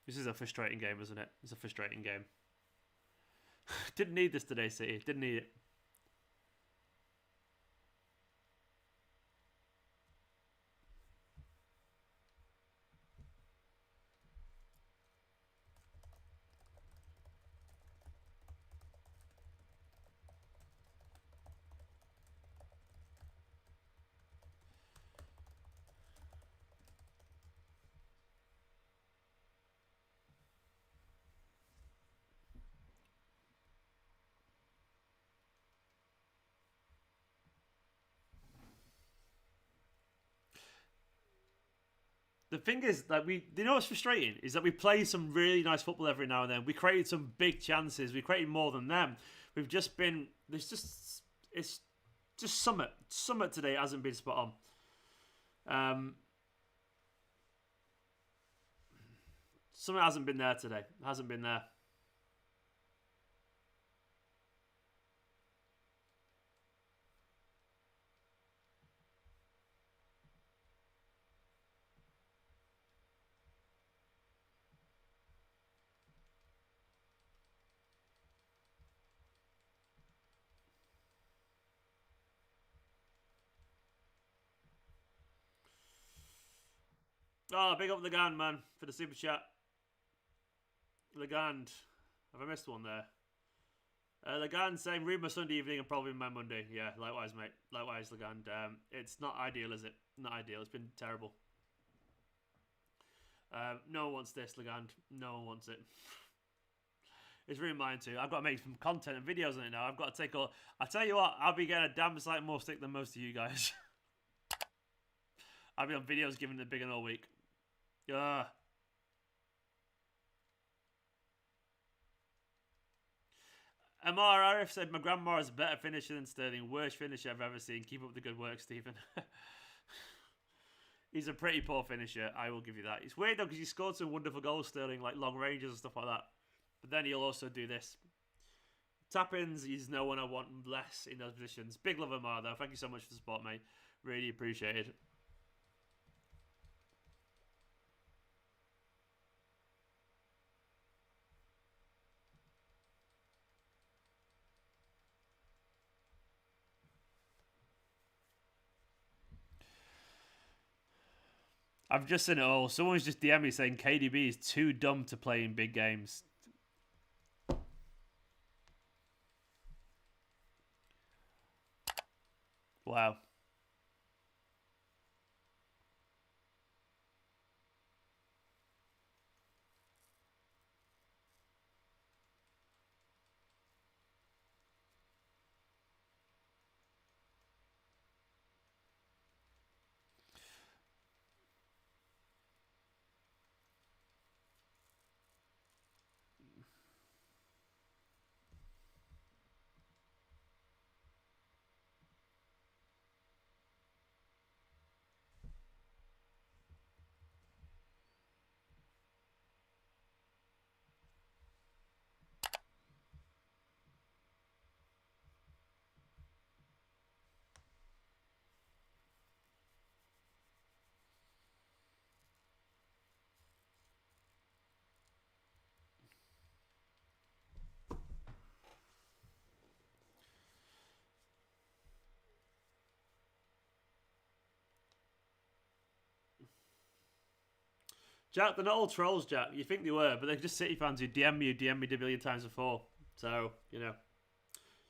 This is a frustrating game, isn't it? It's a frustrating game. Didn't need this today, City. Didn't need it. The thing is that you know what's frustrating is that we play some really nice football every now and then. We created some big chances. We created more than them. We've just been, it's just Summit today hasn't been spot on. Summit hasn't been there today. Hasn't been there. Oh, big up Legand, man, for the super chat. Legand. Have I missed one there? Legand saying, read my Sunday evening and probably my Monday. Yeah, likewise, mate. Likewise, Legand. It's not ideal, is it? Not ideal. It's been terrible. No one wants this, Legand. No one wants it. It's really mine too. I've got to make some content and videos on it now. I've got to take all... I tell you what, I'll be getting a damn sight more stick than most of you guys. I'll be on videos giving it a big one all week. Ugh. Amar Arif said, my grandma is a better finisher than Sterling. Worst finisher I've ever seen. Keep up the good work, Stephen. He's a pretty poor finisher. I will give you that. It's weird though because he scored some wonderful goals, Sterling, like long ranges and stuff like that. But then he'll also do this. Tap-ins, he's no one I want less in those positions. Big love, Amar, though. Thank you so much for the support, mate. Really appreciate it. I've just seen it all. Someone's just DM me saying KDB is too dumb to play in big games. Wow. Jack, they're not all trolls, Jack. You think they were, but they're just City fans who DM me a billion times before. So, you know.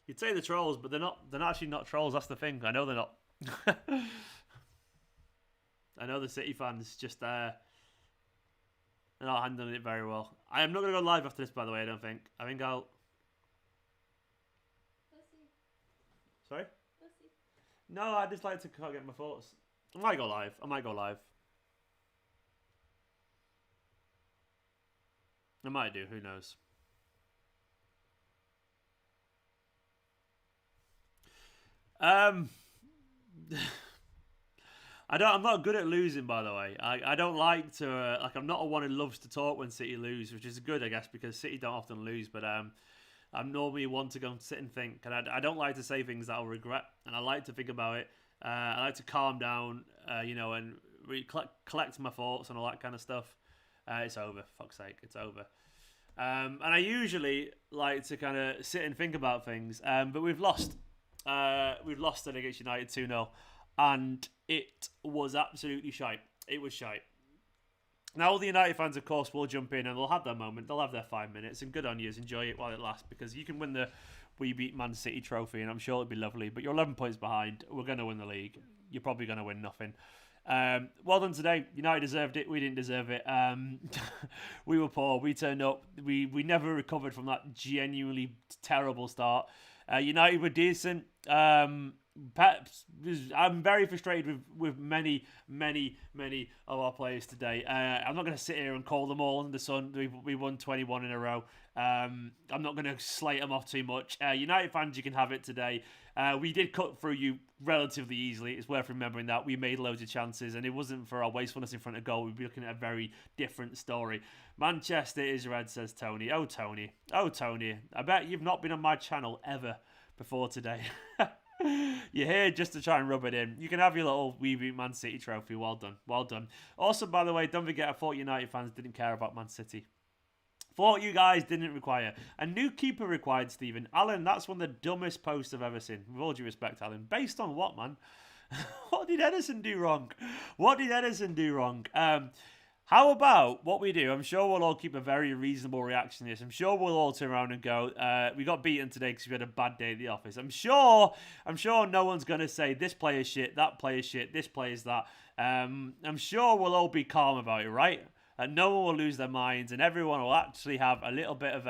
You'd say they're trolls, but they're not. They're actually not trolls. That's the thing. I know they're not. I know the City fans just they're not handling it very well. I am not going to go live after this, by the way. I don't think. I think I'll. Pussy. Sorry? Pussy. No, I just like to get my thoughts. I might go live. I might do. Who knows? I'm not good at losing, by the way. I don't like to I'm not a one who loves to talk when City lose, which is good, I guess, because City don't often lose. But I'm normally one to go and sit and think, and I don't like to say things that I'll regret, and I like to think about it. I like to calm down, and collect my thoughts and all that kind of stuff. It's over, fuck's sake, it's over. And I usually like to kind of sit and think about things, but we've lost. We've lost it against United 2-0, and it was absolutely shite. It was shite. Now, all the United fans, of course, will jump in and they'll have their moment. They'll have their 5 minutes, and good on you. Enjoy it while it lasts, because you can win the We Beat Man City trophy, and I'm sure it'll be lovely. But you're 11 points behind. We're going to win the league. You're probably going to win nothing. Well done today. United deserved it. We didn't deserve it. We were poor. We turned up. We never recovered from that genuinely terrible start. United were decent. I'm very frustrated with many of our players today. I'm not going to sit here and call them all under the sun. We won 21 in a row. I'm not going to slate them off too much. United fans, you can have it today. We did cut through you relatively easily. It's worth remembering that. We made loads of chances, and it wasn't for our wastefulness in front of goal. We'd be looking at a very different story. Manchester is red, says Tony. Oh, Tony. I bet you've not been on my channel ever before today. You're here just to try and rub it in. You can have your little We Beat Man City trophy. Well done. Also, by the way, don't forget, I thought United fans didn't care about Man City. Thought you guys didn't require. A new keeper required, Stephen. Alan, that's one of the dumbest posts I've ever seen. With all due respect, Alan. Based on what, man? What did Ederson do wrong? How about what we do? I'm sure we'll all keep a very reasonable reaction to this. I'm sure we'll all turn around and go, we got beaten today because we had a bad day at the office. I'm sure no one's going to say this player's shit, that player's shit, this player's that. I'm sure we'll all be calm about it, right? And no one will lose their minds, and everyone will actually have a little bit of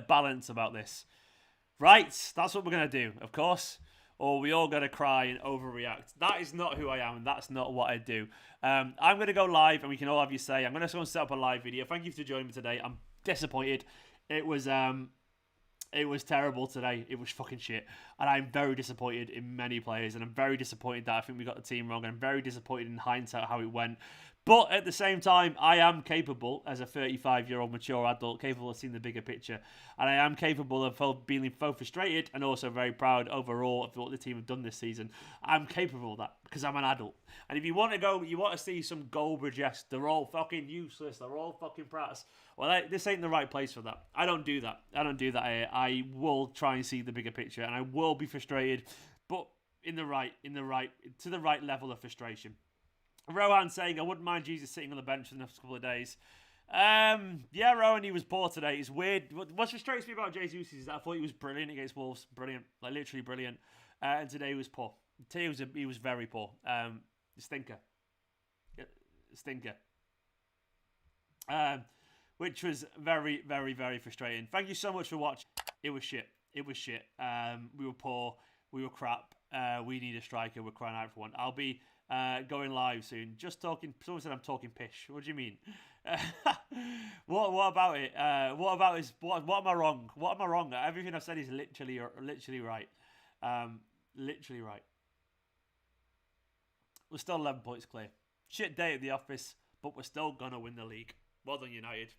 balance about this. Right? That's what we're going to do, of course. Or we all got to cry and overreact. That is not who I am, and that's not what I do. I'm going to go live, and we can all have you say. I'm going to go and set up a live video. Thank you for joining me today. I'm disappointed. It was terrible today. It was fucking shit. And I'm very disappointed in many players, and I'm very disappointed that I think we got the team wrong, and I'm very disappointed in hindsight how it went. But at the same time, I am capable, as a 35-year-old mature adult, capable of seeing the bigger picture. And I am capable of being both frustrated and also very proud overall of what the team have done this season. I'm capable of that because I'm an adult. And if you want to see some Goldbridge-esque, they're all fucking useless, they're all fucking prats. Well, this ain't the right place for that. I don't do that. I will try and see the bigger picture, and I will be frustrated, but to the right level of frustration. Rohan saying, I wouldn't mind Jesus sitting on the bench for the next couple of days. Yeah, Rohan, he was poor today. It's weird. What frustrates me about Jesus is that I thought he was brilliant against Wolves. Brilliant. Like, literally brilliant. And today he was poor. Today he was very poor. Stinker. Which was very, very, very frustrating. Thank you so much for watching. It was shit. We were poor. We were crap. We need a striker. We're crying out for one. I'll be going live soon. Just talking. Someone said I'm talking pish. What do you mean? What about it? What am I wrong? What am I wrong? Everything I've said is literally right. Literally right. We're still 11 points clear. Shit day at the office, but we're still gonna win the league. Well done, United.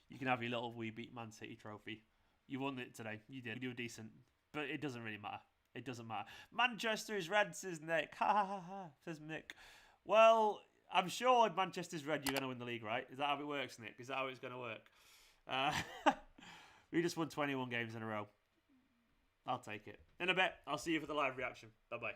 You can have your little We Beat Man City trophy. You won it today. You did. You were decent, but it doesn't really matter. It doesn't matter. Manchester is red, says Nick. Ha ha ha ha, says Nick. Well, I'm sure Manchester's red, you're going to win the league, right? Is that how it works, Nick? Is that how it's going to work? We just won 21 games in a row. I'll take it. In a bit, I'll see you for the live reaction. Bye-bye.